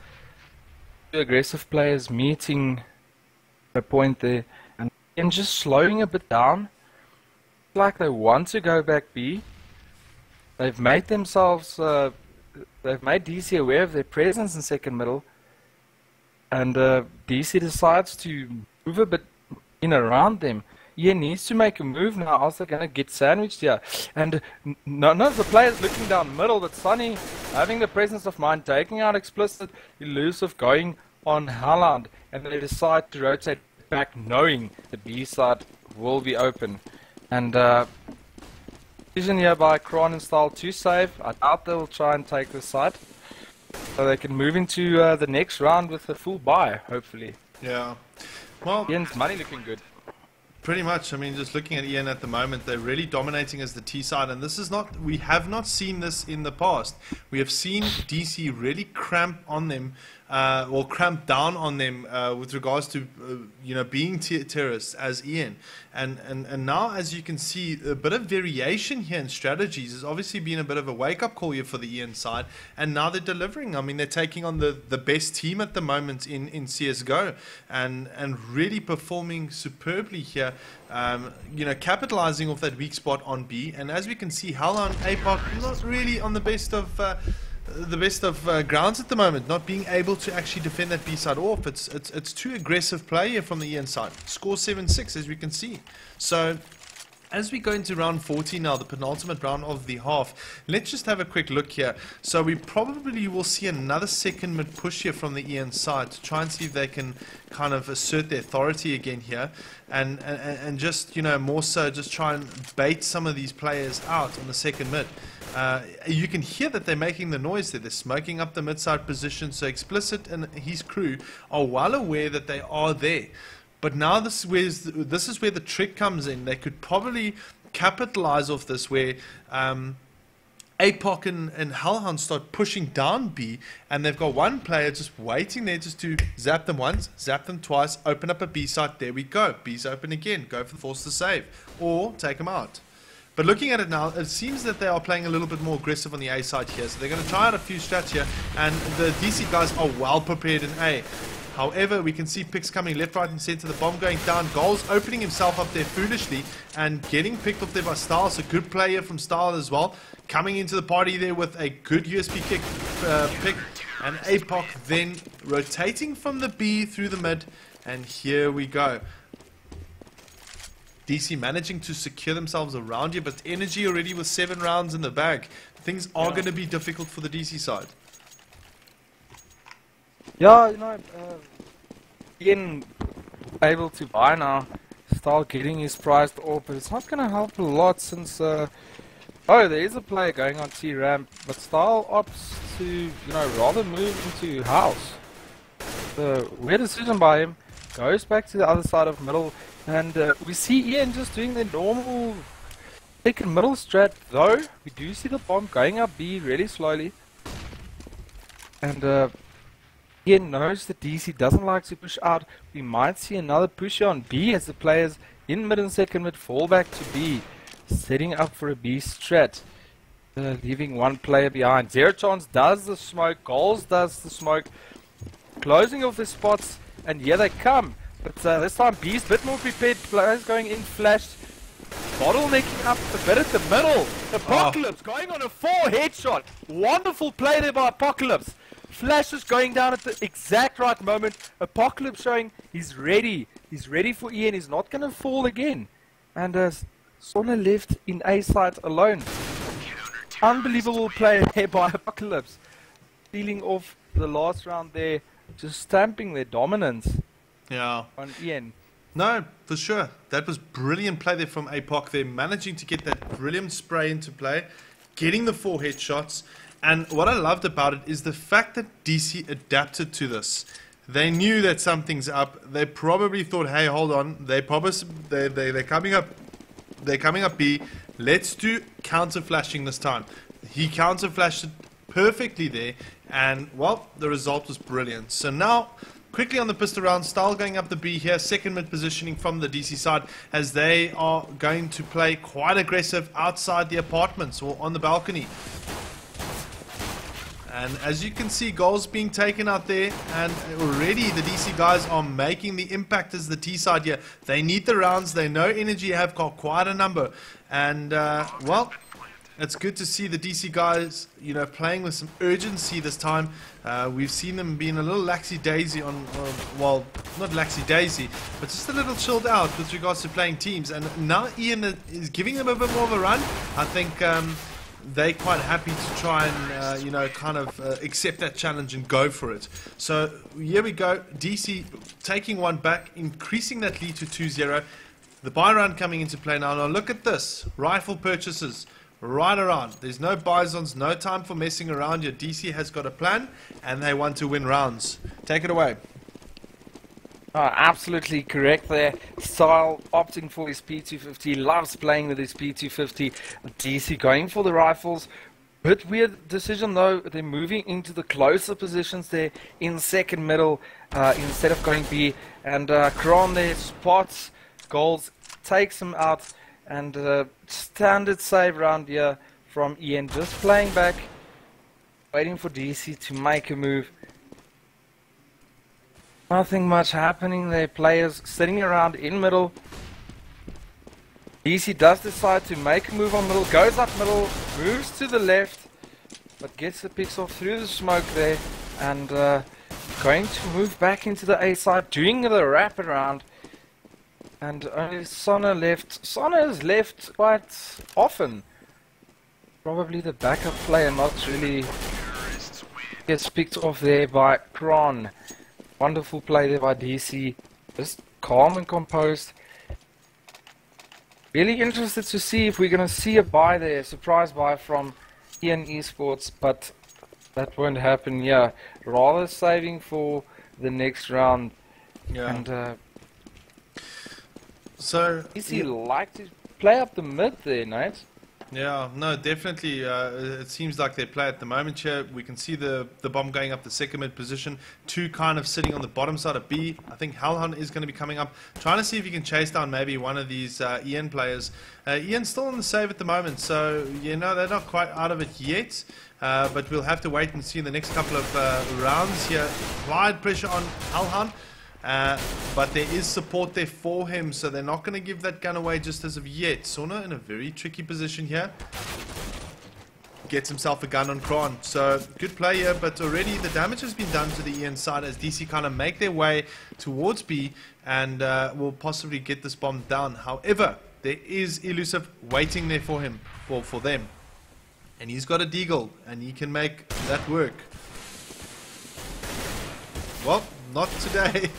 Two aggressive players meeting a point there and just slowing a bit down. Like they want to go back B. They've made themselves they've made DC aware of their presence in second middle, and DC decides to move a bit in around them. Ian needs to make a move now, else they're going to get sandwiched here. And none of the players looking down middle, but Sunny having the presence of mind, taking out Explicit, Elusive, going on Haaland, and they decide to rotate back knowing the B side will be open. And decision here by Kron and Style to save. I doubt they will try and take this side, so they can move into the next round with a full buy, hopefully. Yeah. Well, Ian's money looking good. Pretty much. I mean, just looking at Ian at the moment, they're really dominating as the T side, and this is not, we have not seen this in the past. We have seen DC really cramp on them, or cramp down on them with regards to, you know, being terrorists as Ian. And now, as you can see, a bit of variation here in strategies. There's obviously been a bit of a wake-up call here for the Ian side, and now they're delivering. I mean, they're taking on the best team at the moment in CSGO, and really performing superbly here. You know, capitalizing off that weak spot on B, and as we can see, Haaland, APOC not really on the best of grounds at the moment, not being able to actually defend that B side off. It's too aggressive play here from the Ian side. Score 7-6, as we can see. So as we go into round 14 now, the penultimate round of the half, let's just have a quick look here. So we probably will see another second mid push here from the Ian side to try and see if they can kind of assert their authority again here, and just, you know, more so just try and bait some of these players out on the second mid. You can hear that they're making the noise there. They're smoking up the mid-side position, so Explicit and his crew are well aware that they are there. But now this is where the trick comes in. They could probably capitalize off this, where APOC and Hellhound start pushing down B, and they've got one player just waiting there just to zap them once, zap them twice, open up a B site. There we go. B's open again. Go for the force to save, or take them out. But looking at it now, it seems that they are playing a little bit more aggressive on the A side here. So they're going to try out a few strats here, and the DC guys are well prepared in A. However, we can see picks coming left, right, and center. The bomb going down. Goals opening himself up there foolishly and getting picked up there by Styles. A good player from Style as well. Coming into the party there with a good USP kick pick. And APOC then rotating from the B through the mid. And here we go. DC managing to secure themselves around here, but energy already with 7 rounds in the bag. Things are going to be difficult for the DC side. Yeah, you know, Ian able to buy now, start getting his priced off, but it's not going to help a lot since, oh, there is a player going on T-ramp, but Style opts to, you know, rather move into house. The weird decision by him, goes back to the other side of middle, and we see Ian just doing the normal second middle strat, though we do see the bomb going up B really slowly, and Ian knows that DC doesn't like to push out. We might see another push on B as the players in mid and second mid fall back to B, setting up for a B strat, leaving one player behind. Zero Chance does the smoke, Goals does the smoke, closing off the spots, and here they come. But this time B's a bit more prepared, players going in flash, bottlenecking up a bit at the middle. Apocalypse going on a 4 headshot. Wonderful play there by Apocalypse. Flash is going down at the exact right moment. Apocalypse showing he's ready. He's ready for Ian. He's not going to fall again. And Sona left in A site alone. Unbelievable play there by Apocalypse. Stealing off the last round there. Just stamping their dominance on Ian. No, for sure. That was brilliant play there from APOC. They're managing to get that brilliant spray into play. Getting the 4 headshots. And what I loved about it is the fact that DC adapted to this. They knew that something's up. They probably thought, hey, hold on. They're coming up. They're coming up B. Let's do counter flashing this time. He counter flashed it perfectly there. And, well, the result was brilliant. So now, quickly on the pistol round, Style going up the B here. Second mid positioning from the DC side as they are going to play quite aggressive outside the apartments or on the balcony. And as you can see, goals being taken out there, and already the DC guys are making the impact as the T side here. They need the rounds. They know Energy have got quite a number. And, well, it's good to see the DC guys, you know, playing with some urgency this time. We've seen them being a little laxy-daisy on, well, not laxy-daisy, but just a little chilled out with regards to playing teams. And now Ian is giving them a bit more of a run. I think they're quite happy to try and, you know, kind of accept that challenge and go for it. So here we go. DC taking one back, increasing that lead to 2-0. The buy round coming into play now. Now look at this. Rifle purchases right around. There's no buy-ons, no time for messing around here. DC has got a plan and they want to win rounds. Take it away. Absolutely correct there. Style opting for his P250, loves playing with his P250. DC going for the rifles. Bit weird decision though, they're moving into the closer positions there in second middle instead of going B. And Kron there spots Goals, takes him out, and standard save round here from Ian, just playing back, waiting for DC to make a move. Nothing much happening there, players sitting around in middle. DC does decide to make a move on middle, goes up middle, moves to the left, but gets the picks off through the smoke there, and going to move back into the A side, doing the wraparound. And only Sona left. Sona is left quite often. Probably the backup player, not really gets picked off there by Kron. Wonderful play there by DC. Just calm and composed. Really interested to see if we're going to see a buy there. Surprise buy from Ian Esports, but that won't happen here. Rather saving for the next round. Yeah. And so DC like to play up the mid there, Nate? Yeah, no, definitely. It seems like they play at the moment here. We can see the bomb going up the second mid position. Two kind of sitting on the bottom side of B. I think Halhan is going to be coming up, trying to see if he can chase down maybe one of these Ian players. Ian's still on the save at the moment, so you know they're not quite out of it yet. But we'll have to wait and see in the next couple of rounds here. Applied pressure on Halhan. But there is support there for him, so they're not going to give that gun away just as of yet. Sauna in a very tricky position here. Gets himself a gun on Kron. So, good play here, but already the damage has been done to the Ian side as DC kind of make their way towards B and will possibly get this bomb down. However, there is Elusive waiting there for him, or for them. And he's got a deagle, and he can make that work. Well, not today.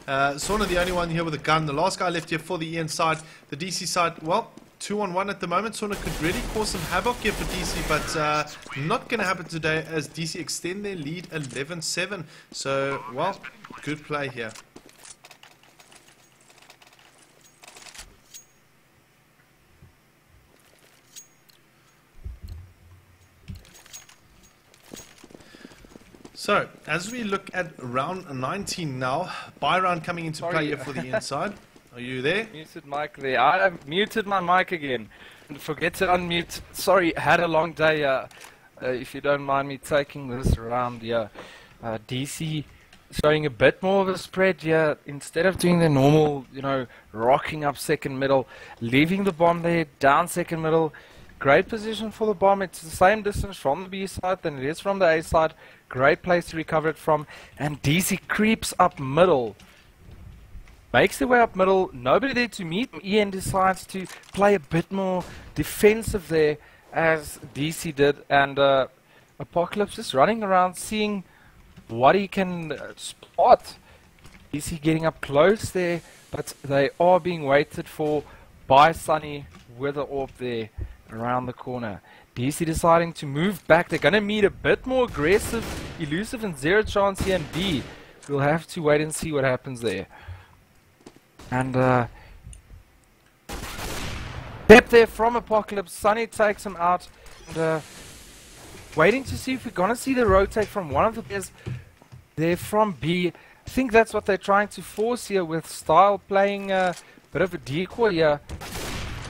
Sauna the only one here with a gun. The last guy left here for the Ian side. The DC side, well, 2-on-1 at the moment. Sauna could really cause some havoc here for DC, but not going to happen today as DC extend their lead 11-7. So, well, good play here. So, as we look at round 19 now, buy round coming into play here for the inside. Are you there? Muted mic there. I muted my mic again. Forget to unmute. Sorry, had a long day. If you don't mind me taking this round, yeah. DC showing a bit more of a spread, yeah. Instead of doing the normal, you know, rocking up second middle, leaving the bomb there, down second middle. Great position for the bomb. It's the same distance from the B side than it is from the A side. Great place to recover it from. And DC creeps up middle. Makes their way up middle. Nobody there to meet. Ian decides to play a bit more defensive there as DC did. And Apocalypse just running around seeing what he can spot. DC getting up close there. But they are being waited for by Sunny with the orb there around the corner. DC deciding to move back. They're going to meet a bit more aggressive, Elusive and Zero Chance here in B. We'll have to wait and see what happens there. And step there from Apocalypse. Sunny takes him out. And waiting to see if we're going to see the rotate from one of the players there from B. I think that's what they're trying to force here with Style playing a bit of a decoy here.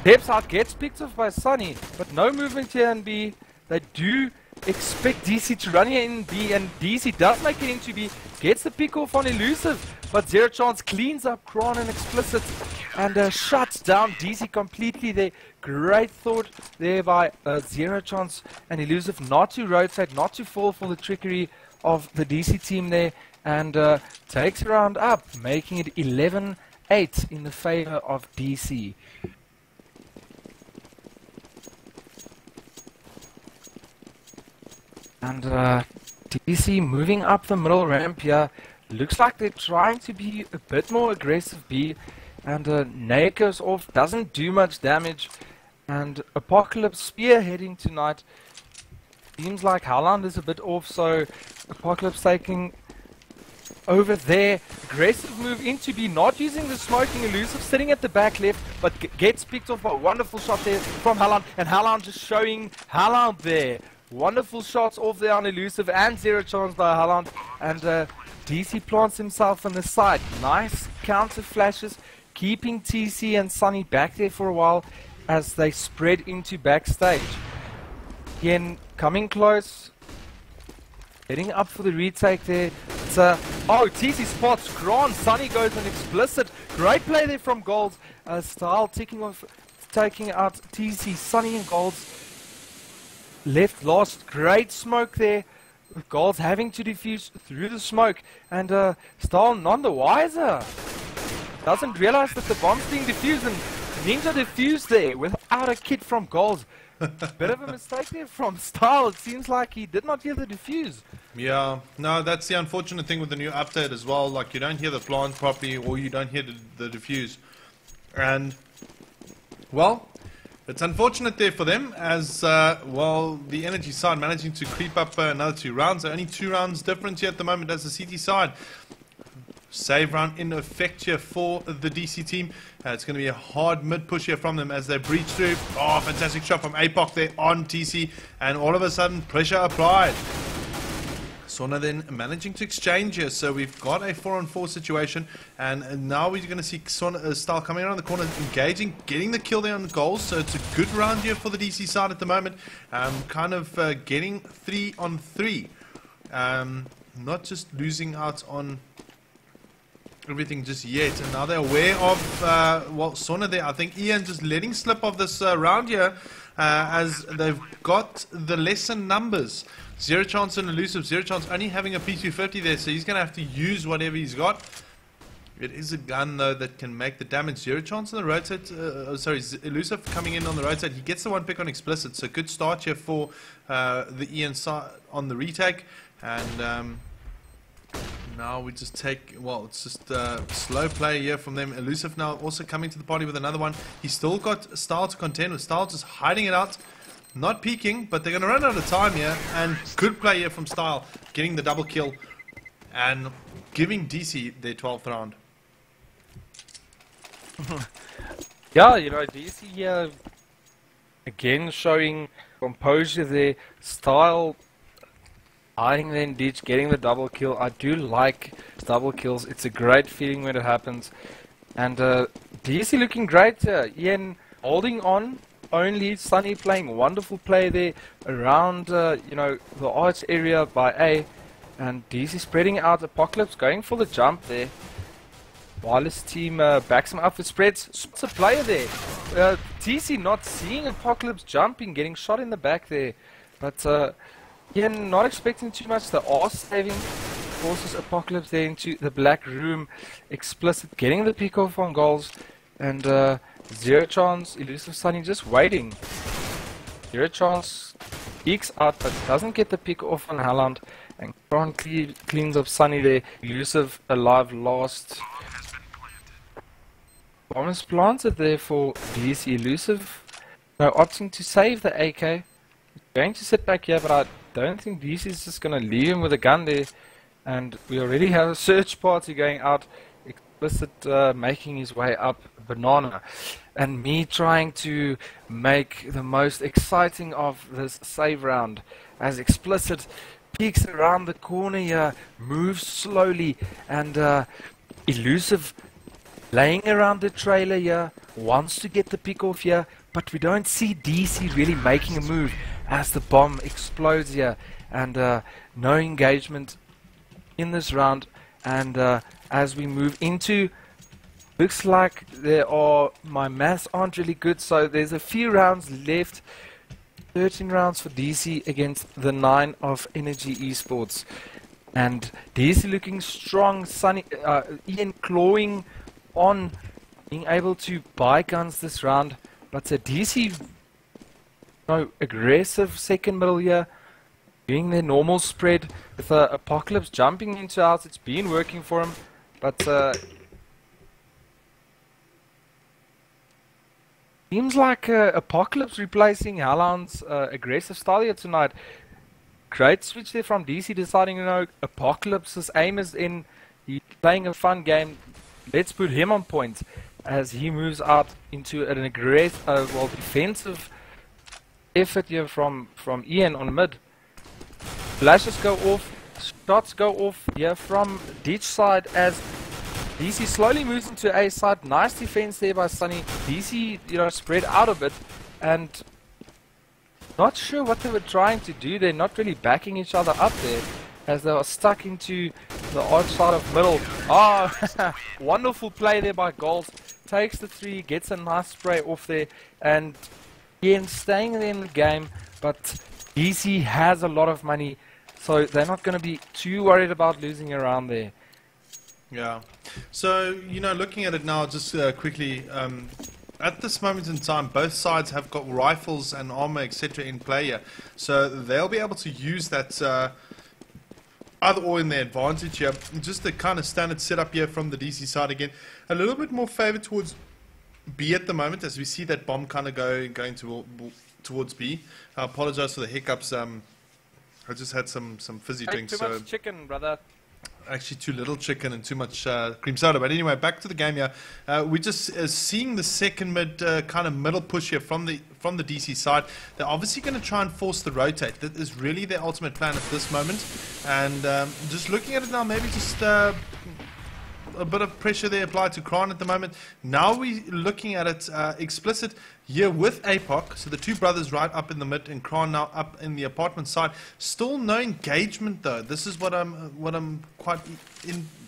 Steps out, gets picked off by Sunny, but no movement here in B. They do expect DC to run here in B, and DC does make it into B. Gets the pick off on Elusive, but Zero Chance cleans up Kron and Explicit and shuts down DC completely there. Great thought there by Zero Chance and Elusive not to rotate, not to fall for the trickery of the DC team there, and takes a round up, making it 11-8 in the favor of DC. And DC moving up the middle ramp here. Looks like they're trying to be a bit more aggressive B. And Nate goes off, doesn't do much damage. And Apocalypse spearheading tonight. Seems like Howland is a bit off, so Apocalypse taking over there. Aggressive move into B, not using the smoking. Elusive sitting at the back left, but gets picked off by a wonderful shot there from Howland. And Howland just showing Howland there. Wonderful shots off there on Elusive and Zero Chance by Haaland. And DC plants himself on the side. Nice counter flashes, keeping TC and Sunny back there for a while as they spread into backstage. Again, coming close. Heading up for the retake there. It's oh, TC spots Kron. Sunny goes an Explicit. Great play there from Golds. Style taking out TC, Sunny and Golds. Left lost, great smoke there, with Golds having to defuse through the smoke, and Stahl none the wiser. Doesn't realize that the bomb's being defused, and Ninja defused there without a kit from Golds. Bit of a mistake there from Stahl. It seems like he did not hear the defuse. Yeah, no, that's the unfortunate thing with the new update as well. Like, you don't hear the plant properly, or you don't hear the defuse. And, well, it's unfortunate there for them as, well, the energy side managing to creep up another 2 rounds. Only 2 rounds difference here at the moment as the CT side. Save round in effect here for the DC team. It's going to be a hard mid push here from them as they breach through. Oh, fantastic shot from APOC there on TC. And all of a sudden, pressure applied. Sona then managing to exchange here. So we've got a 4-on-4 situation. And now we're going to see Sona Style coming around the corner, engaging, getting the kill there on the goals. So it's a good round here for the DC side at the moment. Kind of getting 3-on-3. Not just losing out on everything just yet, and now they're aware of well, Sona there. I think Ian just letting slip of this round here as they've got the lesser numbers. Zero chance and elusive. Zero chance only having a P250 there, so he's going to have to use whatever he's got. It is a gun though that can make the damage. Zero chance on the rotate. Sorry, elusive coming in on the rotate. He gets the one pick on explicit, so good start here for the Ian side on the retake. And now we just take, well, it's just slow play here from them. Elusive now also coming to the party with another one. He's still got Style to contend with. Style just hiding it out, not peeking, but they're going to run out of time here. And good play here from Style, getting the double kill and giving DC their 12th round. Yeah, you know, DC here again showing composure there. Style hiding there in ditch, getting the double kill. I do like double kills. It's a great feeling when it happens. And DC looking great. Ian holding on. Only Sunny playing wonderful play there around you know, the arch area by A. And DC spreading out. Apocalypse going for the jump there. Wireless team backs him up with spreads. Spots a player there. TC not seeing Apocalypse jumping, getting shot in the back there. But yeah, not expecting too much. They are saving. Forces Apocalypse there into the black room. Explicit getting the pick off on goals. And zero chance. Elusive Sunny just waiting. Zero chance peeks out but doesn't get the pick off on Halland. And Kron cleans up Sunny there. Elusive alive last. Bomb is planted there for DC. Elusive. Now opting to save the AK. Going to sit back here, but I don't think DC is just going to leave him with a gun there. And we already have a search party going out. Explicit making his way up Banana. And me trying to make the most exciting of this save round. As Explicit peeks around the corner here, moves slowly, and Elusive laying around the trailer here, wants to get the pick off here, but we don't see DC really making a move as the bomb explodes here. And no engagement in this round. And as we move into, looks like my maths aren't really good, so there's a few rounds left. 13 rounds for DC against the 9 of Energy Esports. And DC looking strong. Sunny, Ian clawing on being able to buy guns this round. But DC, aggressive second middle here. Doing their normal spread with Apocalypse jumping into house. It's been working for him. But seems like Apocalypse replacing Halland's aggressive style here tonight. Great switch there from DC, deciding, Apocalypse's aim is in. He's playing a fun game. Let's put him on point as he moves out into an aggressive, defensive effort here from Ian on mid. Flashes go off, shots go off here from ditch side as DC slowly moves into A side. Nice defense there by Sunny. DC, spread out a bit and not sure what they were trying to do. They're not really backing each other up there as they are stuck into the odd side of middle. Oh, wonderful play there by Gold. Takes the 3, gets a nice spray off there, and again staying there in the game. But DC has a lot of money, so they're not going to be too worried about losing around there. Yeah. So, looking at it now, just quickly, at this moment in time, both sides have got rifles and armor, etc. in play here. So they'll be able to use that either or in their advantage here. Just the kind of standard setup here from the DC side again. A little bit more favor towards B at the moment as we see that bomb kind of going towards B. I apologize for the hiccups. I just had some fizzy drinks. Too much chicken, brother. Actually, too little chicken and too much cream soda. But anyway, back to the game here. We're just seeing the second mid kind of middle push here from the DC side. They're obviously going to try and force the rotate. That is really their ultimate plan at this moment. And just looking at it now, maybe just a bit of pressure there applied to Kran at the moment. Now we're looking at it explicit here with APOC. So the two brothers right up in the mid and Kran now up in the apartment side. Still no engagement though. This is what I'm quite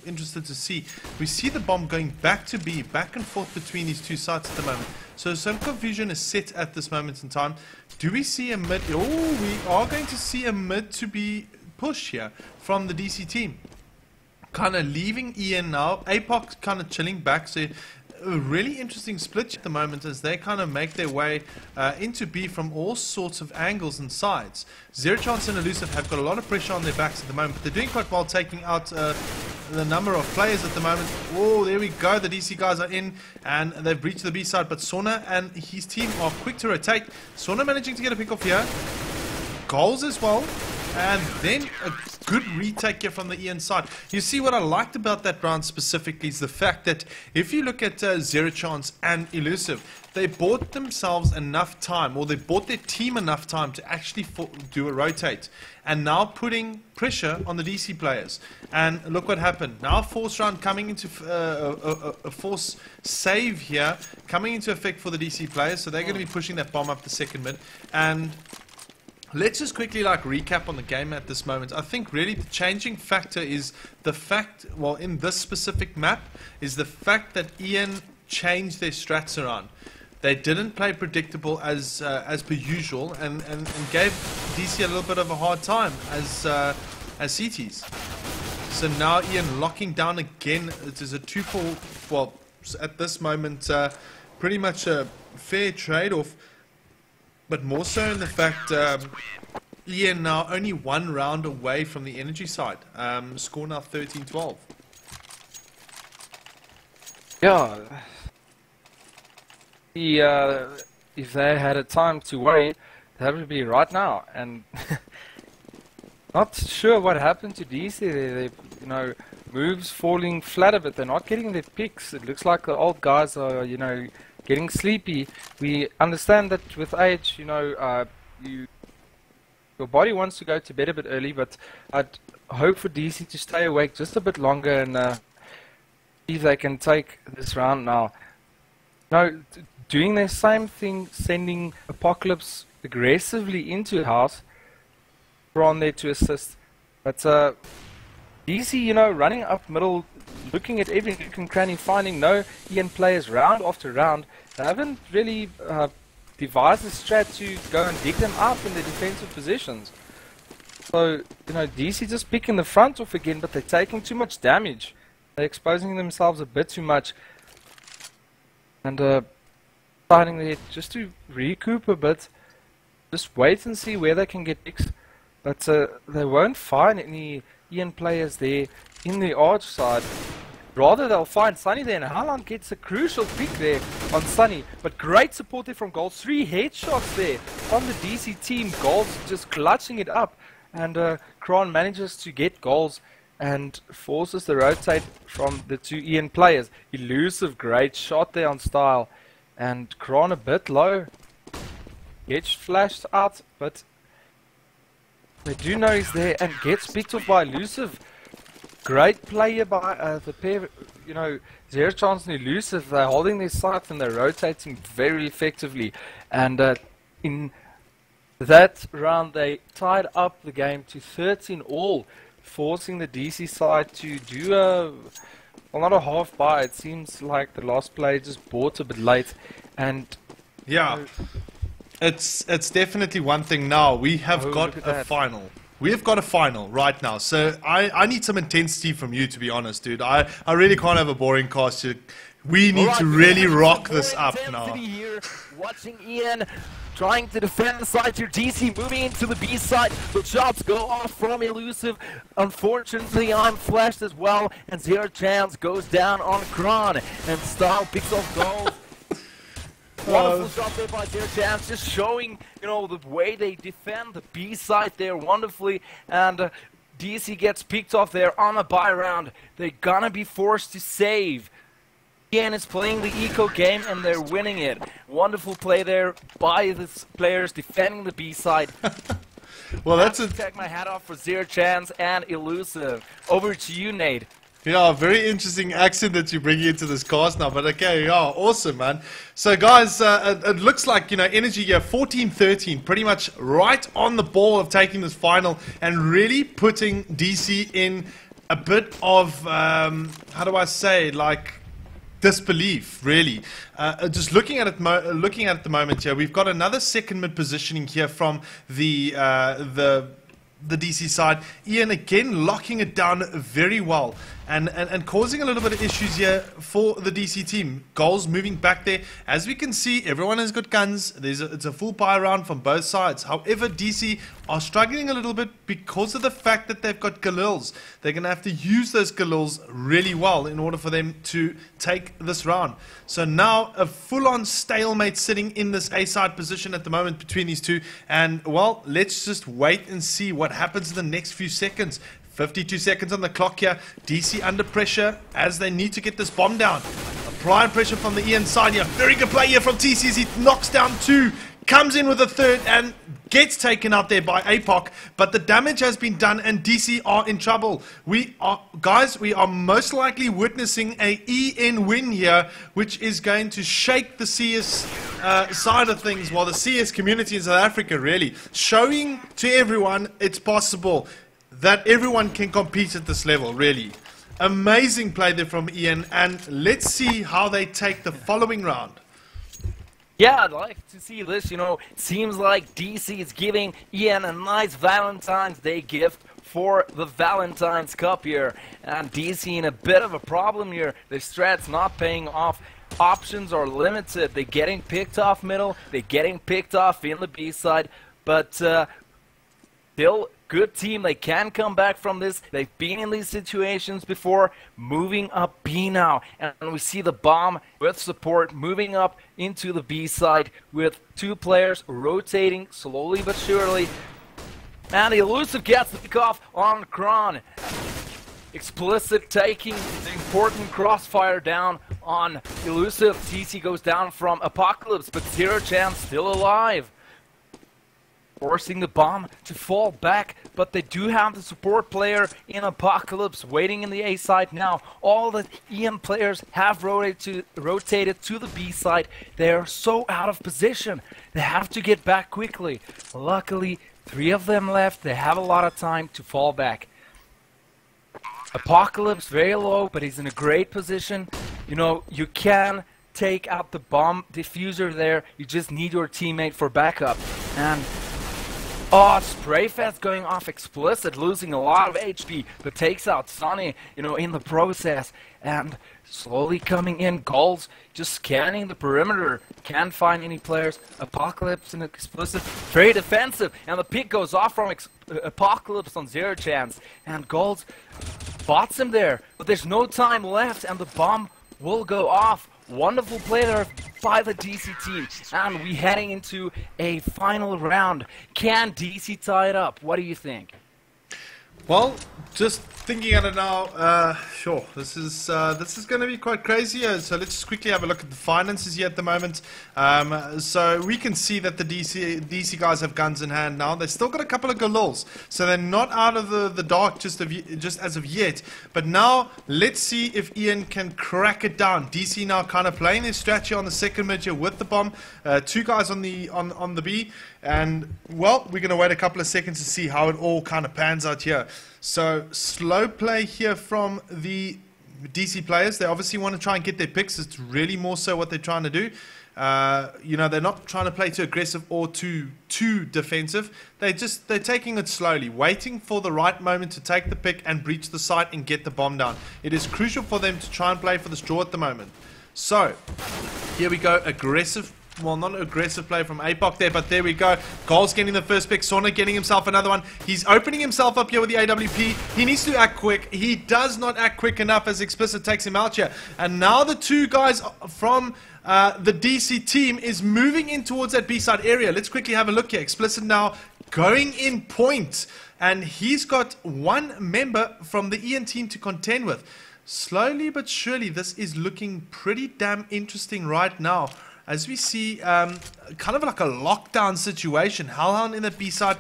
interested to see. We see the bomb going back to B, back and forth between these two sides at the moment. So some confusion is set at this moment in time. Do we see a mid? Oh, we are going to see a mid to be pushed here from the DC team. Kind of leaving Ian now. APOC kind of chilling back. So a really interesting split at the moment as they kind of make their way into B from all sorts of angles and sides. Zero Chance and Elusive have got a lot of pressure on their backs at the moment, but they're doing quite well taking out the number of players at the moment. Oh, there we go. The DC guys are in and they've breached the B side, but Sona and his team are quick to rotate. Sona managing to get a pick off here. Goals as well. And then a good retake here from the Ian side. You see, what I liked about that round specifically is the fact that if you look at Zero Chance and Elusive, they bought themselves enough time, or they bought their team enough time to actually do a rotate. And now putting pressure on the DC players. And look what happened. Now force round coming into a force save here, coming into effect for the DC players. So they're going to be pushing that bomb up the second mid. And let's just quickly recap on the game at this moment. I think really the changing factor is the fact, well, in this specific map, is the fact that Ian changed their strats around. They didn't play predictable as per usual, and gave DC a little bit of a hard time as CTs. So now Ian locking down again. It is a 2-4. Well, at this moment, pretty much a fair trade-off. But more so in the fact Ian now only one round away from the energy side. Score now 13-12. Yeah. If they had a time to wait, that would be right now. And not sure what happened to DC. They moves falling flat a bit. They're not getting their picks. It looks like the old guys are, getting sleepy. We understand that with age, your body wants to go to bed a bit early, but I'd hope for DC to stay awake just a bit longer and see if they can take this round now. Doing the same thing, sending Apocalypse aggressively into house, on there to assist. But DC, running up middle, looking at every nook and cranny, finding no Ian players round after round. They haven't really devised a strat to go and dig them up in the defensive positions. So, DC just picking the front off again, but they're taking too much damage. They're exposing themselves a bit too much. And deciding there just to recoup a bit, just wait and see where they can get picks. But they won't find any Ian players there in the arch side. Rather they'll find Sunny there, and Haaland gets a crucial pick there on Sunny. But great support there from Golds. 3 headshots there from the DC team. Golds just clutching it up. And Kran manages to get goals and forces the rotate from the two Ian players. Elusive, great shot there on Style. And Kran a bit low. Gets flashed out, but they do know he's there and gets picked off by Elusive. Great player by the pair, Zero Chance and Elusive. They're holding their sights and they're rotating very effectively. And in that round, they tied up the game to 13-all, forcing the DC side to do well, not a half buy. It seems like the last play just bought a bit late. And yeah, it's definitely one thing now. We have got a final. We have got a final right now, so I need some intensity from you, to be honest, dude. I really can't have a boring cast. We need to really rock this up now. Here, watching Ian trying to defend the side here. DC moving into the B side. The shots go off from Elusive. Unfortunately, I'm flashed as well, and Zero Chance goes down on Kran, and Style picks off goals. Wonderful shot there by Zero Chance, just showing, the way they defend the B side there wonderfully. And DC gets picked off there on a buy round. They're gonna be forced to save. Ian is playing the eco game and they're winning it. Wonderful play there by the players defending the B side. Well, that's take my hat off for Zero Chance and Elusive. Over to you, Nate. Yeah, very interesting accent that you bring into this cast now, but okay, yeah, awesome, man. So, guys, it looks like, you know, Energy here, 14-13, pretty much right on the ball of taking this final and really putting DC in a bit of, how do I say, like, disbelief, really. Just looking at it, at the moment here, we've got another second mid positioning here from the DC side. Ian again locking it down very well and causing a little bit of issues here for the DC team. Goals moving back there. As we can see, everyone has got guns. It's a full buy round from both sides. However, DC are struggling a little bit because of the fact that they've got Galils. They're going to have to use those Galils really well in order for them to take this round. So now a full-on stalemate sitting in this A-side position at the moment between these two. And, well, let's just wait and see what happens in the next few seconds. 52 seconds on the clock here. DC under pressure as they need to get this bomb down. Applying pressure from the Ian side here. Very good play here from TC as he knocks down two. Comes in with a third and gets taken out there by APOC. But the damage has been done and DC are in trouble. We are most likely witnessing a EN win here, which is going to shake the CS side of things. Well, the CS community in South Africa, really. Showing to everyone it's possible that everyone can compete at this level, really. Amazing play there from Ian, and let's see how they take the following round. Yeah, I'd like to see this. You know, it seems like DC is giving Ian a nice Valentine's Day gift for the Valentine's Cup here. And DC in a bit of a problem here. Their strat's not paying off. Options are limited. They're getting picked off middle. They're getting picked off in the B side. But still, good team. They can come back from this. They've been in these situations before. Moving up B now. And we see the bomb with support moving up into the B side with two players rotating slowly but surely. And the Elusive gets the pick off on Kron. Explicit taking the important crossfire down on Elusive. TC goes down from Apocalypse, but Zero Chance still alive. Forcing the bomb to fall back, but they do have the support player in Apocalypse waiting in the A side now. All the EM players have rotated to the B side. They are so out of position. They have to get back quickly. Luckily, 3 of them left. They have a lot of time to fall back. Apocalypse very low, but he's in a great position. You know, you can take out the bomb diffuser there. You just need your teammate for backup. And oh, Spray Fest going off Explicit, losing a lot of HP, but takes out Sonny, you know, in the process. And slowly coming in, Goals just scanning the perimeter. Can't find any players. Apocalypse and Explicit, very defensive. And the pick goes off from Apocalypse on Zero Chance. And Goals bots him there, but there's no time left, and the bomb will go off. Wonderful play there by the DC team. And we heading into a final round. Can DC tie it up? What do you think? Well, just thinking at it now, sure, this is going to be quite crazy. So let's just quickly have a look at the finances here at the moment. So we can see that the DC guys have guns in hand now. They've still got a couple of Galils, so they're not out of the dark just as of yet. But now let's see if Ian can crack it down. DC now kind of playing their strategy on the second mid here with the bomb. 2 guys on the B. And, well, we're going to wait a couple of seconds to see how it all kind of pans out here. So, slow play here from the DC players. They obviously want to try and get their picks. It's really more so what they're trying to do. You know, they're not trying to play too aggressive or too defensive. They're taking it slowly, waiting for the right moment to take the pick and breach the site and get the bomb down. It is crucial for them to try and play for this draw at the moment. So, here we go, aggressive. Well, not an aggressive play from APOC there, but there we go. Goals getting the first pick. Sauna getting himself another one. He's opening himself up here with the AWP. He needs to act quick. He does not act quick enough as Explicit takes him out here. And now the 2 guys from the DC team is moving in towards that B-side area. Let's quickly have a look here. Explicit now going in point. And he's got one member from the Ian team to contend with. Slowly but surely, this is looking pretty damn interesting right now. As we see, kind of like a lockdown situation. Hellhound in the B side.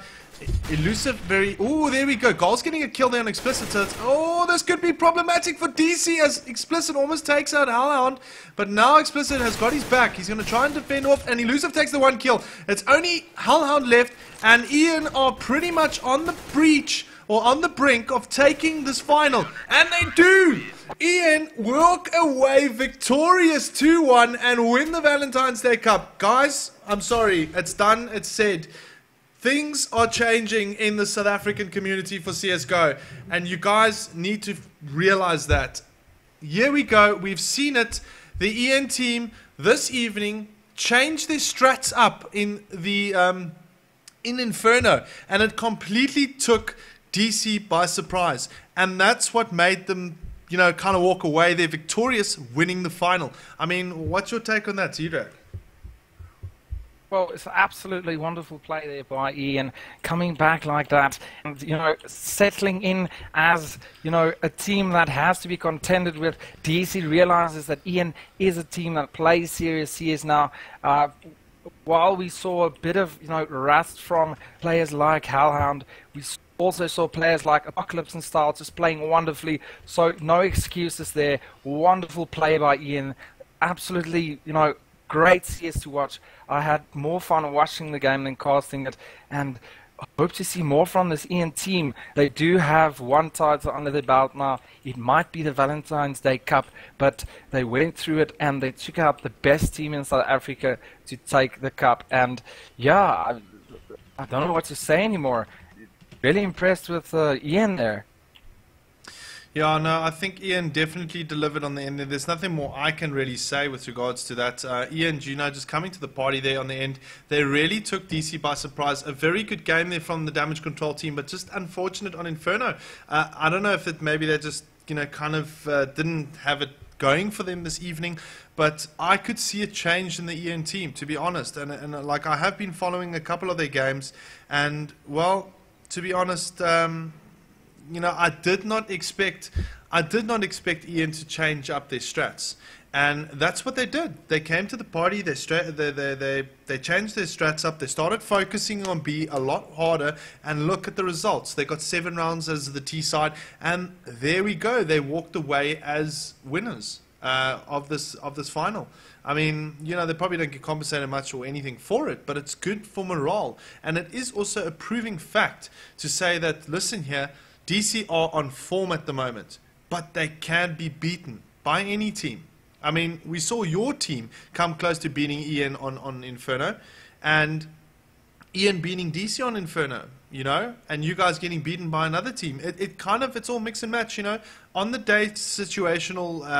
Elusive very... Oh, there we go. Goal's getting a kill there on Explicit. So it's, oh, this could be problematic for DC as Explicit almost takes out Hellhound. But now Explicit has got his back. He's going to try and defend off. And Elusive takes the one kill. It's only Hellhound left. And Ian are pretty much on the breach or on the brink of taking this final. And they do! Ian walk away victorious 2-1 and win the Valentine's Day Cup. Guys, I'm sorry. It's done. It's said. Things are changing in the South African community for CSGO. And you guys need to realize that. Here we go. We've seen it. The Ian team this evening changed their strats up in the in Inferno. And it completely took DC by surprise. And that's what made them, you know, kind of walk away. They're victorious, winning the final. I mean, what's your take on that, zdrag? Well, it's absolutely wonderful play there by Ian, coming back like that, and, you know, settling in as, you know, a team that has to be contended with. DC realizes that Ian is a team that plays serious CS now. While we saw a bit of, you know, rust from players like Hellhound, we also saw players like Apocalypse and Style just playing wonderfully. So no excuses there. Wonderful play by Ian. Absolutely, you know, great CS to watch. I had more fun watching the game than casting it, and I hope to see more from this Ian team. They do have one title under their belt now. It might be the Valentine's Day Cup, but they went through it and they took out the best team in South Africa to take the cup. And yeah, I don't know what to say anymore. Really impressed with Ian there. Yeah, no, I think Ian definitely delivered on the end. There's nothing more I can really say with regards to that. Ian, Juno just coming to the party there on the end. They really took DC by surprise. A very good game there from the damage control team, but just unfortunate on Inferno. I don't know if it maybe they just, you know, kind of didn't have it going for them this evening, but I could see a change in the Ian team, to be honest. And like, I have been following a couple of their games, and well, to be honest, you know, I did not expect Ian to change up their strats, and that's what they did. They came to the party. They changed their strats up. They started focusing on B a lot harder, and look at the results. They got 7 rounds as the T side, and there we go. They walked away as winners of this final. I mean, you know, they probably don't get compensated much or anything for it, but it's good for morale, and it is also a proving fact to say that, listen here, DC are on form at the moment, but they can be beaten by any team. I mean, we saw your team come close to beating Ian on Inferno, and Ian beating DC on Inferno, you know, and you guys getting beaten by another team. It's all mix and match, you know. On the day, situational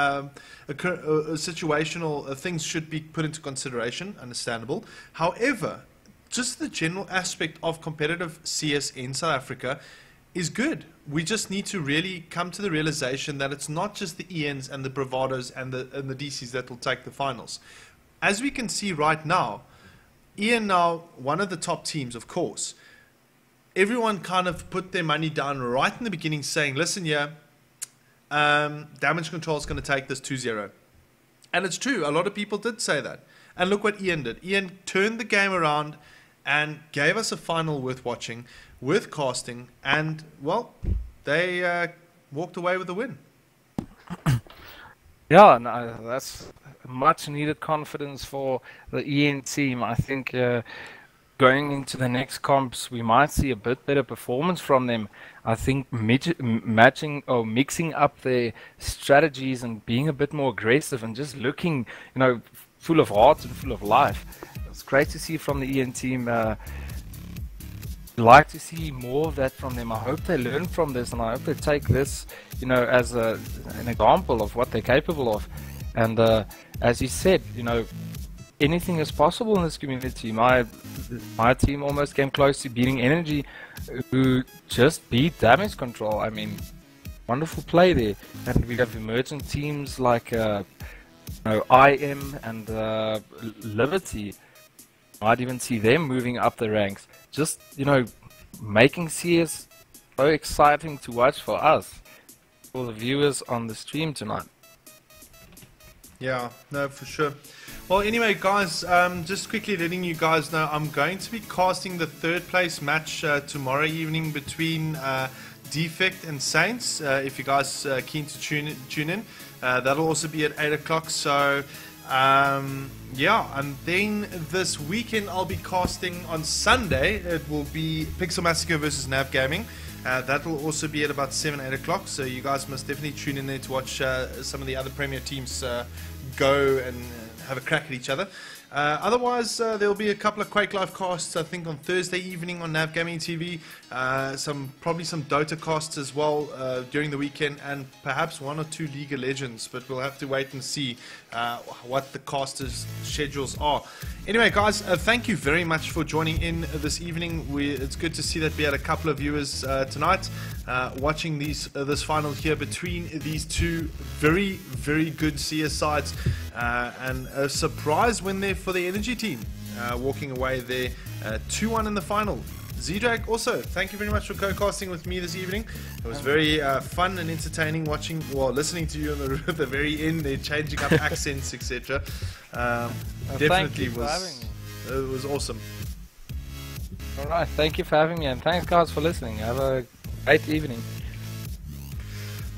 things should be put into consideration, understandable. However, just the general aspect of competitive CS in South Africa is good. We just need to really come to the realization that it's not just the Ians and the Bravados and the DCs that will take the finals. As we can see right now, Ian now one of the top teams, of course. Everyone kind of put their money down right in the beginning, saying, listen, yeah, damage control is going to take this 2-0. And it's true, a lot of people did say that. And look what Ian did. Ian turned the game around and gave us a final worth watching, worth casting, and, well, they walked away with a win. Yeah, no, that's much needed confidence for the Ian team. I think going into the next comps, we might see a bit better performance from them. I think matching or mixing up their strategies and being a bit more aggressive and just looking, you know, full of heart and full of life. It's great to see from the Ian team. Like to see more of that from them. I hope they learn from this, and I hope they take this, you know, as an example of what they're capable of. And as you said, you know, anything is possible in this community. My team almost came close to beating Energy, who just beat damage control. I mean, wonderful play there. And we have emerging teams like you know, IM and Liberty. Might even see them moving up the ranks. Just, you know, making CS so exciting to watch for us, for the viewers on the stream tonight. Yeah, no, for sure. Well, anyway, guys, just quickly letting you guys know, I'm going to be casting the third place match tomorrow evening between Defect and Saints. If you guys are keen to tune in, that'll also be at 8 o'clock. So, yeah, and then this weekend I'll be casting on Sunday. It will be Pixel Massacre versus Nav Gaming. That will also be at about 7, 8 o'clock. So you guys must definitely tune in there to watch some of the other Premier teams go and have a crack at each other. Otherwise, there will be a couple of Quake Live casts, I think, on Thursday evening on nAvGamingTV. Probably some Dota casts as well during the weekend, and perhaps 1 or 2 League of Legends. But we'll have to wait and see what the casters' schedules are. Anyway, guys, thank you very much for joining in this evening. It's good to see that we had a couple of viewers tonight watching this final here between these two very, very good CS sides, and a surprise win there for the Energy team, walking away there 2-1 in the final. zdrag, also, thank you very much for co-casting with me this evening. It was very fun and entertaining listening to you at the very end there, changing up accents, etc. Definitely it was awesome. Alright, thank you for having me, and thanks guys for listening. Have a great evening.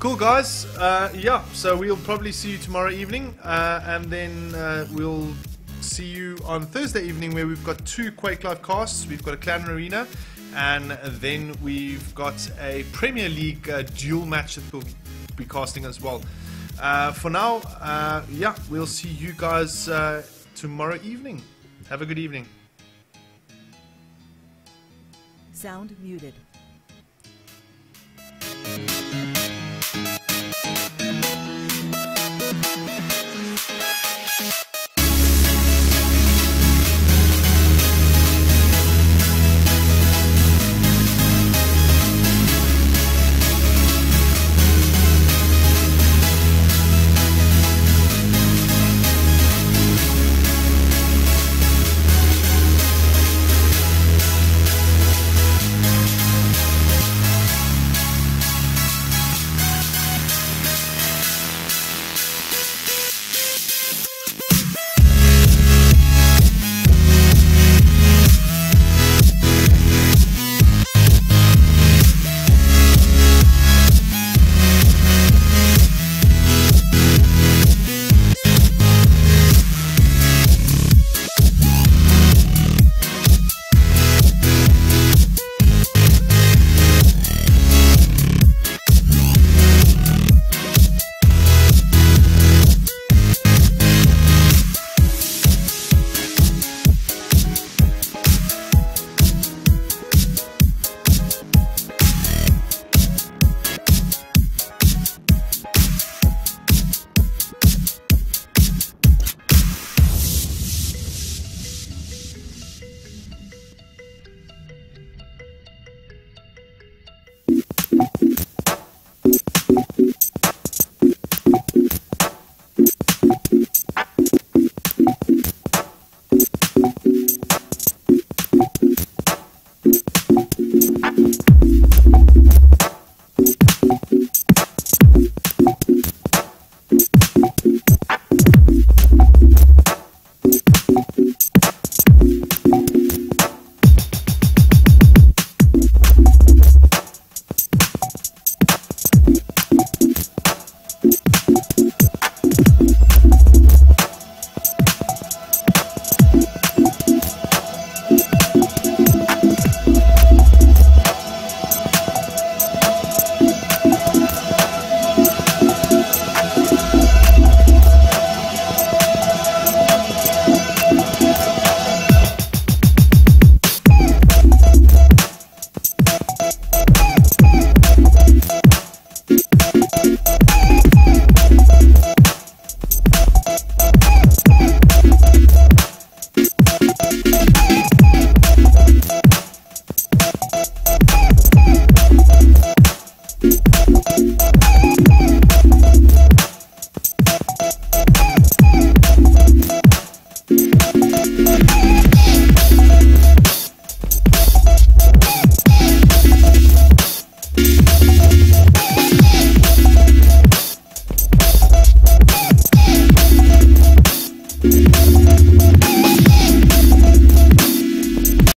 Cool, guys. Yeah, so we'll probably see you tomorrow evening, and then we'll see you on Thursday evening, where we've got 2 Quake Live casts. We've got a Clan Arena, and then we've got a Premier League duel match that we'll be casting as well. For now, yeah, we'll see you guys tomorrow evening. Have a good evening. Sound muted.